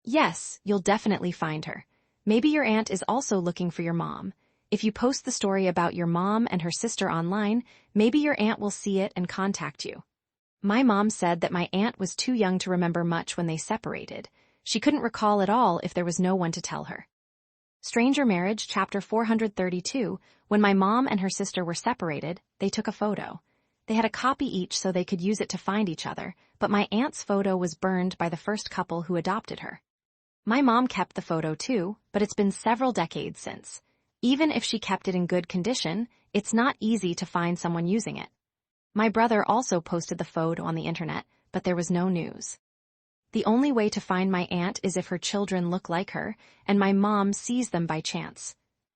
Yes, you'll definitely find her. Maybe your aunt is also looking for your mom. If you post the story about your mom and her sister online, maybe your aunt will see it and contact you. My mom said that my aunt was too young to remember much when they separated. She couldn't recall at all if there was no one to tell her. Stranger Marriage, Chapter 432. When my mom and her sister were separated, they took a photo. They had a copy each so they could use it to find each other, but my aunt's photo was burned by the first couple who adopted her. My mom kept the photo too, but it's been several decades since. Even if she kept it in good condition, it's not easy to find someone using it. My brother also posted the photo on the internet, but there was no news. The only way to find my aunt is if her children look like her, and my mom sees them by chance.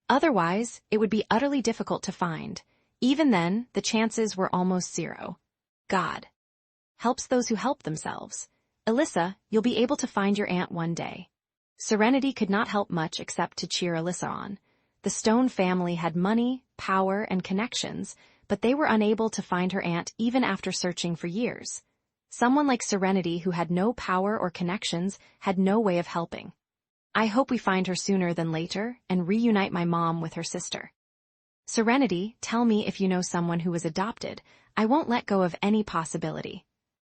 Otherwise, it would be utterly difficult to find. Even then, the chances were almost zero. God helps those who help themselves. Alyssa, you'll be able to find your aunt one day. Serenity could not help much except to cheer Alyssa on. The Stone family had money, power, and connections, but they were unable to find her aunt even after searching for years. Someone like Serenity who had no power or connections had no way of helping. I hope we find her sooner than later and reunite my mom with her sister. Serenity, tell me if you know someone who was adopted. I won't let go of any possibility.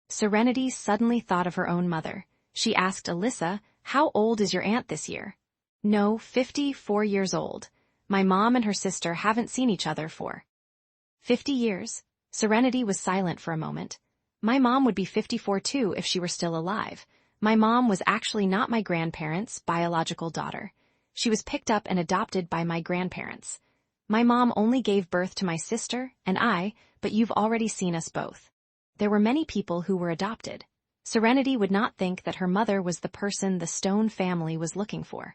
Serenity suddenly thought of her own mother. She asked Alyssa, how old is your aunt this year? No, 54 years old. My mom and her sister haven't seen each other for 50 years. Serenity was silent for a moment. My mom would be 54 too if she were still alive. My mom was actually not my grandparents' biological daughter. She was picked up and adopted by my grandparents. My mom only gave birth to my sister and I, but you've already seen us both. There were many people who were adopted. Serenity would not think that her mother was the person the Stone family was looking for.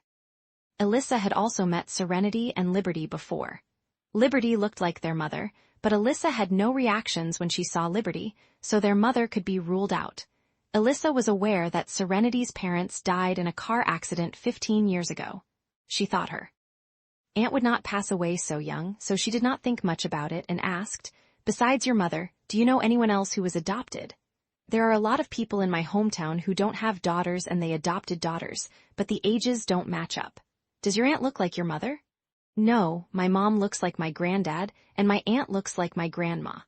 Alyssa had also met Serenity and Liberty before. Liberty looked like their mother, but Alyssa had no reactions when she saw Liberty, so their mother could be ruled out. Alyssa was aware that Serenity's parents died in a car accident 15 years ago. She thought her aunt would not pass away so young, so she did not think much about it and asked, besides your mother, do you know anyone else who was adopted? There are a lot of people in my hometown who don't have daughters and they adopted daughters, but the ages don't match up. Does your aunt look like your mother? No, my mom looks like my granddad, and my aunt looks like my grandma.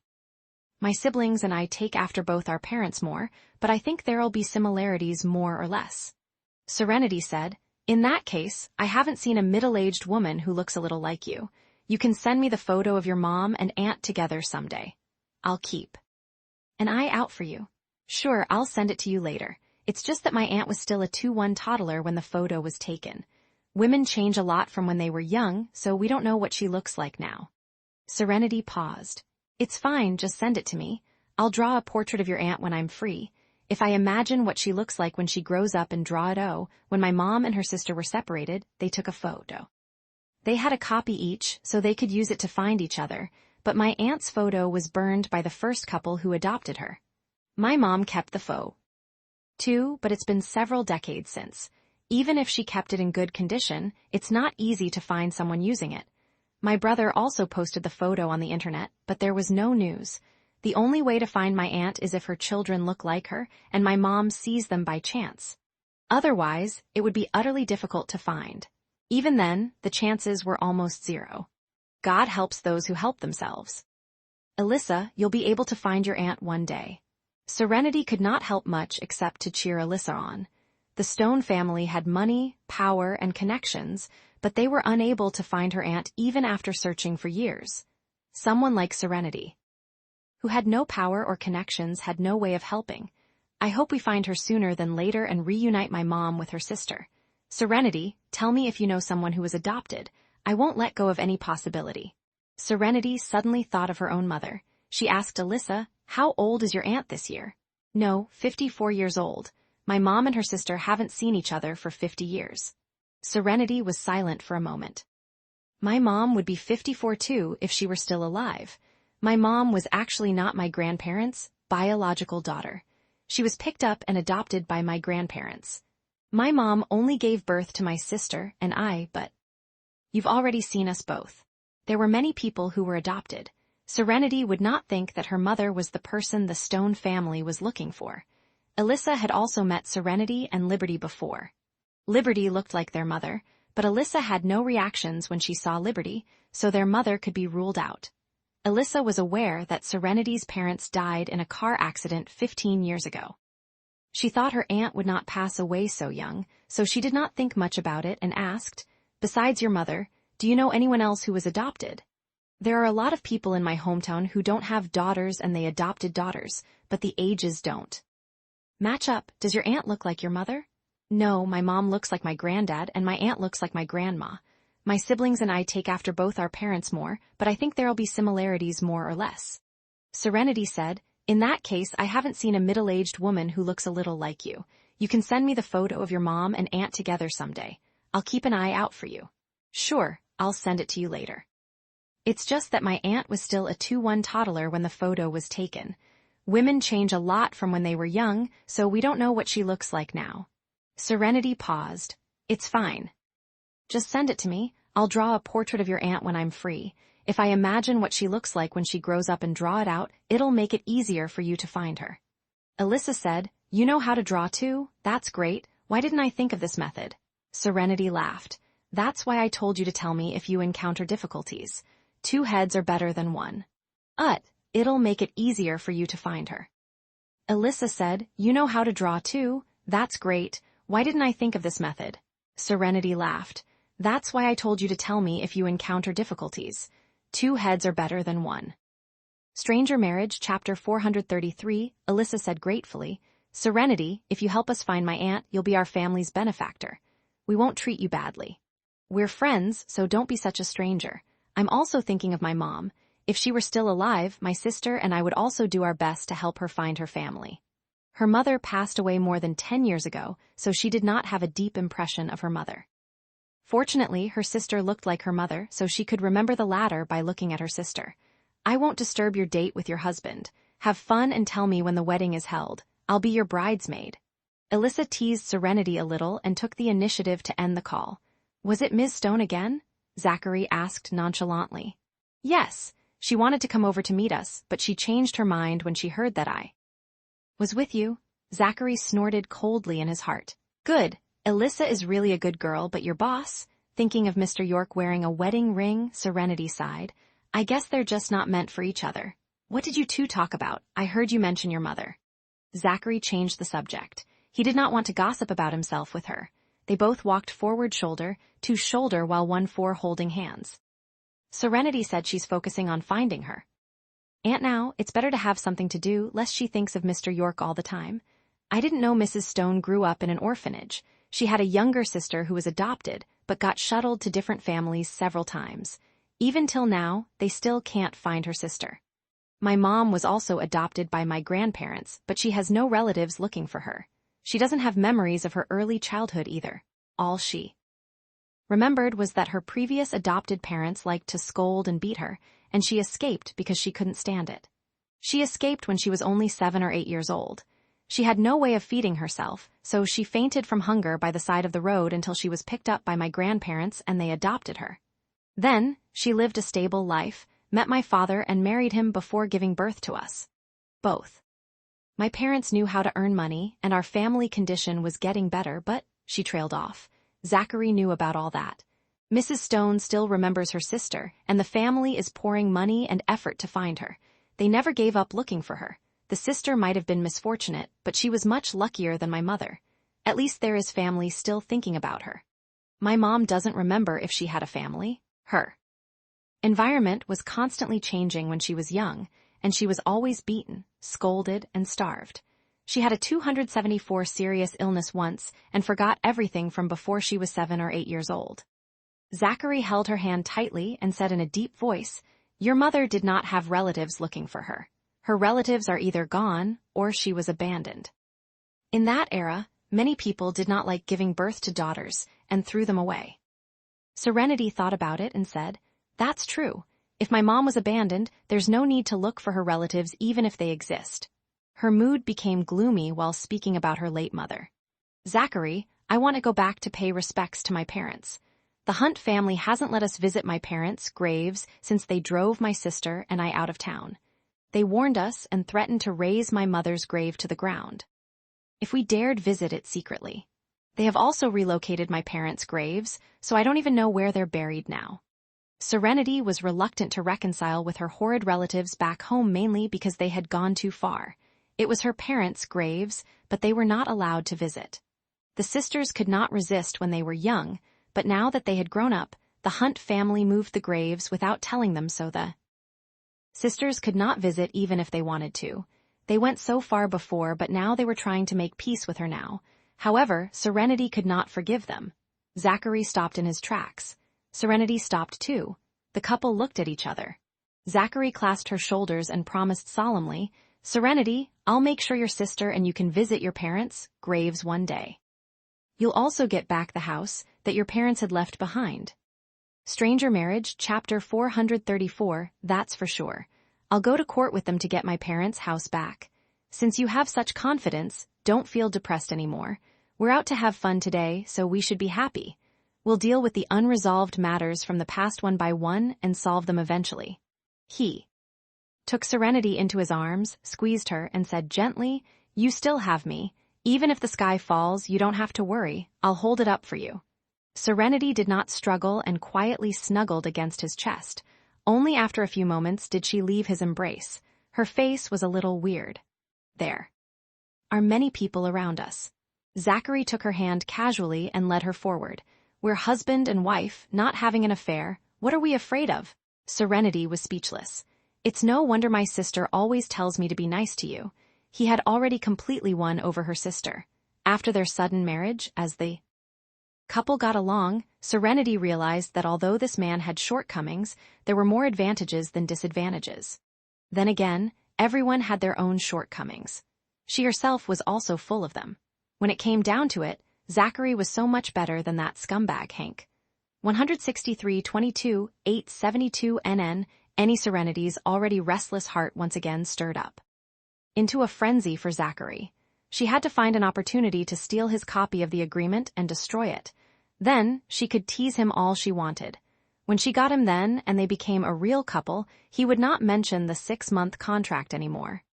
My siblings and I take after both our parents more, but I think there'll be similarities more or less. Serenity said, in that case, I haven't seen a middle-aged woman who looks a little like you. You can send me the photo of your mom and aunt together someday. I'll keep an eye out for you. Sure, I'll send it to you later. It's just that my aunt was still a 2-1 toddler when the photo was taken. Women change a lot from when they were young, so we don't know what she looks like now. Serenity paused. It's fine, just send it to me. I'll draw a portrait of your aunt when I'm free. If I imagine what she looks like when she grows up and draw it. When my mom and her sister were separated, they took a photo. They had a copy each, so they could use it to find each other, but my aunt's photo was burned by the first couple who adopted her. My mom kept the photo too, but it's been several decades since. Even if she kept it in good condition, it's not easy to find someone using it. My brother also posted the photo on the internet, but there was no news. The only way to find my aunt is if her children look like her, and my mom sees them by chance. Otherwise, it would be utterly difficult to find. Even then, the chances were almost zero. God helps those who help themselves. Alyssa, you'll be able to find your aunt one day. Serenity could not help much except to cheer Alyssa on. The Stone family had money, power, and connections, but they were unable to find her aunt even after searching for years. Someone like Serenity, who had no power or connections, had no way of helping. I hope we find her sooner than later and reunite my mom with her sister. Serenity, tell me if you know someone who was adopted. I won't let go of any possibility. Serenity suddenly thought of her own mother. She asked Alyssa, how old is your aunt this year? No, 54 years old. My mom and her sister haven't seen each other for 50 years. Serenity was silent for a moment. My mom would be 54 too if she were still alive. My mom was actually not my grandparents' biological daughter. She was picked up and adopted by my grandparents. My mom only gave birth to my sister and I, but you've already seen us both. There were many people who were adopted. Serenity would not think that her mother was the person the Stone family was looking for. Alyssa had also met Serenity and Liberty before. Liberty looked like their mother, but Alyssa had no reactions when she saw Liberty, so their mother could be ruled out. Alyssa was aware that Serenity's parents died in a car accident 15 years ago. She thought her aunt would not pass away so young, so she did not think much about it and asked, "Besides your mother, do you know anyone else who was adopted?" "There are a lot of people in my hometown who don't have daughters and they adopted daughters, but the ages don't." "Match up, does your aunt look like your mother?" "No, my mom looks like my granddad and my aunt looks like my grandma. My siblings and I take after both our parents more, but I think there'll be similarities more or less." Serenity said, "In that case, I haven't seen a middle-aged woman who looks a little like you. You can send me the photo of your mom and aunt together someday. I'll keep an eye out for you." "Sure, I'll send it to you later." "It's just that my aunt was still a 2-1 toddler when the photo was taken. Women change a lot from when they were young, so we don't know what she looks like now." Serenity paused. "It's fine. Just send it to me. I'll draw a portrait of your aunt when I'm free. If I imagine what she looks like when she grows up and draw it out, it'll make it easier for you to find her." Alyssa said, "You know how to draw too? That's great. Why didn't I think of this method?" Serenity laughed. "That's why I told you to tell me if you encounter difficulties. 2 heads are better than 1. It'll make it easier for you to find her." Alyssa said, "You know how to draw too? That's great. Why didn't I think of this method?" Serenity laughed. "That's why I told you to tell me if you encounter difficulties. 2 heads are better than 1. Stranger Marriage, Chapter 433, Alyssa said gratefully, "Serenity, if you help us find my aunt, you'll be our family's benefactor. We won't treat you badly. We're friends, so don't be such a stranger. I'm also thinking of my mom. If she were still alive, my sister and I would also do our best to help her find her family. Her mother passed away more than 10 years ago, so she did not have a deep impression of her mother. Fortunately, her sister looked like her mother, so she could remember the latter by looking at her sister. I won't disturb your date with your husband. Have fun and tell me when the wedding is held. I'll be your bridesmaid." Alyssa teased Serenity a little and took the initiative to end the call. "Was it Ms. Stone again?" Zachary asked nonchalantly. "Yes, she wanted to come over to meet us, but she changed her mind when she heard that I was with you." Zachary snorted coldly in his heart. "Good. Alyssa is really a good girl, but your boss?" Thinking of Mr. York wearing a wedding ring, Serenity sighed. "I guess they're just not meant for each other. What did you two talk about? I heard you mention your mother." Zachary changed the subject. He did not want to gossip about himself with her. They both walked forward shoulder to shoulder while 1-4 holding hands. Serenity said she's focusing on finding her aunt now. It's better to have something to do, lest she thinks of Mr. York all the time. I didn't know Mrs. Stone grew up in an orphanage. She had a younger sister who was adopted, but got shuttled to different families several times. Even till now, they still can't find her sister. My mom was also adopted by my grandparents, but she has no relatives looking for her. She doesn't have memories of her early childhood either. All she remembered was that her previous adopted parents liked to scold and beat her, and she escaped because she couldn't stand it. She escaped when she was only 7 or 8 years old. She had no way of feeding herself, so she fainted from hunger by the side of the road until she was picked up by my grandparents and they adopted her. Then, she lived a stable life, met my father and married him before giving birth to us. Both. My parents knew how to earn money, and our family condition was getting better, but," she trailed off. Zachary knew about all that. "Mrs. Stone still remembers her sister, and the family is pouring money and effort to find her. They never gave up looking for her. The sister might have been misfortunate, but she was much luckier than my mother. At least there is family still thinking about her. My mom doesn't remember if she had a family. Her environment was constantly changing when she was young, and she was always beaten, scolded, and starved. She had a 274 serious illness once and forgot everything from before she was 7 or 8 years old." Zachary held her hand tightly and said in a deep voice, "Your mother did not have relatives looking for her. Her relatives are either gone or she was abandoned." In that era, many people did not like giving birth to daughters and threw them away. Serenity thought about it and said, "That's true. If my mom was abandoned, there's no need to look for her relatives even if they exist." Her mood became gloomy while speaking about her late mother. "Zachary, I want to go back to pay respects to my parents. The Hunt family hasn't let us visit my parents' graves since they drove my sister and I out of town. They warned us and threatened to raze my mother's grave to the ground if we dared visit it secretly. They have also relocated my parents' graves, so I don't even know where they're buried now." Serenity was reluctant to reconcile with her horrid relatives back home mainly because they had gone too far. It was her parents' graves, but they were not allowed to visit. The sisters could not resist when they were young, but now that they had grown up, the Hunt family moved the graves without telling them so. The sisters could not visit even if they wanted to. They went so far before, but now they were trying to make peace with her now. However, Serenity could not forgive them. Zachary stopped in his tracks. Serenity stopped too. The couple looked at each other. Zachary clasped her shoulders and promised solemnly, "Serenity, I'll make sure your sister and you can visit your parents' graves one day. You'll also get back the house that your parents had left behind." Stranger Marriage, Chapter 434, That's for sure. I'll go to court with them to get my parents' house back. Since you have such confidence, don't feel depressed anymore. We're out to have fun today, so we should be happy. We'll deal with the unresolved matters from the past one by one and solve them eventually. He took Serenity into his arms, squeezed her, and said gently, "You still have me. Even if the sky falls, you don't have to worry. I'll hold it up for you." Serenity did not struggle and quietly snuggled against his chest. Only after a few moments did she leave his embrace. Her face was a little weird. "There are many people around us." Zachary took her hand casually and led her forward. "We're husband and wife, not having an affair. What are we afraid of?" Serenity was speechless. "It's no wonder my sister always tells me to be nice to you." He had already completely won over her sister. After their sudden marriage, as the couple got along, Serenity realized that although this man had shortcomings, there were more advantages than disadvantages. Then again, everyone had their own shortcomings. She herself was also full of them. When it came down to it, Zachary was so much better than that scumbag Hank. 163-22, 872 NN, any Serenity's already restless heart once again stirred up into a frenzy for Zachary. She had to find an opportunity to steal his copy of the agreement and destroy it. Then, she could tease him all she wanted. When she got him then and they became a real couple, he would not mention the 6-month contract anymore.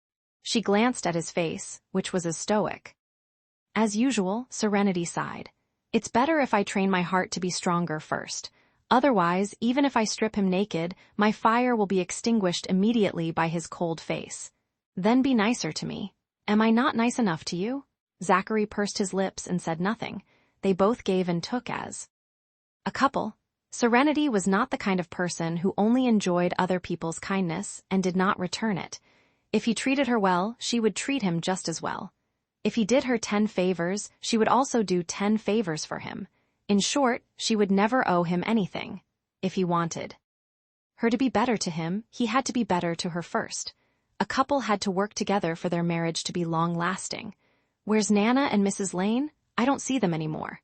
She glanced at his face, which was as stoic. As usual, Serenity sighed. "It's better if I train my heart to be stronger first. Otherwise, even if I strip him naked, my fire will be extinguished immediately by his cold face. Then be nicer to me. Am I not nice enough to you?" Zachary pursed his lips and said nothing. They both gave and took as a couple. Serenity was not the kind of person who only enjoyed other people's kindness and did not return it. If he treated her well, she would treat him just as well. If he did her 10 favors, she would also do 10 favors for him. In short, she would never owe him anything. If he wanted her to be better to him, he had to be better to her first. A couple had to work together for their marriage to be long-lasting. Where's Nana and Mrs. Lane? I don't see them anymore.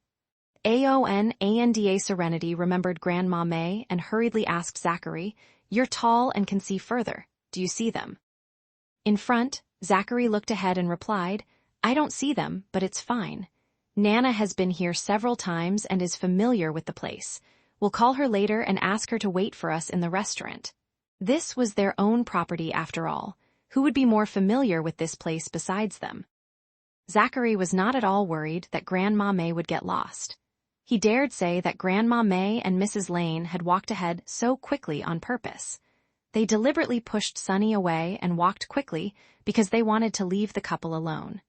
AONANDA Serenity remembered Grandma May and hurriedly asked Zachary, "You're tall and can see further. Do you see them?" In front, Zachary looked ahead and replied, "I don't see them, but it's fine. Nana has been here several times and is familiar with the place. We'll call her later and ask her to wait for us in the restaurant." This was their own property after all. Who would be more familiar with this place besides them? Zachary was not at all worried that Grandma May would get lost. He dared say that Grandma May and Mrs. Lane had walked ahead so quickly on purpose. They deliberately pushed Sunny away and walked quickly because they wanted to leave the couple alone.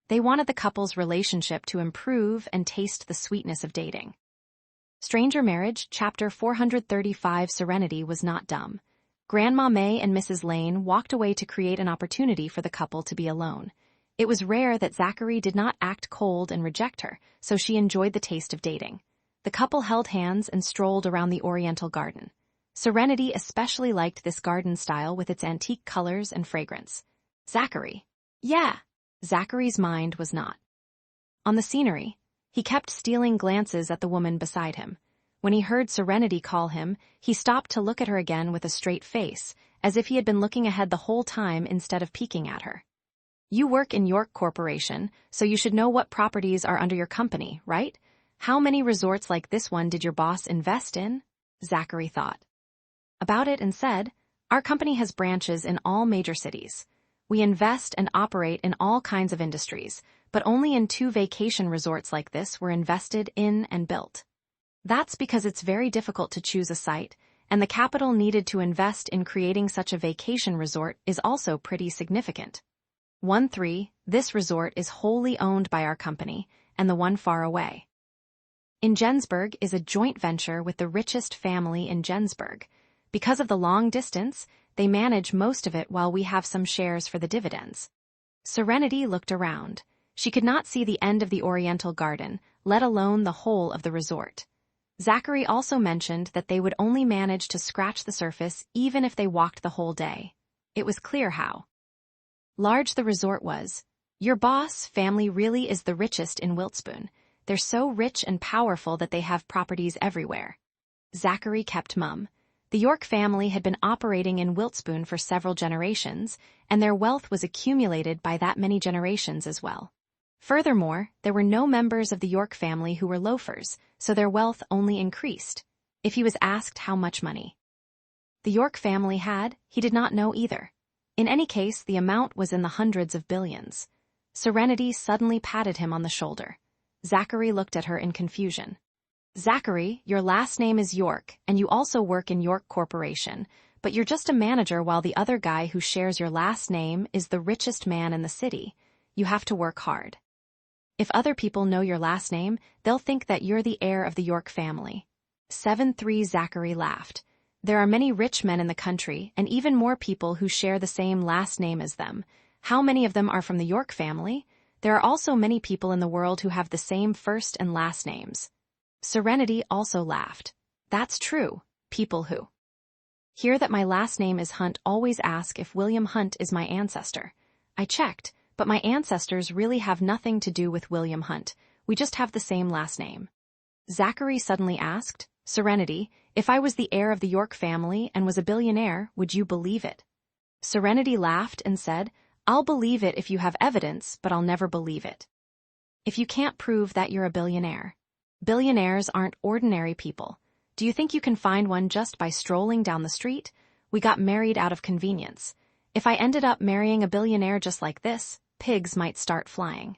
They wanted the couple's relationship to improve and taste the sweetness of dating. Stranger Marriage, Chapter 435 Serenity was not dumb. Grandma May and Mrs. Lane walked away to create an opportunity for the couple to be alone. It was rare that Zachary did not act cold and reject her, so she enjoyed the taste of dating. The couple held hands and strolled around the Oriental garden. Serenity especially liked this garden style with its antique colors and fragrance. Zachary. Yeah. Zachary's mind was not on the scenery. He kept stealing glances at the woman beside him. When he heard Serenity call him, he stopped to look at her again with a straight face, as if he had been looking ahead the whole time instead of peeking at her. "You work in York Corporation, so you should know what properties are under your company, right? How many resorts like this one did your boss invest in?" Zachary thought about it and said, "Our company has branches in all major cities. We invest and operate in all kinds of industries, but only in 2 vacation resorts like this were invested in and built. That's because it's very difficult to choose a site, and the capital needed to invest in creating such a vacation resort is also pretty significant. 13. This resort is wholly owned by our company, and the one far away in Jensburg is a joint venture with the richest family in Jensburg. Because of the long distance, they manage most of it while we have some shares for the dividends. Serenity looked around. She could not see the end of the Oriental Garden, let alone the whole of the resort. Zachary also mentioned that they would only manage to scratch the surface even if they walked the whole day. It was clear how large the resort was. Your boss family really is the richest in Wiltspoon. They're so rich and powerful that they have properties everywhere. Zachary kept mum. The York family had been operating in Wiltspoon for several generations, and their wealth was accumulated by that many generations as well. Furthermore, there were no members of the York family who were loafers, so their wealth only increased. If he was asked how much money the York family had, he did not know either. In any case, the amount was in the hundreds of billions. Serenity suddenly patted him on the shoulder. Zachary looked at her in confusion. Zachary, your last name is York, and you also work in York Corporation, but you're just a manager while the other guy who shares your last name is the richest man in the city. You have to work hard. If other people know your last name, they'll think that you're the heir of the York family. 7-3 Zachary laughed. There are many rich men in the country, and even more people who share the same last name as them. How many of them are from the York family? There are also many people in the world who have the same first and last names. Serenity also laughed. That's true. People who hear that my last name is Hunt always ask if William Hunt is my ancestor. I checked, but my ancestors really have nothing to do with William Hunt. We just have the same last name. Zachary suddenly asked, Serenity, if I was the heir of the York family and was a billionaire, would you believe it? Serenity laughed and said, I'll believe it if you have evidence, but I'll never believe it if you can't prove that you're a billionaire. Billionaires aren't ordinary people. Do you think you can find one just by strolling down the street? We got married out of convenience. If I ended up marrying a billionaire just like this, pigs might start flying.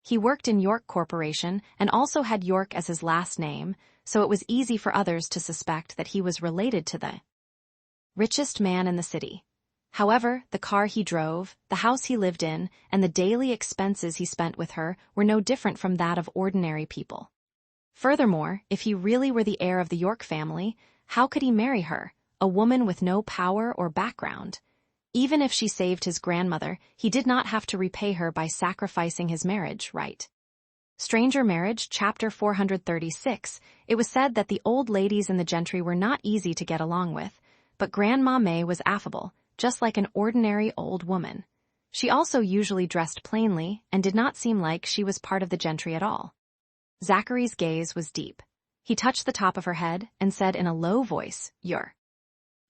He worked in York Corporation and also had York as his last name, so it was easy for others to suspect that he was related to the richest man in the city. However, the car he drove, the house he lived in, and the daily expenses he spent with her were no different from that of ordinary people. Furthermore, if he really were the heir of the York family, how could he marry her, a woman with no power or background? Even if she saved his grandmother, he did not have to repay her by sacrificing his marriage, right? Stranger Marriage, Chapter 436. It was said that the old ladies and the gentry were not easy to get along with, but Grandma May was affable, just like an ordinary old woman. She also usually dressed plainly and did not seem like she was part of the gentry at all. Zachary's gaze was deep. He touched the top of her head and said in a low voice, You're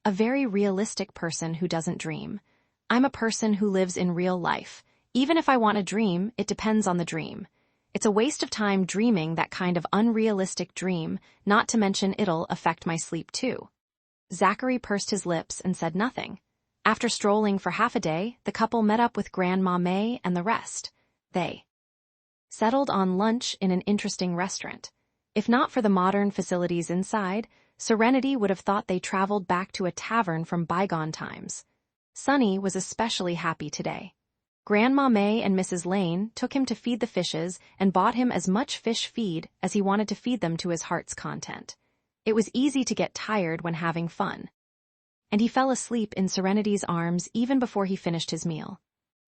a very realistic person who doesn't dream. I'm a person who lives in real life. Even if I want a dream, it depends on the dream. It's a waste of time dreaming that kind of unrealistic dream, not to mention it'll affect my sleep too. Zachary pursed his lips and said nothing. After strolling for half a day, the couple met up with Grandma May and the rest. They settled on lunch in an interesting restaurant. If not for the modern facilities inside, Serenity would have thought they traveled back to a tavern from bygone times. Sonny was especially happy today. Grandma May and Mrs. Lane took him to feed the fishes and bought him as much fish feed as he wanted to feed them to his heart's content. It was easy to get tired when having fun, and he fell asleep in Serenity's arms even before he finished his meal.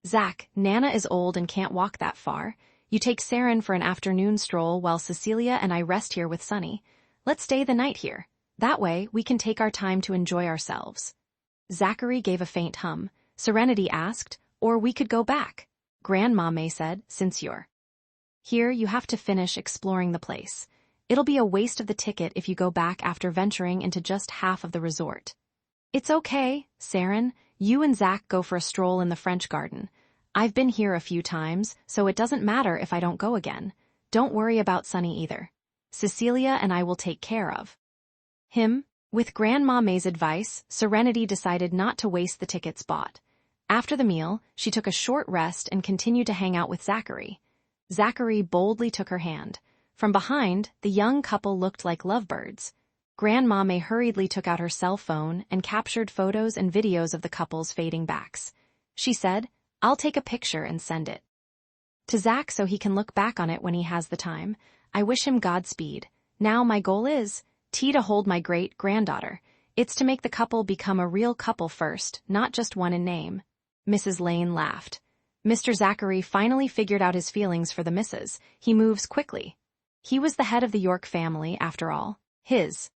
Zach, Nana is old and can't walk that far. You take Saren for an afternoon stroll while Cecilia and I rest here with Sonny. Let's stay the night here. That way, we can take our time to enjoy ourselves. Zachary gave a faint hum. Serenity asked, or we could go back. Grandma May said, since you're here, you have to finish exploring the place. It'll be a waste of the ticket if you go back after venturing into just half of the resort. It's okay, Saren. You and Zach go for a stroll in the French Garden. I've been here a few times, so it doesn't matter if I don't go again. Don't worry about Sonny either. Cecilia and I will take care of him. With Grandma May's advice, Serenity decided not to waste the tickets bought. After the meal, she took a short rest and continued to hang out with Zachary. Zachary boldly took her hand. From behind, the young couple looked like lovebirds. Grandma May hurriedly took out her cell phone and captured photos and videos of the couple's fading backs. She said, I'll take a picture and send it to Zach so he can look back on it when he has the time. I wish him Godspeed. Now my goal is to hold my great-granddaughter. It's to make the couple become a real couple first, not just one in name. Mrs. Lane laughed. Mr. Zachary finally figured out his feelings for the missus. He moves quickly. He was the head of the York family, after all. His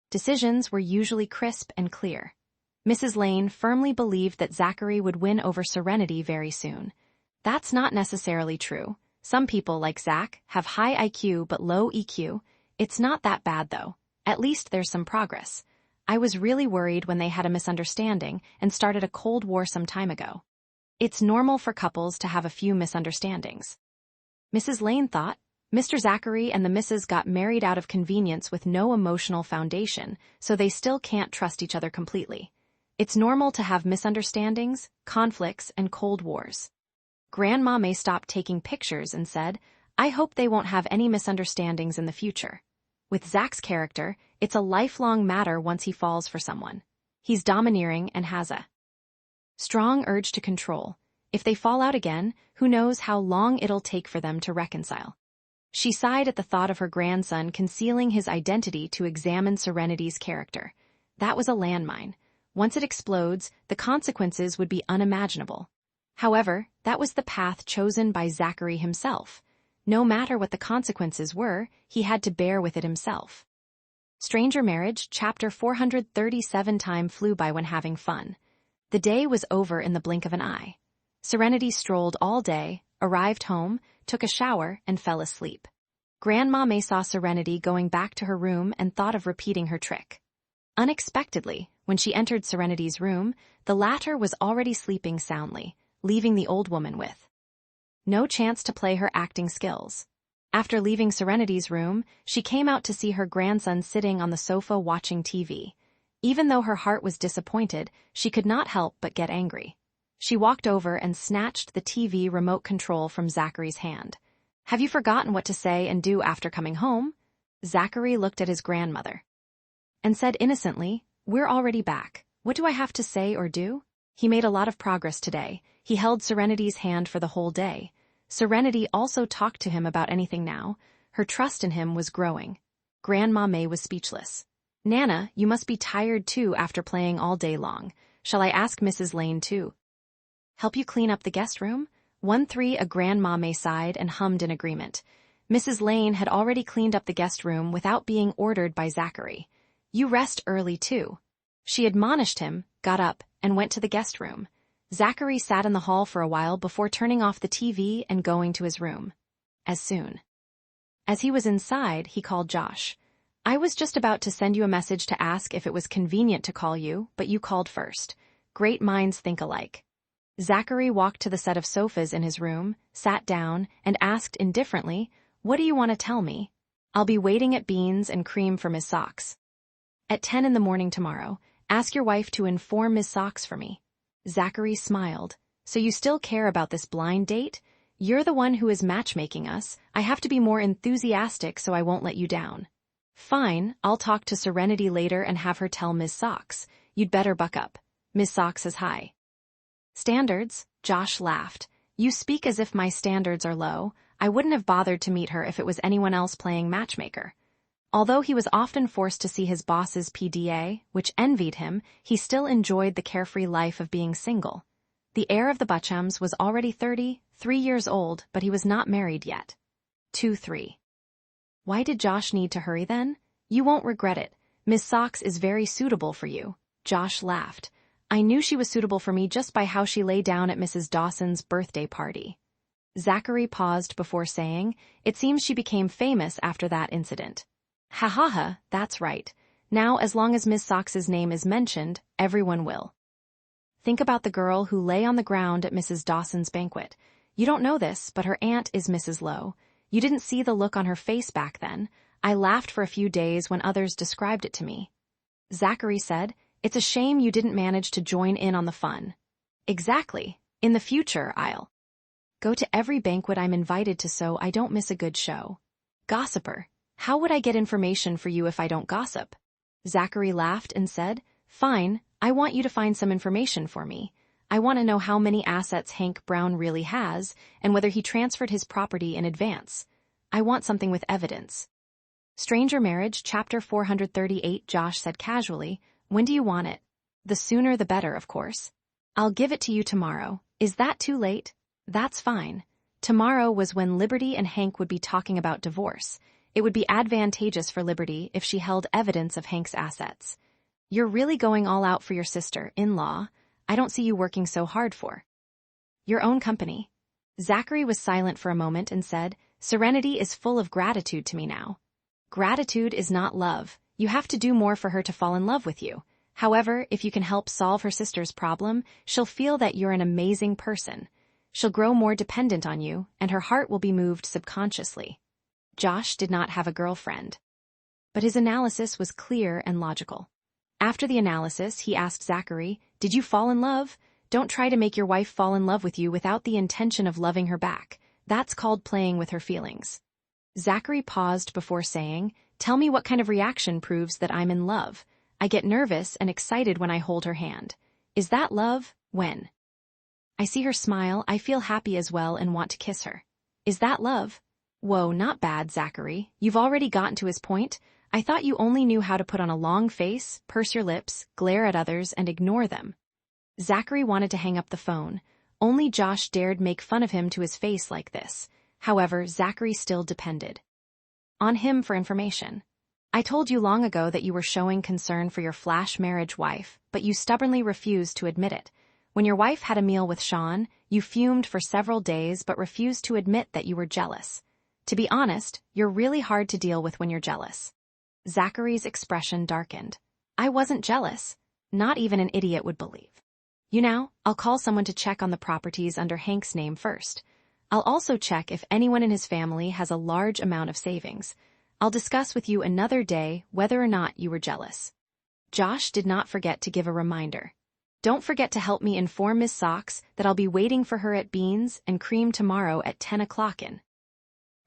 decisions were usually crisp and clear. Mrs. Lane firmly believed that Zachary would win over Serenity very soon. That's not necessarily true. Some people, like Zach, have high IQ but low EQ. It's not that bad, though. At least there's some progress. I was really worried when they had a misunderstanding and started a Cold War some time ago. It's normal for couples to have a few misunderstandings. Mrs. Lane thought. Mr. Zachary and the missus got married out of convenience with no emotional foundation, so they still can't trust each other completely. It's normal to have misunderstandings, conflicts, and Cold Wars. Grandma May stopped taking pictures and said, I hope they won't have any misunderstandings in the future. With Zach's character, it's a lifelong matter once he falls for someone. He's domineering and has a strong urge to control. If they fall out again, who knows how long it'll take for them to reconcile. She sighed at the thought of her grandson concealing his identity to examine Serenity's character. That was a landmine. Once it explodes, the consequences would be unimaginable. However, that was the path chosen by Zachary himself. No matter what the consequences were, he had to bear with it himself. Stranger Marriage, Chapter 437. Time flew by when having fun. The day was over in the blink of an eye. Serenity strolled all day, arrived home, took a shower, and fell asleep. Grandma May saw Serenity going back to her room and thought of repeating her trick. Unexpectedly, when she entered Serenity's room, the latter was already sleeping soundly, leaving the old woman with no chance to play her acting skills. After leaving Serenity's room, she came out to see her grandson sitting on the sofa watching TV. Even though her heart was disappointed, she could not help but get angry. She walked over and snatched the TV remote control from Zachary's hand. Have you forgotten what to say and do after coming home? Zachary looked at his grandmother and said innocently, We're already back. What do I have to say or do? He made a lot of progress today. He held Serenity's hand for the whole day. Serenity also talked to him about anything now. Her trust in him was growing. Grandma May was speechless. Nana, you must be tired too after playing all day long. Shall I ask Mrs. Lane to help you clean up the guest room? 1-3. A Grandma May sighed and hummed in agreement. Mrs. Lane had already cleaned up the guest room without being ordered by Zachary. You rest early too. She admonished him, got up, and went to the guest room. Zachary sat in the hall for a while before turning off the TV and going to his room. As soon as he was inside, he called Josh. I was just about to send you a message to ask if it was convenient to call you, but you called first. Great minds think alike. Zachary walked to the set of sofas in his room, sat down, and asked indifferently, What do you want to tell me? I'll be waiting at Beans and Cream for Miss Socks. At 10 in the morning tomorrow, ask your wife to inform Miss Socks for me. Zachary smiled. So you still care about this blind date? You're the one who is matchmaking us. I have to be more enthusiastic so I won't let you down. Fine, I'll talk to Serenity later and have her tell Miss Socks. You'd better buck up. Miss Socks is high standards. Josh laughed. You speak as if my standards are low. I wouldn't have bothered to meet her if it was anyone else playing matchmaker. Although he was often forced to see his boss's PDA, which envied him, he still enjoyed the carefree life of being single. The heir of the Butchums was already 33 years old, but he was not married yet. 2-3. Why did Josh need to hurry then? You won't regret it. Miss Socks is very suitable for you. Josh laughed. I knew she was suitable for me just by how she lay down at Mrs. Dawson's birthday party. Zachary paused before saying, It seems she became famous after that incident. Ha ha ha, that's right. Now as long as Miss Socks's name is mentioned, everyone will think about the girl who lay on the ground at Mrs. Dawson's banquet. You don't know this, but her aunt is Mrs. Lowe. You didn't see the look on her face back then. I laughed for a few days when others described it to me. Zachary said, It's a shame you didn't manage to join in on the fun. Exactly. In the future, I'll go to every banquet I'm invited to so I don't miss a good show. Gossiper. How would I get information for you if I don't gossip? Zachary laughed and said, Fine, I want you to find some information for me. I want to know how many assets Hank Brown really has and whether he transferred his property in advance. I want something with evidence. Stranger Marriage, Chapter 438. Josh said casually, "When do you want it?" "The sooner the better, of course." "I'll give it to you tomorrow." "Is that too late?" "That's fine." Tomorrow was when Liberty and Hank would be talking about divorce. It would be advantageous for Liberty if she held evidence of Hank's assets. "You're really going all out for your sister-in-law. I don't see you working so hard for your own company." Zachary was silent for a moment and said, "Serenity is full of gratitude to me now." "Gratitude is not love. You have to do more for her to fall in love with you. However, if you can help solve her sister's problem, she'll feel that you're an amazing person. She'll grow more dependent on you, and her heart will be moved subconsciously." Josh did not have a girlfriend, but his analysis was clear and logical. After the analysis, he asked Zachary, "Did you fall in love? Don't try to make your wife fall in love with you without the intention of loving her back. That's called playing with her feelings." Zachary paused before saying, "Tell me what kind of reaction proves that I'm in love. I get nervous and excited when I hold her hand. Is that love? When I see her smile, I feel happy as well and want to kiss her. Is that love?" "Whoa, not bad, Zachary. You've already gotten to his point. I thought you only knew how to put on a long face, purse your lips, glare at others, and ignore them." Zachary wanted to hang up the phone. Only Josh dared make fun of him to his face like this. However, Zachary still depended on him for information. "I told you long ago that you were showing concern for your flash marriage wife, but you stubbornly refused to admit it. When your wife had a meal with Sean, you fumed for several days but refused to admit that you were jealous. To be honest, you're really hard to deal with when you're jealous." Zachary's expression darkened. "I wasn't jealous. Not even an idiot would believe. You know, I'll call someone to check on the properties under Hank's name first. I'll also check if anyone in his family has a large amount of savings. I'll discuss with you another day whether or not you were jealous." Josh did not forget to give a reminder. "Don't forget to help me inform Ms. Sox that I'll be waiting for her at Beans and Cream tomorrow at 10 o'clock in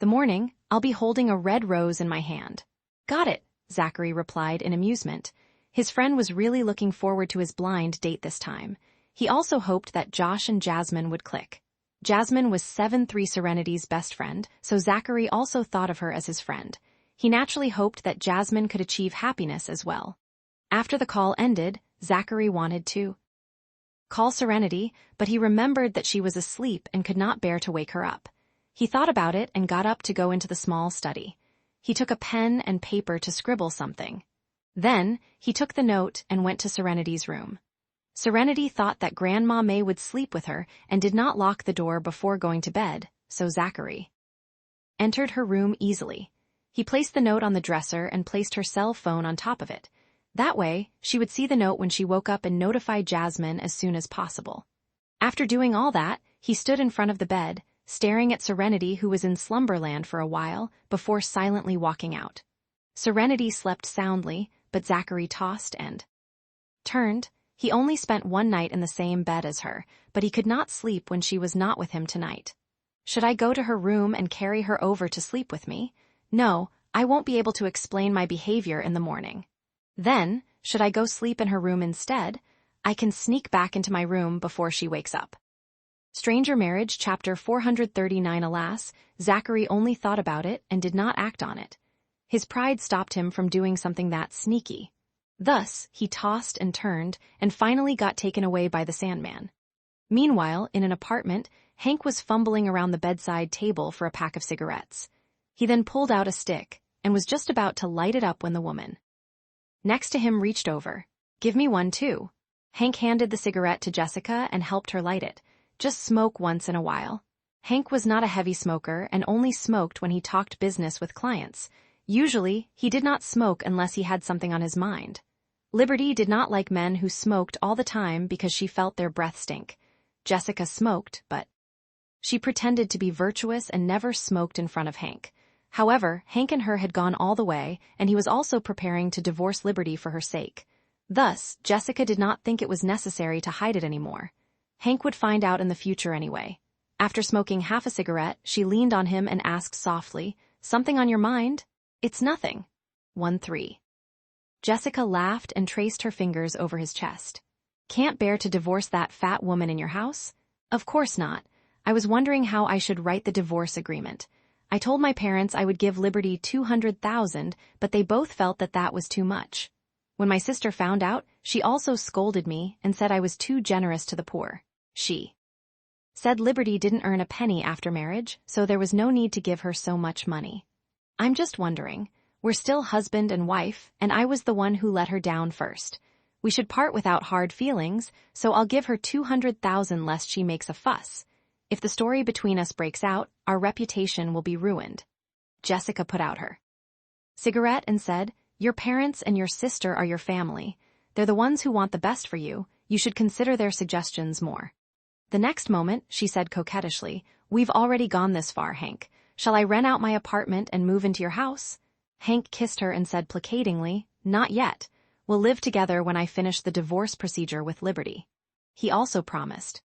the morning. I'll be holding a red rose in my hand." "Got it," Zachary replied in amusement. His friend was really looking forward to his blind date this time. He also hoped that Josh and Jasmine would click. Jasmine was 7-3 Serenity's best friend, so Zachary also thought of her as his friend. He naturally hoped that Jasmine could achieve happiness as well. After the call ended, Zachary wanted to call Serenity, but he remembered that she was asleep and could not bear to wake her up. He thought about it and got up to go into the small study. He took a pen and paper to scribble something. Then, he took the note and went to Serenity's room. Serenity thought that Grandma May would sleep with her and did not lock the door before going to bed, so Zachary entered her room easily. He placed the note on the dresser and placed her cell phone on top of it. That way, she would see the note when she woke up and notify Jasmine as soon as possible. After doing all that, he stood in front of the bed, staring at Serenity, who was in slumberland for a while, before silently walking out. Serenity slept soundly, but Zachary tossed and turned. He only spent one night in the same bed as her, but he could not sleep when she was not with him tonight. Should I go to her room and carry her over to sleep with me? No, I won't be able to explain my behavior in the morning. Then, should I go sleep in her room instead? I can sneak back into my room before she wakes up. Stranger Marriage, Chapter 439. Alas, Zachary only thought about it and did not act on it. His pride stopped him from doing something that sneaky. Thus, he tossed and turned, and finally got taken away by the Sandman. Meanwhile, in an apartment, Hank was fumbling around the bedside table for a pack of cigarettes. He then pulled out a stick, and was just about to light it up when the woman next to him reached over. "Give me one too." Hank handed the cigarette to Jessica and helped her light it. "Just smoke once in a while." Hank was not a heavy smoker and only smoked when he talked business with clients. Usually, he did not smoke unless he had something on his mind. Liberty did not like men who smoked all the time because she felt their breath stink. Jessica smoked, but she pretended to be virtuous and never smoked in front of Hank. However, Hank and her had gone all the way, and he was also preparing to divorce Liberty for her sake. Thus, Jessica did not think it was necessary to hide it anymore. Hank would find out in the future anyway. After smoking half a cigarette, she leaned on him and asked softly, "Something on your mind?" "It's nothing." 1-3. Jessica laughed and traced her fingers over his chest. Can't bear to divorce that fat woman in your house? Of course not. I was wondering how I should write the divorce agreement. I told my parents I would give Liberty $200,000, but they both felt that that was too much. When my sister found out, she also scolded me and said I was too generous to the poor. She said Liberty didn't earn a penny after marriage, so there was no need to give her so much money. I'm just wondering. We're still husband and wife, and I was the one who let her down first. We should part without hard feelings, so I'll give her $200,000 lest she makes a fuss. If the story between us breaks out, our reputation will be ruined. Jessica put out her cigarette and said, Your parents and your sister are your family. They're the ones who want the best for you. You should consider their suggestions more. The next moment, she said coquettishly, We've already gone this far, Hank. Shall I rent out my apartment and move into your house? Hank kissed her and said placatingly, Not yet. We'll live together when I finish the divorce procedure with Liberty. He also promised.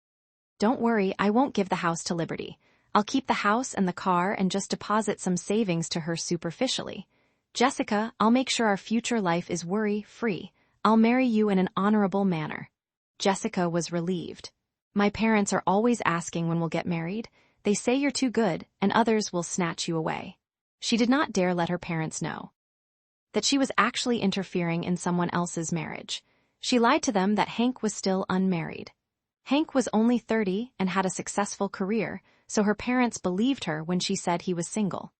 Don't worry, I won't give the house to Liberty. I'll keep the house and the car and just deposit some savings to her superficially. Jessica, I'll make sure our future life is worry-free. I'll marry you in an honorable manner. Jessica was relieved. My parents are always asking when we'll get married. They say you're too good, and others will snatch you away. She did not dare let her parents know that she was actually interfering in someone else's marriage. She lied to them that Hank was still unmarried. Hank was only 30 and had a successful career, so her parents believed her when she said he was single.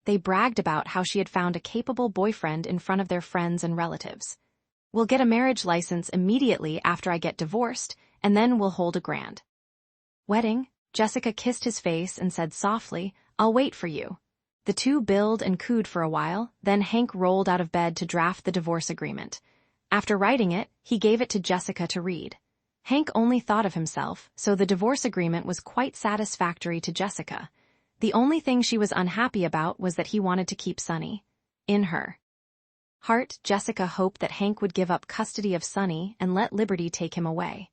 They bragged about how she had found a capable boyfriend in front of their friends and relatives. We'll get a marriage license immediately after I get divorced, and then we'll hold a grand wedding. Jessica kissed his face and said softly, I'll wait for you. The two billed and cooed for a while, then Hank rolled out of bed to draft the divorce agreement. After writing it, he gave it to Jessica to read. Hank only thought of himself, so the divorce agreement was quite satisfactory to Jessica. The only thing she was unhappy about was that he wanted to keep Sonny in her heart. Jessica hoped that Hank would give up custody of Sonny and let Liberty take him away.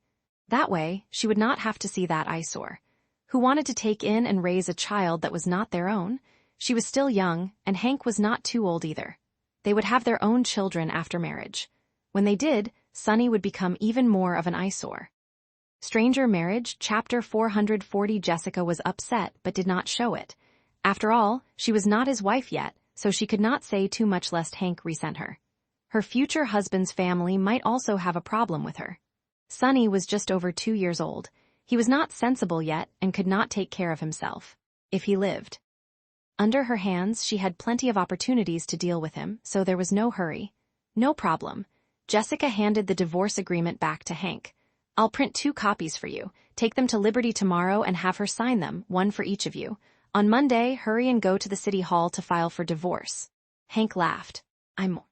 That way, she would not have to see that eyesore. Who wanted to take in and raise a child that was not their own? She was still young, and Hank was not too old either. They would have their own children after marriage. When they did, Sonny would become even more of an eyesore. Stranger Marriage, Chapter 440. Jessica was upset but did not show it. After all, she was not his wife yet, so she could not say too much lest Hank resent her. Her future husband's family might also have a problem with her. Sonny was just over 2 years old. He was not sensible yet and could not take care of himself. If he lived under her hands, she had plenty of opportunities to deal with him, so there was no hurry. No problem. Jessica handed the divorce agreement back to Hank. I'll print 2 copies for you. Take them to Liberty tomorrow and have her sign them, one for each of you. On Monday, hurry and go to the city hall to file for divorce. Hank laughed. I'm more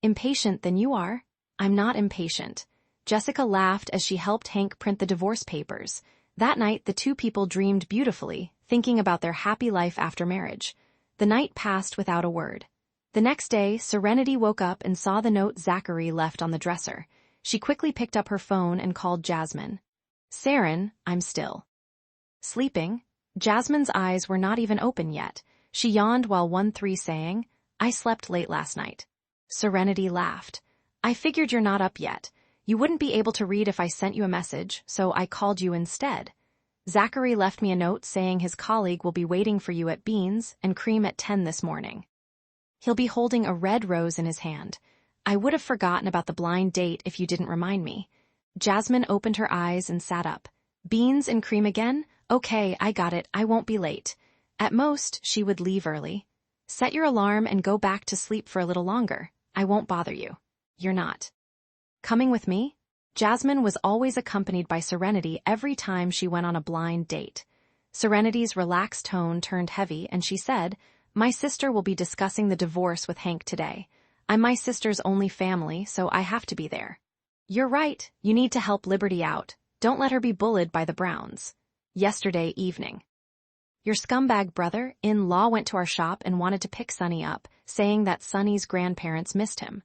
impatient than you are. I'm not impatient. Jessica laughed as she helped Hank print the divorce papers. That night, the two people dreamed beautifully, thinking about their happy life after marriage. The night passed without a word. The next day, Serenity woke up and saw the note Zachary left on the dresser. She quickly picked up her phone and called Jasmine. Saren, I'm still sleeping. Jasmine's eyes were not even open yet. She yawned while 1-3 saying, I slept late last night. Serenity laughed. I figured you're not up yet. You wouldn't be able to read if I sent you a message, so I called you instead. Zachary left me a note saying his colleague will be waiting for you at Beans and Cream at 10 this morning. He'll be holding a red rose in his hand. I would have forgotten about the blind date if you didn't remind me. Jasmine opened her eyes and sat up. Beans and Cream again? Okay, I got it. I won't be late. At most, she would leave early. Set your alarm and go back to sleep for a little longer. I won't bother you. You're not coming with me? Jasmine was always accompanied by Serenity every time she went on a blind date. Serenity's relaxed tone turned heavy and she said, My sister will be discussing the divorce with Hank today. I'm my sister's only family, so I have to be there. You're right. You need to help Liberty out. Don't let her be bullied by the Browns. Yesterday evening, your scumbag brother-in-law went to our shop and wanted to pick Sonny up, saying that Sonny's grandparents missed him.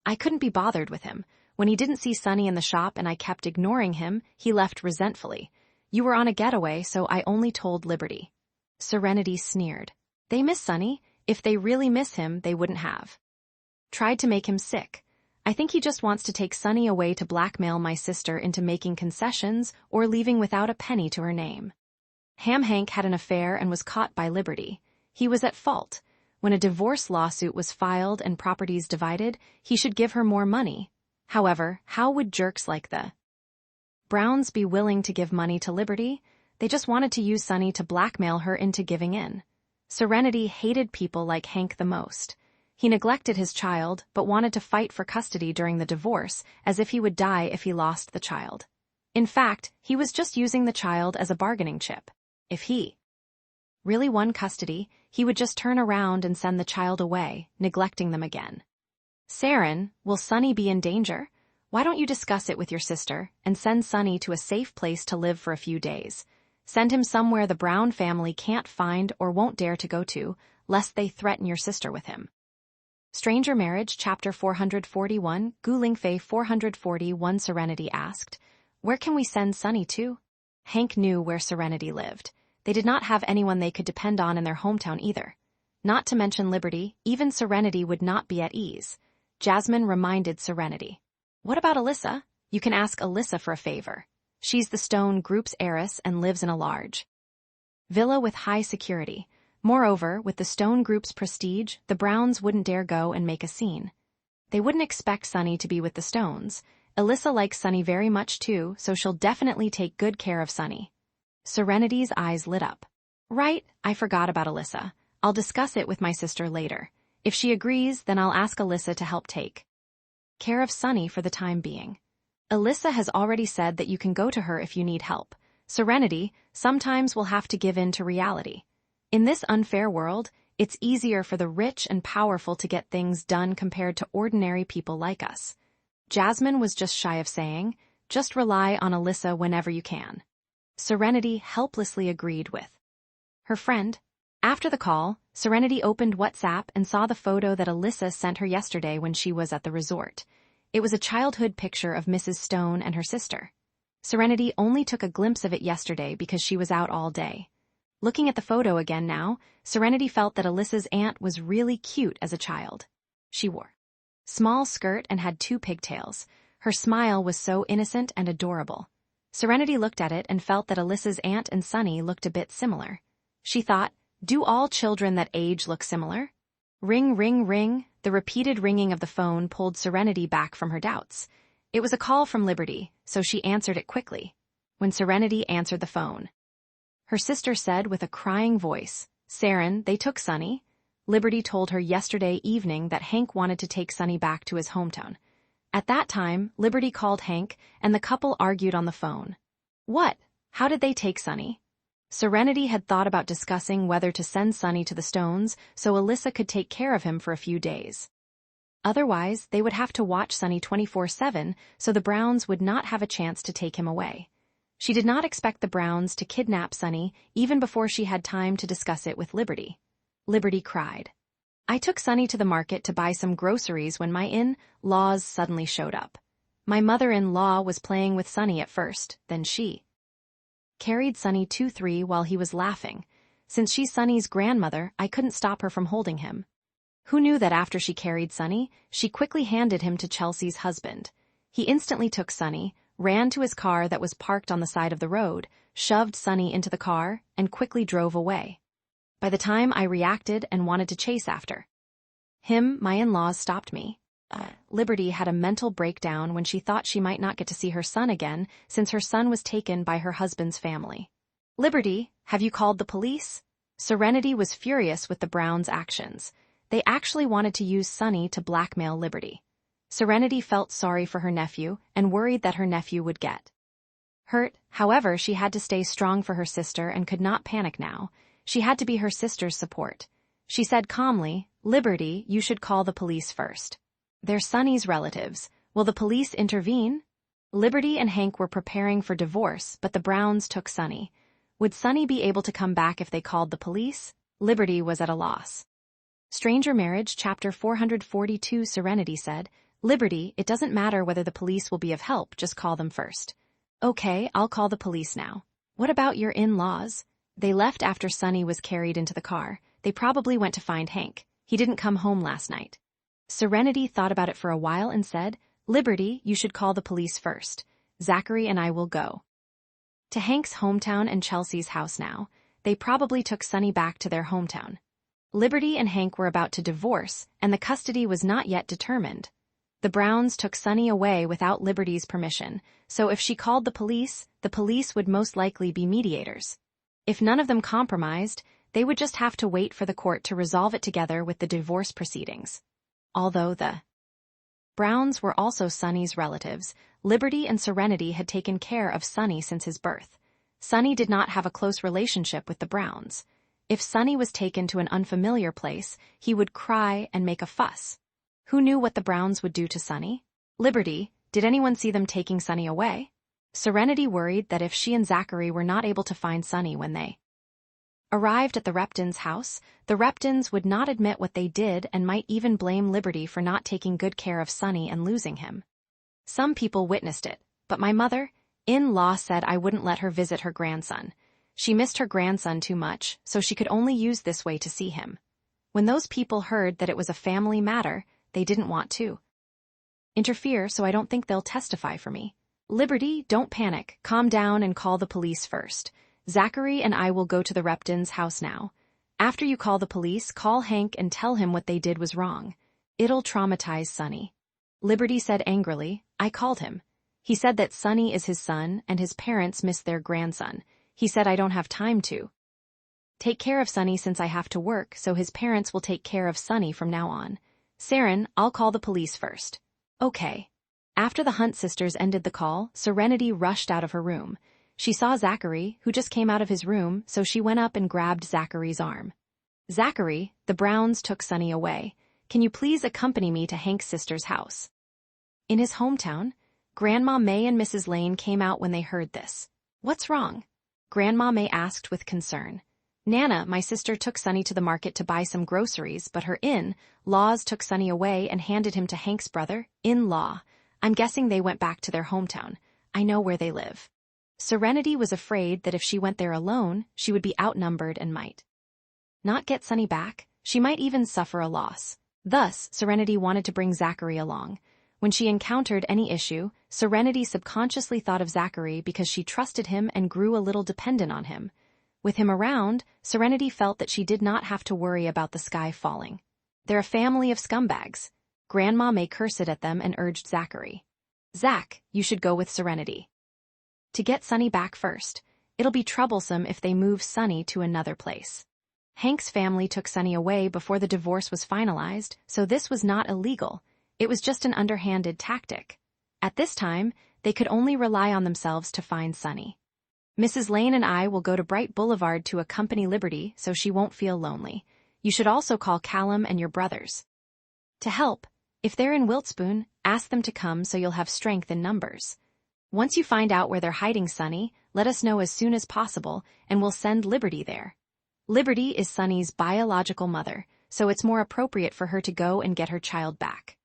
I couldn't be bothered with him. When he didn't see Sonny in the shop and I kept ignoring him, he left resentfully. You were on a getaway, so I only told Liberty. Serenity sneered. They miss Sonny. If they really miss him, they wouldn't have tried to make him sick. I think he just wants to take Sunny away to blackmail my sister into making concessions or leaving without a penny to her name. Hank had an affair and was caught by Liberty. He was at fault. When a divorce lawsuit was filed and properties divided, he should give her more money. However, how would jerks like the Browns be willing to give money to Liberty? They just wanted to use Sunny to blackmail her into giving in. Serenity hated people like Hank the most. He neglected his child, but wanted to fight for custody during the divorce, as if he would die if he lost the child. In fact, he was just using the child as a bargaining chip. If he really won custody, he would just turn around and send the child away, neglecting them again. Saren, will Sunny be in danger? Why don't you discuss it with your sister and send Sunny to a safe place to live for a few days? Send him somewhere the Brown family can't find or won't dare to go to, lest they threaten your sister with him. Stranger Marriage, Chapter 441, Lingfei 441. Serenity asked, "Where can we send Sunny to?" Hank knew where Serenity lived. They did not have anyone they could depend on in their hometown either. Not to mention Liberty, even Serenity would not be at ease. Jasmine reminded Serenity. "What about Alyssa? You can ask Alyssa for a favor. She's the Stone Group's heiress and lives in a large villa with high security. Moreover, with the Stone Group's prestige, the Browns wouldn't dare go and make a scene. They wouldn't expect Sunny to be with the Stones. Alyssa likes Sunny very much too, so she'll definitely take good care of Sunny." Serenity's eyes lit up. "Right, I forgot about Alyssa. I'll discuss it with my sister later. If she agrees, then I'll ask Alyssa to help take care of Sunny for the time being. Alyssa has already said that you can go to her if you need help. Serenity, sometimes we'll have to give in to reality. In this unfair world, it's easier for the rich and powerful to get things done compared to ordinary people like us." Jasmine was just shy of saying, "Just rely on Alyssa whenever you can." Serenity helplessly agreed with her friend. After the call, Serenity opened WhatsApp and saw the photo that Alyssa sent her yesterday when she was at the resort. It was a childhood picture of Mrs. Stone and her sister. Serenity only took a glimpse of it yesterday because she was out all day. Looking at the photo again now, Serenity felt that Alyssa's aunt was really cute as a child. She wore a small skirt and had 2 pigtails. Her smile was so innocent and adorable. Serenity looked at it and felt that Alyssa's aunt and Sunny looked a bit similar. She thought, do all children that age look similar? Ring, ring, ring. The repeated ringing of the phone pulled Serenity back from her doubts. It was a call from Liberty, so she answered it quickly. When Serenity answered the phone, her sister said with a crying voice, "Saren, they took Sunny." Liberty told her yesterday evening that Hank wanted to take Sunny back to his hometown. At that time, Liberty called Hank, and the couple argued on the phone. What? How did they take Sunny? Serenity had thought about discussing whether to send Sunny to the Stones so Alyssa could take care of him for a few days. Otherwise, they would have to watch Sunny 24/7, so the Browns would not have a chance to take him away. She did not expect the Browns to kidnap Sunny even before she had time to discuss it with Liberty. Liberty cried. "I took Sunny to the market to buy some groceries when my in-laws suddenly showed up. My mother-in-law was playing with Sunny at first, then she carried Sunny 2-3 while he was laughing. Since she's Sunny's grandmother, I couldn't stop her from holding him. Who knew that after she carried Sunny, she quickly handed him to Chelsea's husband. He instantly took Sunny, ran to his car that was parked on the side of the road, shoved Sunny into the car, and quickly drove away. By the time I reacted and wanted to chase after him, my in-laws stopped me." Liberty had a mental breakdown when she thought she might not get to see her son again since her son was taken by her husband's family. "Liberty, have you called the police?" Serenity was furious with the Browns' actions. They actually wanted to use Sunny to blackmail Liberty. Serenity felt sorry for her nephew and worried that her nephew would get hurt. However, she had to stay strong for her sister and could not panic now. She had to be her sister's support. She said calmly, "Liberty, you should call the police first. They're Sunny's relatives. Will the police intervene?" Liberty and Hank were preparing for divorce, but the Browns took Sunny. Would Sunny be able to come back if they called the police? Liberty was at a loss. Stranger Marriage, Chapter 442. Serenity said, "Liberty, it doesn't matter whether the police will be of help, just call them first." "Okay, I'll call the police now. What about your in-laws?" "They left after Sunny was carried into the car. They probably went to find Hank. He didn't come home last night." Serenity thought about it for a while and said, "Liberty, you should call the police first. Zachary and I will go to Hank's hometown and Chelsea's house now. They probably took Sunny back to their hometown. Liberty and Hank were about to divorce, and the custody was not yet determined. The Browns took Sunny away without Liberty's permission, so if she called the police would most likely be mediators. If none of them compromised, they would just have to wait for the court to resolve it together with the divorce proceedings. Although the Browns were also Sunny's relatives, Liberty and Serenity had taken care of Sunny since his birth. Sunny did not have a close relationship with the Browns. If Sunny was taken to an unfamiliar place, he would cry and make a fuss. Who knew what the Browns would do to Sunny? Liberty, did anyone see them taking Sunny away? Serenity worried that if she and Zachary were not able to find Sunny when they arrived at the Reptons' house, the Reptons would not admit what they did and might even blame Liberty for not taking good care of Sunny and losing him. Some people witnessed it, but my mother-in-law said I wouldn't let her visit her grandson. She missed her grandson too much, so she could only use this way to see him. When those people heard that it was a family matter, they didn't want to interfere, so I don't think they'll testify for me. Liberty, don't panic, calm down and call the police first. Zachary and I will go to the Reptons' house now. After you call the police, call Hank and tell him what they did was wrong. It'll traumatize Sunny. Liberty said angrily, I called him. He said that Sunny is his son and his parents miss their grandson. He said I don't have time to take care of Sunny since I have to work, so his parents will take care of Sunny from now on. Saren, I'll call the police first. Okay. After the Hunt sisters ended the call, Serenity rushed out of her room. She saw Zachary, who just came out of his room, so she went up and grabbed Zachary's arm. Zachary, the Browns took Sunny away. Can you please accompany me to Hank's sister's house? In his hometown, Grandma May and Mrs. Lane came out when they heard this. What's wrong? Grandma May asked with concern. Nana, my sister took Sunny to the market to buy some groceries, but her in-laws took Sunny away and handed him to Hank's brother-in-law. I'm guessing they went back to their hometown. I know where they live. Serenity was afraid that if she went there alone, she would be outnumbered and might not get Sunny back. She might even suffer a loss. Thus, Serenity wanted to bring Zachary along. When she encountered any issue, Serenity subconsciously thought of Zachary because she trusted him and grew a little dependent on him. With him around, Serenity felt that she did not have to worry about the sky falling. They're a family of scumbags. Grandma May cursed at them and urged Zachary. Zach, you should go with Serenity to get Sunny back first. It'll be troublesome if they move Sunny to another place. Hank's family took Sunny away before the divorce was finalized, so this was not illegal. It was just an underhanded tactic. At this time, they could only rely on themselves to find Sunny. Mrs. Lane and I will go to Bright Boulevard to accompany Liberty so she won't feel lonely. You should also call Callum and your brothers to help. If they're in Wiltspoon, ask them to come so you'll have strength in numbers. Once you find out where they're hiding Sunny, let us know as soon as possible, and we'll send Liberty there. Liberty is Sunny's biological mother, so it's more appropriate for her to go and get her child back.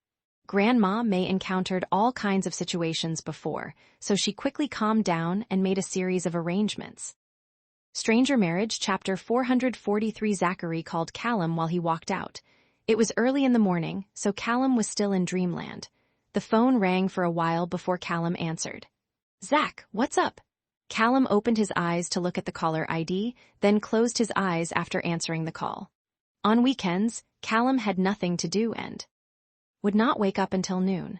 Grandma May encountered all kinds of situations before, so she quickly calmed down and made a series of arrangements. Stranger Marriage, Chapter 443. Zachary called Callum while he walked out. It was early in the morning, so Callum was still in dreamland. The phone rang for a while before Callum answered. Zach, what's up? Callum opened his eyes to look at the caller ID, then closed his eyes after answering the call. On weekends, Callum had nothing to do and would not wake up until noon.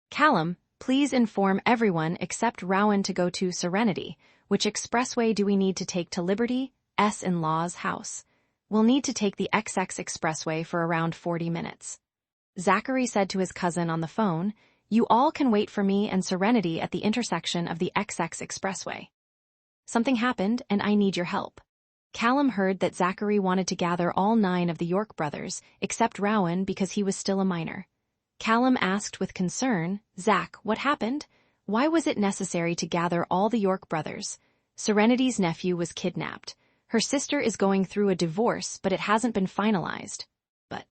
Callum, please inform everyone except Rowan to go to Serenity. Which expressway do we need to take to Liberty's in-law's house? We'll need to take the XX expressway for around 40 minutes. Zachary said to his cousin on the phone, You all can wait for me and Serenity at the intersection of the XX expressway. Something happened and I need your help. Callum heard that Zachary wanted to gather all 9 of the York brothers, except Rowan because he was still a minor. Callum asked with concern, Zach, what happened? Why was it necessary to gather all the York brothers? Serenity's nephew was kidnapped. Her sister is going through a divorce, but it hasn't been finalized. But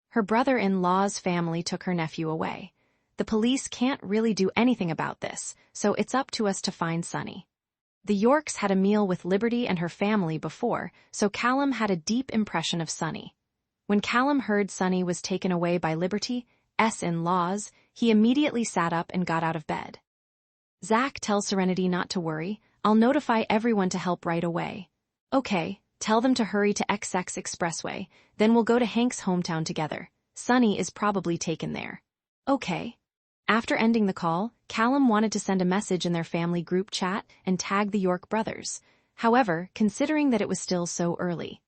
her brother-in-law's family took her nephew away. The police can't really do anything about this, so it's up to us to find Sunny. The Yorks had a meal with Liberty and her family before, so Callum had a deep impression of Sunny. When Callum heard Sunny was taken away by Liberty's in-laws, he immediately sat up and got out of bed. Zach tells Serenity not to worry, I'll notify everyone to help right away. Okay, tell them to hurry to XX Expressway, then we'll go to Hank's hometown together. Sunny is probably taken there. Okay. After ending the call, Callum wanted to send a message in their family group chat and tag the York brothers. However, considering that it was still so early.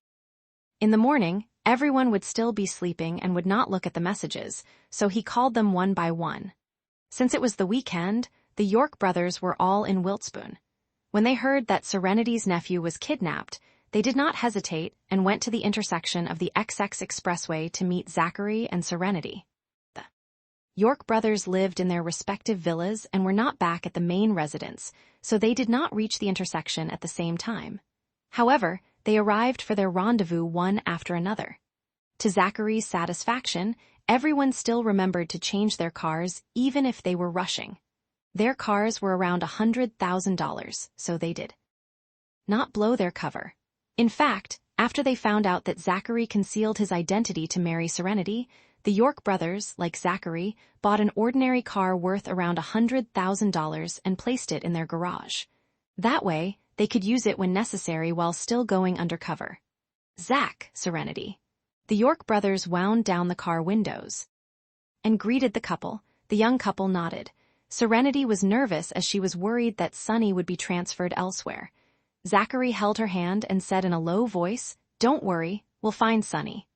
In the morning, everyone would still be sleeping and would not look at the messages, so he called them one by one. Since it was the weekend, the York brothers were all in Wiltspoon. When they heard that Serenity's nephew was kidnapped, they did not hesitate and went to the intersection of the XX Expressway to meet Zachary and Serenity. The York brothers lived in their respective villas and were not back at the main residence, so they did not reach the intersection at the same time. However, they arrived for their rendezvous one after another. To Zachary's satisfaction, everyone still remembered to change their cars even if they were rushing. Their cars were around $100,000, so they did not blow their cover. In fact, after they found out that Zachary concealed his identity to marry Serenity, the York brothers, like Zachary, bought an ordinary car worth around $100,000 and placed it in their garage. That way, they could use it when necessary while still going undercover. Serenity. The York brothers wound down the car windows and greeted the couple. The young couple nodded. Serenity was nervous as she was worried that Sunny would be transferred elsewhere. Zachary held her hand and said in a low voice, "Don't worry, we'll find Sunny."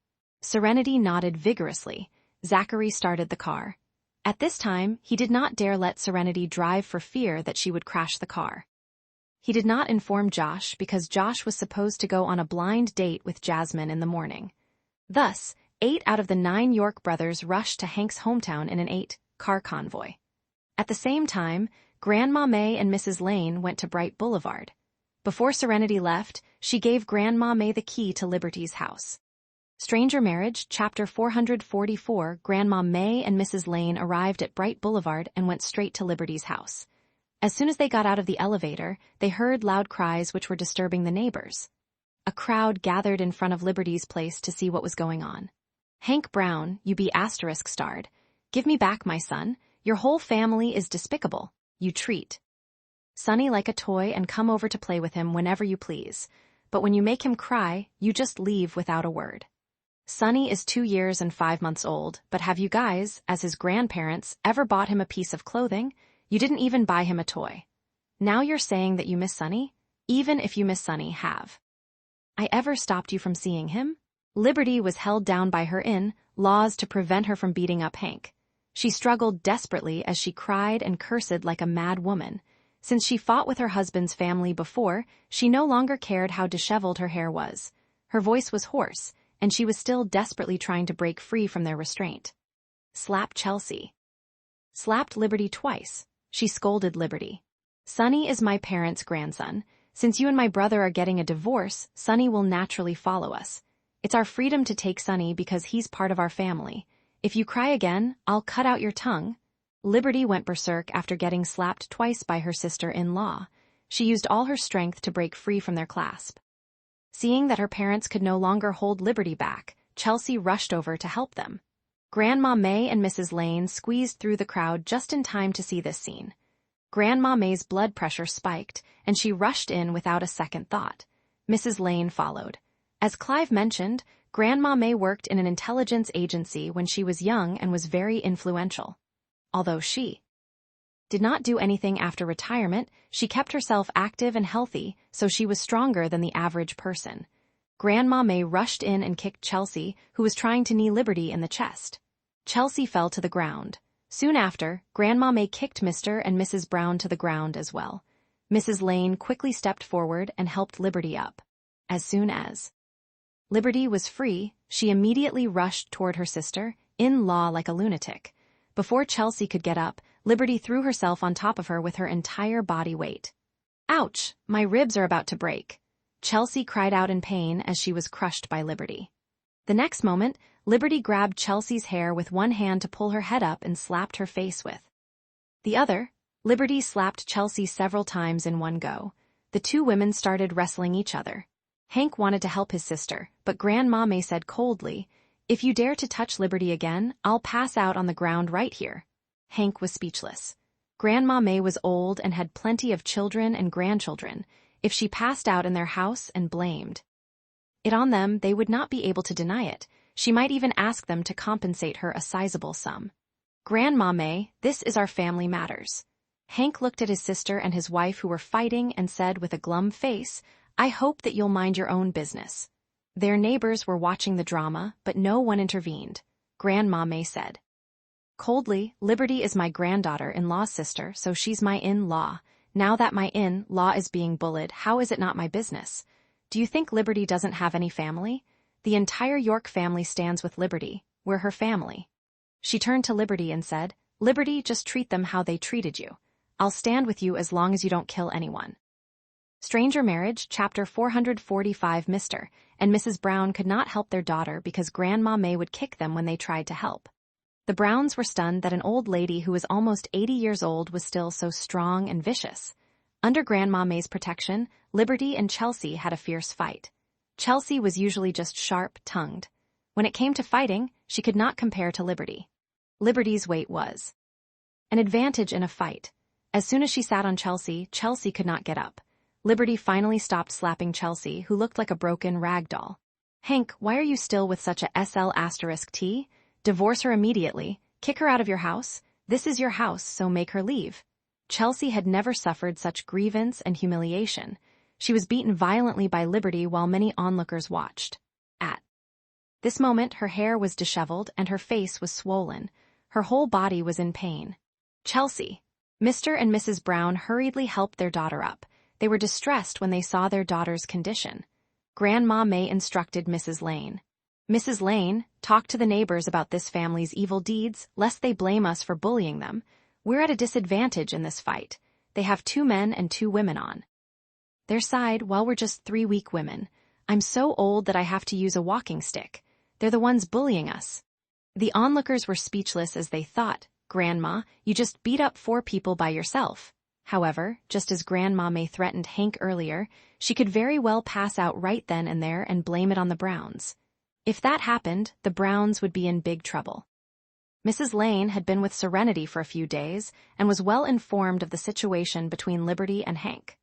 Serenity nodded vigorously. Zachary started the car. At this time, he did not dare let Serenity drive for fear that she would crash the car. He did not inform Josh because Josh was supposed to go on a blind date with Jasmine in the morning. Thus, 8 out of the 9 York brothers rushed to Hank's hometown in an 8-car convoy. At the same time, Grandma May and Mrs. Lane went to Bright Boulevard. Before Serenity left, she gave Grandma May the key to Liberty's house. Stranger Marriage, Chapter 444. Grandma May and Mrs. Lane arrived at Bright Boulevard and went straight to Liberty's house. As soon as they got out of the elevator, they heard loud cries which were disturbing the neighbors. A crowd gathered in front of Liberty's place to see what was going on. "Hank Brown, you be *starred. Give me back my son. Your whole family is despicable. You treat Sunny like a toy and come over to play with him whenever you please. But when you make him cry, you just leave without a word. Sunny is 2 years and 5 months old, but have you guys, as his grandparents, ever bought him a piece of clothing? You didn't even buy him a toy. Now you're saying that you miss Sunny? Even if you miss Sunny, have I ever stopped you from seeing him?" Liberty was held down by her in-laws to prevent her from beating up Hank. She struggled desperately as she cried and cursed like a mad woman. Since she fought with her husband's family before, she no longer cared how disheveled her hair was. Her voice was hoarse, and she was still desperately trying to break free from their restraint. Slap Chelsea. Slapped Liberty twice. She scolded Liberty. "Sunny is my parents' grandson. Since you and my brother are getting a divorce, Sunny will naturally follow us. It's our freedom to take Sunny because he's part of our family. If you cry again, I'll cut out your tongue." Liberty went berserk after getting slapped twice by her sister-in-law. She used all her strength to break free from their clasp. Seeing that her parents could no longer hold Liberty back, Chelsea rushed over to help them. Grandma May and Mrs. Lane squeezed through the crowd just in time to see this scene. Grandma May's blood pressure spiked, and she rushed in without a second thought. Mrs. Lane followed. As Clive mentioned, Grandma May worked in an intelligence agency when she was young and was very influential. Although she did not do anything after retirement, she kept herself active and healthy, so she was stronger than the average person. Grandma May rushed in and kicked Chelsea, who was trying to knee Liberty in the chest. Chelsea fell to the ground. Soon after, Grandma May kicked Mr. and Mrs. Brown to the ground as well. Mrs. Lane quickly stepped forward and helped Liberty up. As soon as Liberty was free, she immediately rushed toward her sister-in-law like a lunatic. Before Chelsea could get up, Liberty threw herself on top of her with her entire body weight. "Ouch, my ribs are about to break." Chelsea cried out in pain as she was crushed by Liberty. The next moment, Liberty grabbed Chelsea's hair with one hand to pull her head up and slapped her face with the other. Liberty slapped Chelsea several times in one go. The two women started wrestling each other. Hank wanted to help his sister, but Grandma May said coldly, If you dare to touch Liberty again, I'll pass out on the ground right here. Hank was speechless. Grandma May was old and had plenty of children and grandchildren. If she passed out in their house and blamed it on them, they would not be able to deny it. She might even ask them to compensate her a sizable sum. Grandma May, this is our family matters. Hank looked at his sister and his wife who were fighting and said with a glum face, I hope that you'll mind your own business. Their neighbors were watching the drama, but no one intervened. Grandma May said coldly, Liberty is my granddaughter-in-law's sister, so she's my in-law. Now that my in-law is being bullied, how is it not my business? Do you think Liberty doesn't have any family? The entire York family stands with Liberty. We're her family. She turned to Liberty and said, Liberty, just treat them how they treated you. I'll stand with you as long as you don't kill anyone. Stranger Marriage, Chapter 445. Mr. and Mrs. Brown could not help their daughter because Grandma May would kick them when they tried to help. The Browns were stunned that an old lady who was almost 80 years old was still so strong and vicious. Under Grandma May's protection, Liberty and Chelsea had a fierce fight. Chelsea was usually just sharp-tongued. When it came to fighting, she could not compare to Liberty. Liberty's weight was an advantage in a fight. As soon as she sat on Chelsea, Chelsea could not get up. Liberty finally stopped slapping Chelsea, who looked like a broken rag doll. Hank, why are you still with such a SL*T? Divorce her immediately, kick her out of your house. This is your house, so make her leave. Chelsea had never suffered such grievance and humiliation. She was beaten violently by Liberty while many onlookers watched. At this moment, her hair was disheveled and her face was swollen. Her whole body was in pain. Chelsea. Mr. and Mrs. Brown hurriedly helped their daughter up. They were distressed when they saw their daughter's condition. Grandma May instructed Mrs. Lane. Mrs. Lane, talk to the neighbors about this family's evil deeds, lest they blame us for bullying them. We're at a disadvantage in this fight. They have 2 men and 2 women on their side while we're just 3 weak women. I'm so old that I have to use a walking stick. They're the ones bullying us. The onlookers were speechless as they thought, Grandma, you just beat up 4 people by yourself. However, just as Grandma May threatened Hank earlier, she could very well pass out right then and there and blame it on the Browns. If that happened, the Browns would be in big trouble. Mrs. Lane had been with Serenity for a few days and was well informed of the situation between Liberty and Hank.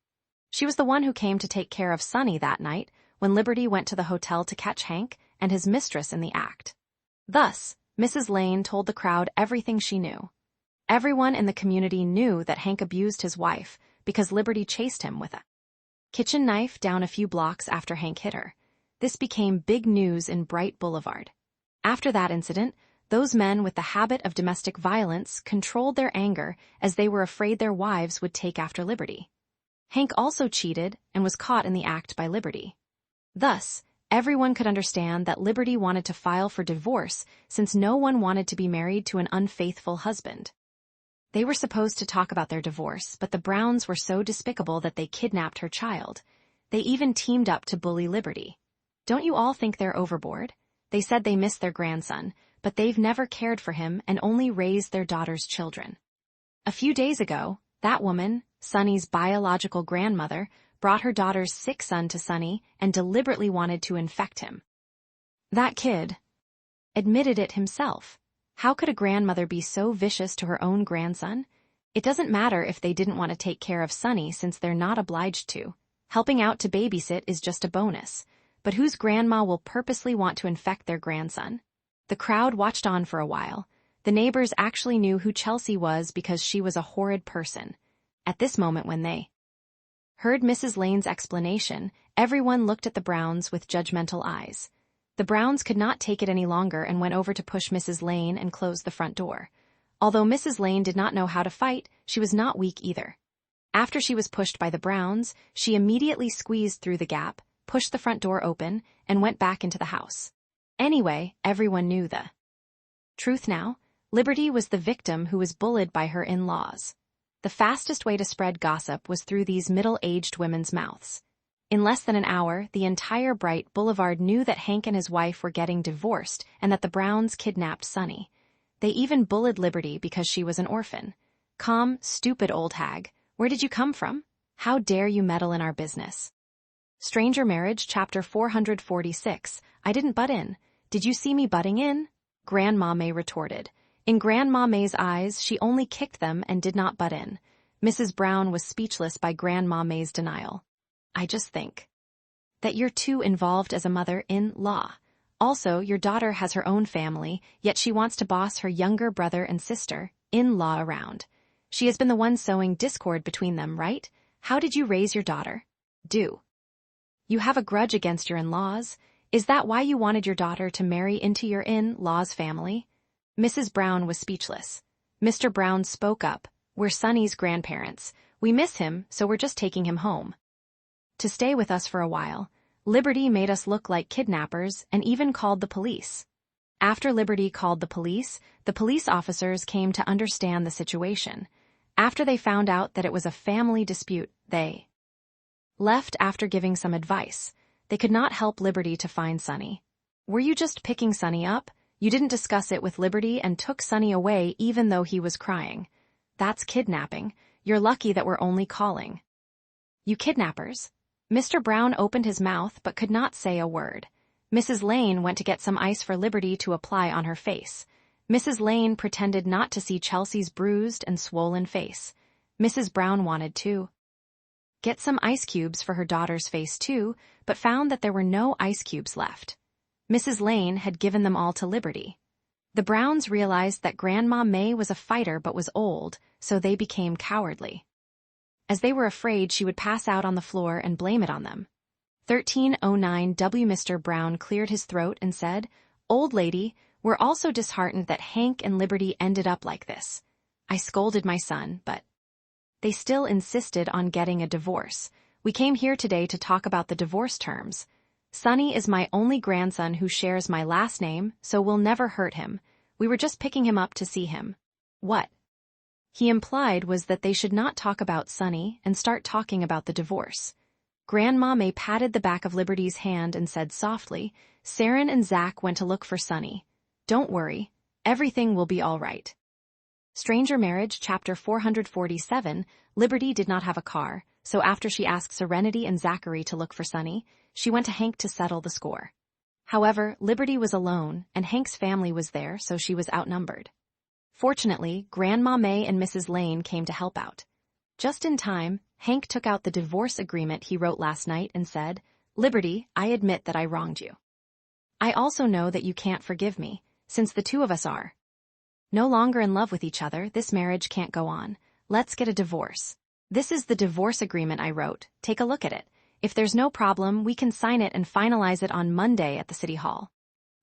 She was the one who came to take care of Sonny that night when Liberty went to the hotel to catch Hank and his mistress in the act. Thus, Mrs. Lane told the crowd everything she knew. Everyone in the community knew that Hank abused his wife because Liberty chased him with a kitchen knife down a few blocks after Hank hit her. This became big news in Bright Boulevard. After that incident, those men with the habit of domestic violence controlled their anger as they were afraid their wives would take after Liberty. Hank also cheated and was caught in the act by Liberty. Thus, everyone could understand that Liberty wanted to file for divorce since no one wanted to be married to an unfaithful husband. They were supposed to talk about their divorce, but the Browns were so despicable that they kidnapped her child. They even teamed up to bully Liberty. Don't you all think they're overboard? They said they miss their grandson, but they've never cared for him and only raised their daughter's children. A few days ago, that woman, Sonny's biological grandmother, brought her daughter's sick son to Sonny and deliberately wanted to infect him. That kid admitted it himself. How could a grandmother be so vicious to her own grandson? It doesn't matter if they didn't want to take care of Sonny since they're not obliged to. Helping out to babysit is just a bonus. But whose grandma will purposely want to infect their grandson? The crowd watched on for a while. The neighbors actually knew who Chelsea was because she was a horrid person. At this moment when they heard Mrs. Lane's explanation, everyone looked at the Browns with judgmental eyes. The Browns could not take it any longer and went over to push Mrs. Lane and close the front door. Although Mrs. Lane did not know how to fight, she was not weak either. After she was pushed by the Browns, she immediately squeezed through the gap, pushed the front door open, and went back into the house. Anyway, everyone knew the truth now. Liberty was the victim who was bullied by her in-laws. The fastest way to spread gossip was through these middle-aged women's mouths. In less than an hour, the entire Bright Boulevard knew that Hank and his wife were getting divorced and that the Browns kidnapped Sonny. They even bullied Liberty because she was an orphan. Calm, stupid old hag, where did you come from? How dare you meddle in our business? Stranger Marriage, Chapter 446. I didn't butt in. Did you see me butting in? Grandma May retorted. In Grandma May's eyes, she only kicked them and did not butt in. Mrs. Brown was speechless by Grandma May's denial. I just think that you're too involved as a mother-in-law. Also, your daughter has her own family, yet she wants to boss her younger brother and sister-in-law around. She has been the one sowing discord between them, right? How did you raise your daughter? Do you have a grudge against your in-laws? Is that why you wanted your daughter to marry into your in-laws' family? Mrs. Brown was speechless. Mr. Brown spoke up. We're Sonny's grandparents. We miss him, so we're just taking him home to stay with us for a while. Liberty made us look like kidnappers and even called the police. After Liberty called the police officers came to understand the situation. After they found out that it was a family dispute, they left after giving some advice. They could not help Liberty to find Sonny. Were you just picking Sonny up? You didn't discuss it with Liberty and took Sonny away even though he was crying. That's kidnapping. You're lucky that we're only calling you kidnappers. Mr. Brown opened his mouth but could not say a word. Mrs. Lane went to get some ice for Liberty to apply on her face. Mrs. Lane pretended not to see Chelsea's bruised and swollen face. Mrs. Brown wanted to get some ice cubes for her daughter's face too, but found that there were no ice cubes left. Mrs. Lane had given them all to Liberty. The Browns realized that Grandma May was a fighter but was old, so they became cowardly. As they were afraid she would pass out on the floor and blame it on them. 1309 Mr. Brown cleared his throat and said, Old lady, we're also disheartened that Hank and Liberty ended up like this. I scolded my son, but they still insisted on getting a divorce. We came here today to talk about the divorce terms. Sonny is my only grandson who shares my last name, so we'll never hurt him. We were just picking him up to see him. What he implied was that they should not talk about Sonny and start talking about the divorce. Grandma May patted the back of Liberty's hand and said softly, Saren and Zach went to look for Sonny. Don't worry, everything will be all right. Stranger Marriage, Chapter 447, Liberty did not have a car, so after she asked Serenity and Zachary to look for Sonny, she went to Hank to settle the score. However, Liberty was alone, and Hank's family was there, so she was outnumbered. Fortunately, Grandma May and Mrs. Lane came to help out. Just in time, Hank took out the divorce agreement he wrote last night and said, Liberty, I admit that I wronged you. I also know that you can't forgive me, since the two of us are no longer in love with each other. This marriage can't go on. Let's get a divorce. This is the divorce agreement I wrote. Take a look at it. If there's no problem, we can sign it and finalize it on Monday at the City Hall.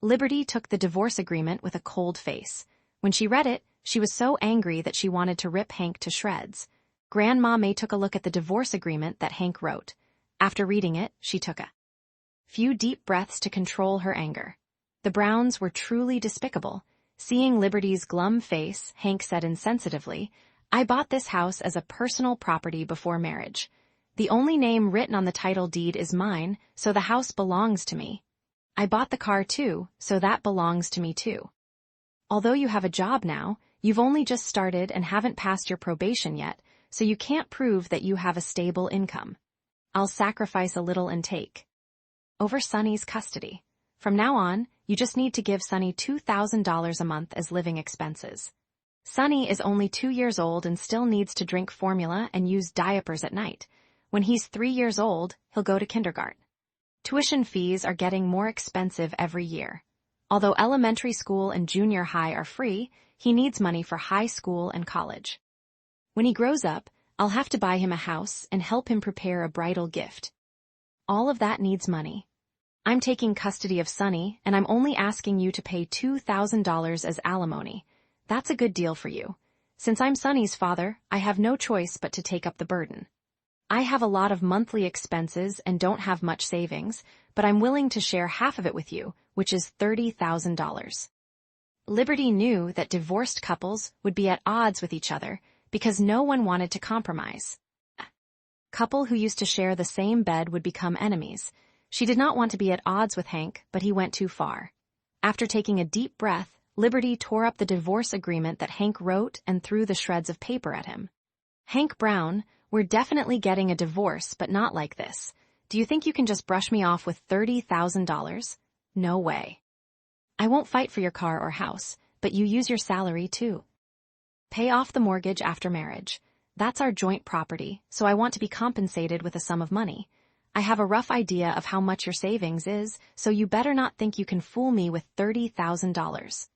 Liberty took the divorce agreement with a cold face. When she read it, she was so angry that she wanted to rip Hank to shreds. Grandma May took a look at the divorce agreement that Hank wrote. After reading it, she took a few deep breaths to control her anger. The Browns were truly despicable. Seeing Liberty's glum face, Hank said insensitively, I bought this house as a personal property before marriage. The only name written on the title deed is mine, so the house belongs to me. I bought the car too, so that belongs to me too. Although you have a job now, you've only just started and haven't passed your probation yet, so you can't prove that you have a stable income. I'll sacrifice a little and take over Sonny's custody. From now on, you just need to give Sonny $2,000 a month as living expenses. Sonny is only 2 years old and still needs to drink formula and use diapers at night. When he's 3 years old, he'll go to kindergarten. Tuition fees are getting more expensive every year. Although elementary school and junior high are free, he needs money for high school and college. When he grows up, I'll have to buy him a house and help him prepare a bridal gift. All of that needs money. I'm taking custody of Sonny, and I'm only asking you to pay $2,000 as alimony. That's a good deal for you. Since I'm Sonny's father, I have no choice but to take up the burden. I have a lot of monthly expenses and don't have much savings, but I'm willing to share half of it with you, which is $30,000. Liberty knew that divorced couples would be at odds with each other because no one wanted to compromise. A couple who used to share the same bed would become enemies. She did not want to be at odds with Hank, but he went too far. After taking a deep breath, Liberty tore up the divorce agreement that Hank wrote and threw the shreds of paper at him. Hank Brown, we're definitely getting a divorce, but not like this. Do you think you can just brush me off with $30,000? No way. I won't fight for your car or house, but you use your salary too. Pay off the mortgage after marriage. That's our joint property, so I want to be compensated with a sum of money. I have a rough idea of how much your savings is, so you better not think you can fool me with $30,000.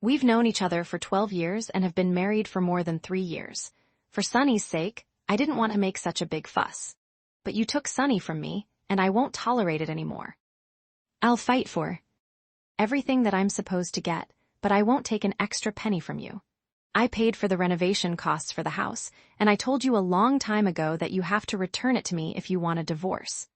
We've known each other for 12 years and have been married for more than 3 years. For Sonny's sake, I didn't want to make such a big fuss. But you took Sonny from me, and I won't tolerate it anymore. I'll fight for everything that I'm supposed to get, but I won't take an extra penny from you. I paid for the renovation costs for the house, and I told you a long time ago that you have to return it to me if you want a divorce.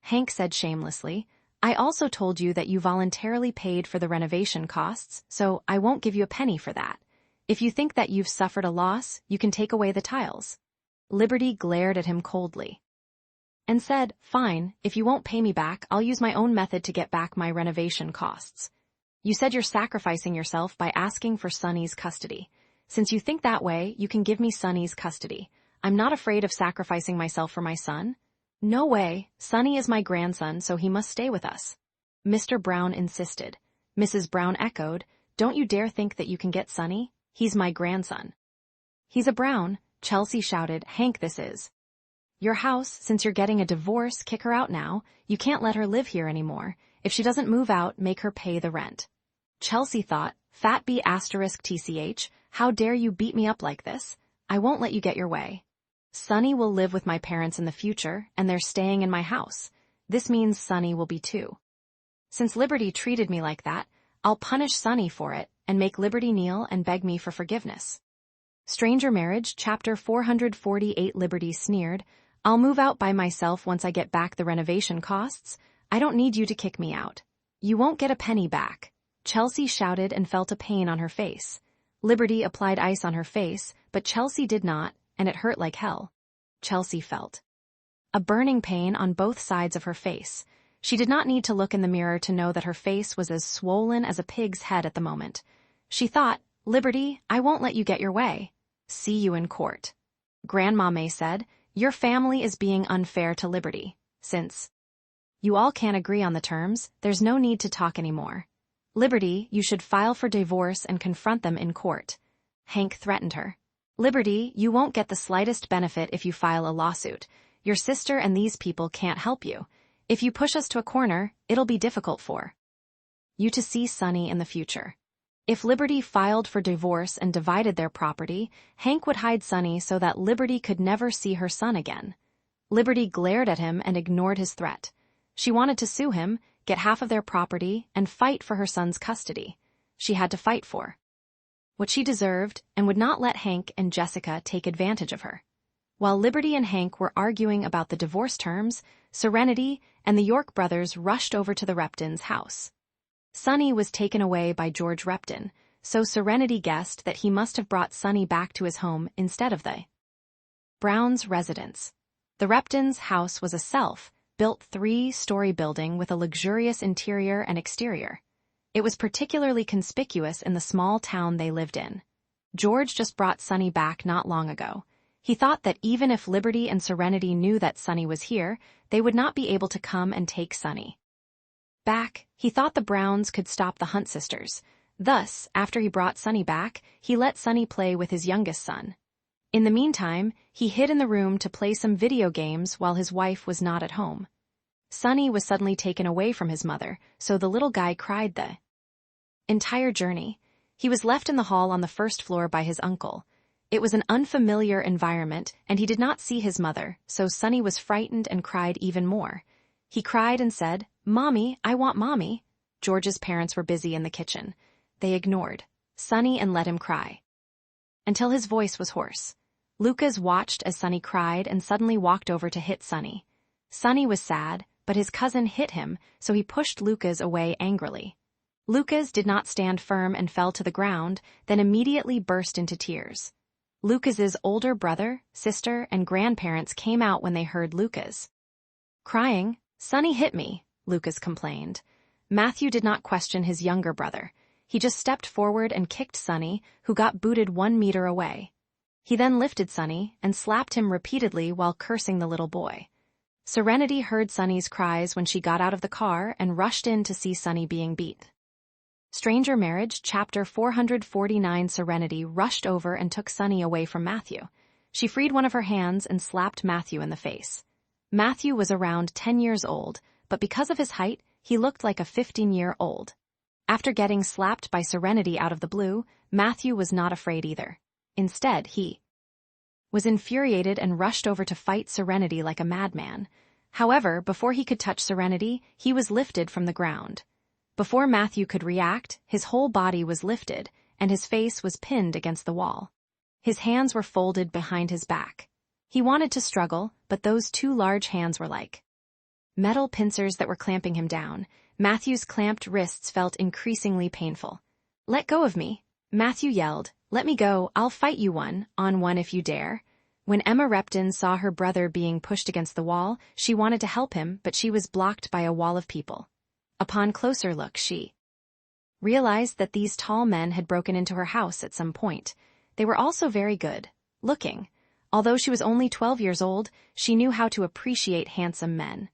Hank said shamelessly, I also told you that you voluntarily paid for the renovation costs, so I won't give you a penny for that. If you think that you've suffered a loss, you can take away the tiles. Liberty glared at him coldly and said, fine, if you won't pay me back, I'll use my own method to get back my renovation costs. You said you're sacrificing yourself by asking for Sonny's custody. Since you think that way, you can give me Sonny's custody. I'm not afraid of sacrificing myself for my son. No way, Sonny is my grandson, so he must stay with us. Mr. Brown insisted. Mrs. Brown echoed, don't you dare think that you can get Sonny. He's my grandson. He's a Brown, Chelsea shouted. Hank, this is your house. Since you're getting a divorce, kick her out now. You can't let her live here anymore. If she doesn't move out, make her pay the rent. Chelsea thought, Fat B asterisk TCH, how dare you beat me up like this? I won't let you get your way. Sonny will live with my parents in the future, and they're staying in my house. This means Sonny will be too. Since Liberty treated me like that, I'll punish Sonny for it, and make Liberty kneel and beg me for forgiveness. Stranger Marriage, Chapter 448. Liberty sneered, I'll move out by myself once I get back the renovation costs. I don't need you to kick me out. You won't get a penny back. Chelsea shouted and felt a pain on her face. Liberty applied ice on her face, but Chelsea did not, and it hurt like hell. Chelsea felt a burning pain on both sides of her face. She did not need to look in the mirror to know that her face was as swollen as a pig's head at the moment. She thought, Liberty, I won't let you get your way. See you in court. Grandma May said, your family is being unfair to Liberty. Since you all can't agree on the terms, there's no need to talk anymore. Liberty, you should file for divorce and confront them in court. Hank threatened her. Liberty, you won't get the slightest benefit if you file a lawsuit. Your sister and these people can't help you. If you push us to a corner, it'll be difficult for you to see Sonny in the future. If Liberty filed for divorce and divided their property, Hank would hide Sonny so that Liberty could never see her son again. Liberty glared at him and ignored his threat. She wanted to sue him, get half of their property, and fight for her son's custody. She had to fight for what she deserved and would not let Hank and Jessica take advantage of her. While Liberty and Hank were arguing about the divorce terms, Serenity and the York brothers rushed over to the Reptons' house. Sonny was taken away by George Repton, so Serenity guessed that he must have brought Sonny back to his home instead of the Browns' residence. The Reptons' house was a self-built 3-story building with a luxurious interior and exterior. It was particularly conspicuous in the small town they lived in. George just brought Sonny back not long ago. He thought that even if Liberty and Serenity knew that Sonny was here, they would not be able to come and take Sonny back. He thought the Browns could stop the Hunt sisters. Thus, after he brought Sonny back, he let Sonny play with his youngest son. In the meantime, he hid in the room to play some video games while his wife was not at home. Sonny was suddenly taken away from his mother, so the little guy cried the entire journey. He was left in the hall on the first floor by his uncle. It was an unfamiliar environment, and he did not see his mother, so Sonny was frightened and cried even more. He cried and said, Mommy, I want Mommy. George's parents were busy in the kitchen. They ignored Sonny and let him cry until his voice was hoarse. Lucas watched as Sonny cried and suddenly walked over to hit Sonny. Sonny was sad, but his cousin hit him, so he pushed Lucas away angrily. Lucas did not stand firm and fell to the ground, then immediately burst into tears. Lucas's older brother, sister, and grandparents came out when they heard Lucas crying. Sonny hit me, Lucas complained. Matthew did not question his younger brother. He just stepped forward and kicked Sonny, who got booted 1 meter away. He then lifted Sonny and slapped him repeatedly while cursing the little boy. Serenity heard Sonny's cries when she got out of the car and rushed in to see Sonny being beat Stranger Marriage, Chapter 449. Serenity rushed over and took Sunny away from Matthew. She freed one of her hands and slapped Matthew in the face. Matthew was around 10 years old, but because of his height, he looked like a 15-year-old. After getting slapped by Serenity out of the blue, Matthew was not afraid either. Instead, he was infuriated and rushed over to fight Serenity like a madman. However, before he could touch Serenity, he was lifted from the ground. Before Matthew could react, his whole body was lifted, and his face was pinned against the wall. His hands were folded behind his back. He wanted to struggle, but those two large hands were like metal pincers that were clamping him down. Matthew's clamped wrists felt increasingly painful. "Let go of me," Matthew yelled. "Let me go, I'll fight you one-on-one if you dare." When Emma Repton saw her brother being pushed against the wall, she wanted to help him, but she was blocked by a wall of people. Upon closer look, she realized that these tall men had broken into her house at some point. They were also very good looking. Although she was only 12 years old, she knew how to appreciate handsome men.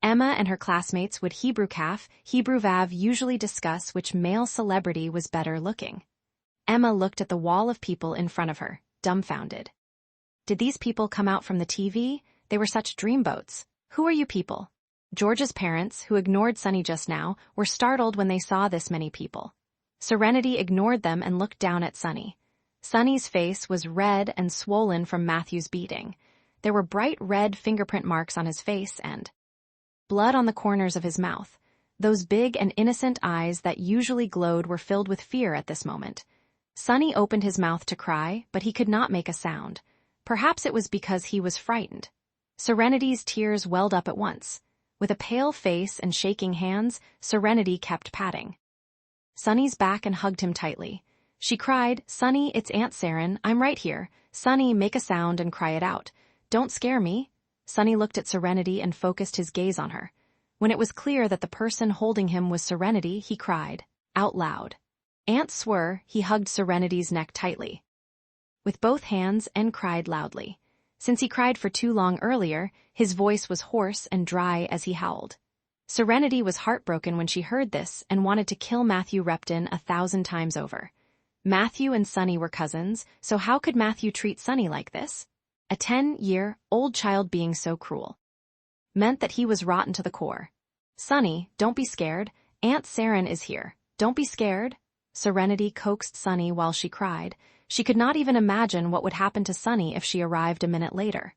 Emma and her classmates would Hebrew Vav usually discuss which male celebrity was better looking. Emma looked at the wall of people in front of her, dumbfounded. Did these people come out from the TV? They were such dreamboats. Who are you people? George's parents, who ignored Sunny just now, were startled when they saw this many people. Serenity ignored them and looked down at Sunny. Sunny's face was red and swollen from Matthew's beating. There were bright red fingerprint marks on his face and blood on the corners of his mouth. Those big and innocent eyes that usually glowed were filled with fear at this moment. Sunny opened his mouth to cry, but he could not make a sound. Perhaps it was because he was frightened. Serenity's tears welled up at once. With a pale face and shaking hands, Serenity kept patting Sunny's back and hugged him tightly. She cried, "Sunny, it's Aunt Saren, I'm right here. Sunny, make a sound and cry it out. Don't scare me." Sunny looked at Serenity and focused his gaze on her. When it was clear that the person holding him was Serenity, he cried, out loud. Aunt swore, he hugged Serenity's neck tightly with both hands and cried loudly. Since he cried for too long earlier, his voice was hoarse and dry as he howled. Serenity was heartbroken when she heard this and wanted to kill Matthew Repton 1,000 times over. Matthew and Sunny were cousins, so how could Matthew treat Sunny like this? A 10-year-old child being so cruel meant that he was rotten to the core. "Sunny, don't be scared. Aunt Saren is here. Don't be scared." Serenity coaxed Sunny while she cried. She could not even imagine what would happen to Sunny if she arrived a minute later.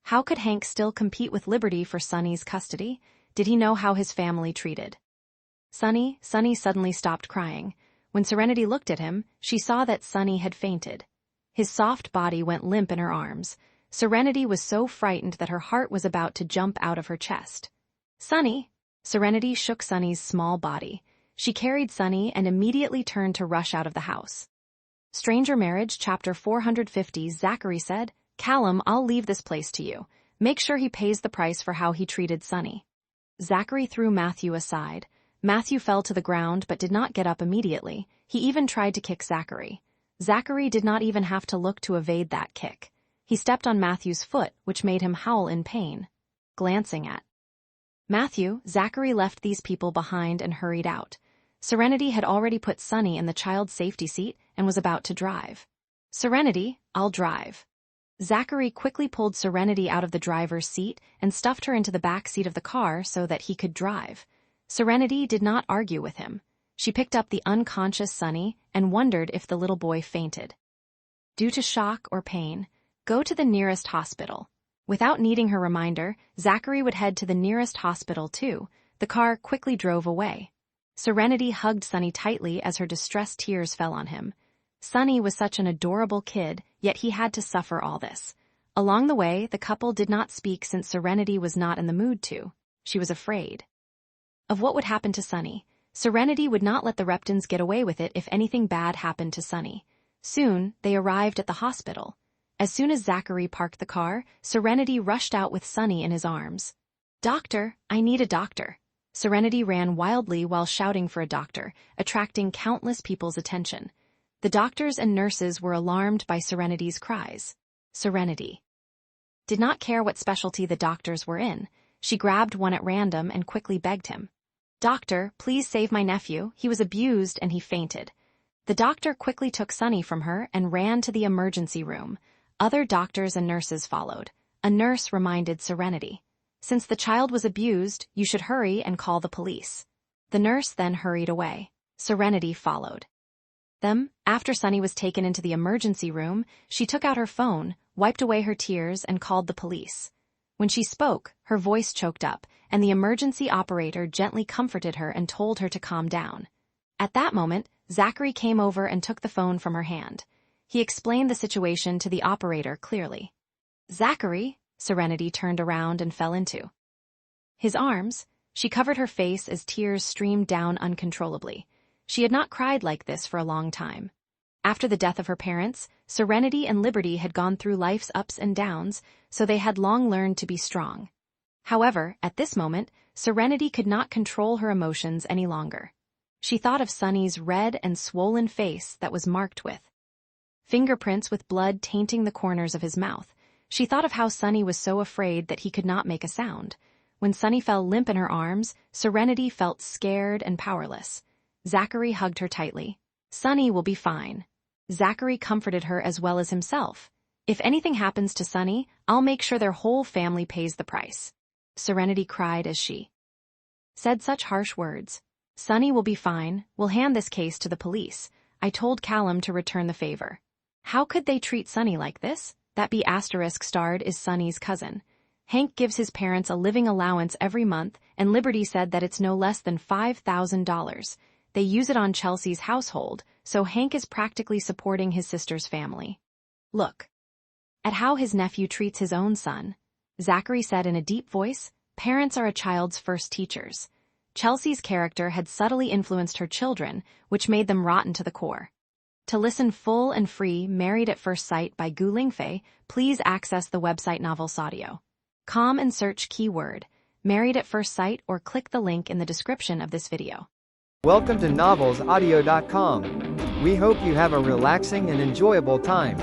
How could Hank still compete with Liberty for Sunny's custody? Did he know how his family treated Sunny? Sunny suddenly stopped crying. When Serenity looked at him, she saw that Sunny had fainted. His soft body went limp in her arms. Serenity was so frightened that her heart was about to jump out of her chest. "Sunny!" Serenity shook Sunny's small body. She carried Sunny and immediately turned to rush out of the house. Stranger Marriage, Chapter 450. Zachary said, "Callum, I'll leave this place to you. Make sure he pays the price for how he treated Sunny." Zachary threw Matthew aside. Matthew fell to the ground but did not get up immediately. He even tried to kick Zachary. Zachary did not even have to look to evade that kick. He stepped on Matthew's foot, which made him howl in pain. Glancing at Matthew, Zachary left these people behind and hurried out. Serenity had already put Sunny in the child's safety seat and was about to drive. "Serenity, I'll drive." Zachary quickly pulled Serenity out of the driver's seat and stuffed her into the back seat of the car so that he could drive. Serenity did not argue with him. She picked up the unconscious Sunny and wondered if the little boy fainted due to shock or pain. Go to the nearest hospital. Without needing her reminder, Zachary would head to the nearest hospital too. The car quickly drove away. Serenity hugged Sunny tightly as her distressed tears fell on him. Sunny was such an adorable kid, yet he had to suffer all this. Along the way, the couple did not speak since Serenity was not in the mood to. She was afraid of what would happen to Sunny. Serenity would not let the Reptons get away with it if anything bad happened to Sunny. Soon, they arrived at the hospital. As soon as Zachary parked the car, Serenity rushed out with Sunny in his arms. "Doctor, I need a doctor." Serenity ran wildly while shouting for a doctor, attracting countless people's attention. The doctors and nurses were alarmed by Serenity's cries. Serenity did not care what specialty the doctors were in. She grabbed one at random and quickly begged him, "Doctor, please save my nephew. He was abused and he fainted." The doctor quickly took Sunny from her and ran to the emergency room. Other doctors and nurses followed. A nurse reminded Serenity, "Since the child was abused, you should hurry and call the police." The nurse then hurried away. Serenity followed them. After Sunny was taken into the emergency room, she took out her phone, wiped away her tears, and called the police. When she spoke, her voice choked up, and the emergency operator gently comforted her and told her to calm down. At that moment, Zachary came over and took the phone from her hand. He explained the situation to the operator clearly. "Zachary," Serenity turned around and fell into his arms. She covered her face as tears streamed down uncontrollably. She had not cried like this for a long time. After the death of her parents, Serenity and Liberty had gone through life's ups and downs, so they had long learned to be strong. However, at this moment, Serenity could not control her emotions any longer. She thought of Sunny's red and swollen face that was marked with fingerprints with blood tainting the corners of his mouth. She thought of how Sunny was so afraid that he could not make a sound. When Sunny fell limp in her arms, Serenity felt scared and powerless. Zachary hugged her tightly. "Sunny will be fine." Zachary comforted her as well as himself. "If anything happens to Sunny, I'll make sure their whole family pays the price." Serenity cried as she said such harsh words. "Sunny will be fine. We'll hand this case to the police. I told Callum to return the favor." How could they treat Sunny like this? That B** starred is Sunny's cousin. Hank gives his parents a living allowance every month, and Liberty said that it's no less than $5,000. They use it on Chelsea's household, so Hank is practically supporting his sister's family. "Look at how his nephew treats his own son," Zachary said in a deep voice. "Parents are a child's first teachers." Chelsea's character had subtly influenced her children, which made them rotten to the core. To listen full and free Married at First Sight by Lingfei, please access the website novelsaudio.com and search keyword Married at First Sight or click the link in the description of this video. Welcome to novelsaudio.com. We hope you have a relaxing and enjoyable time.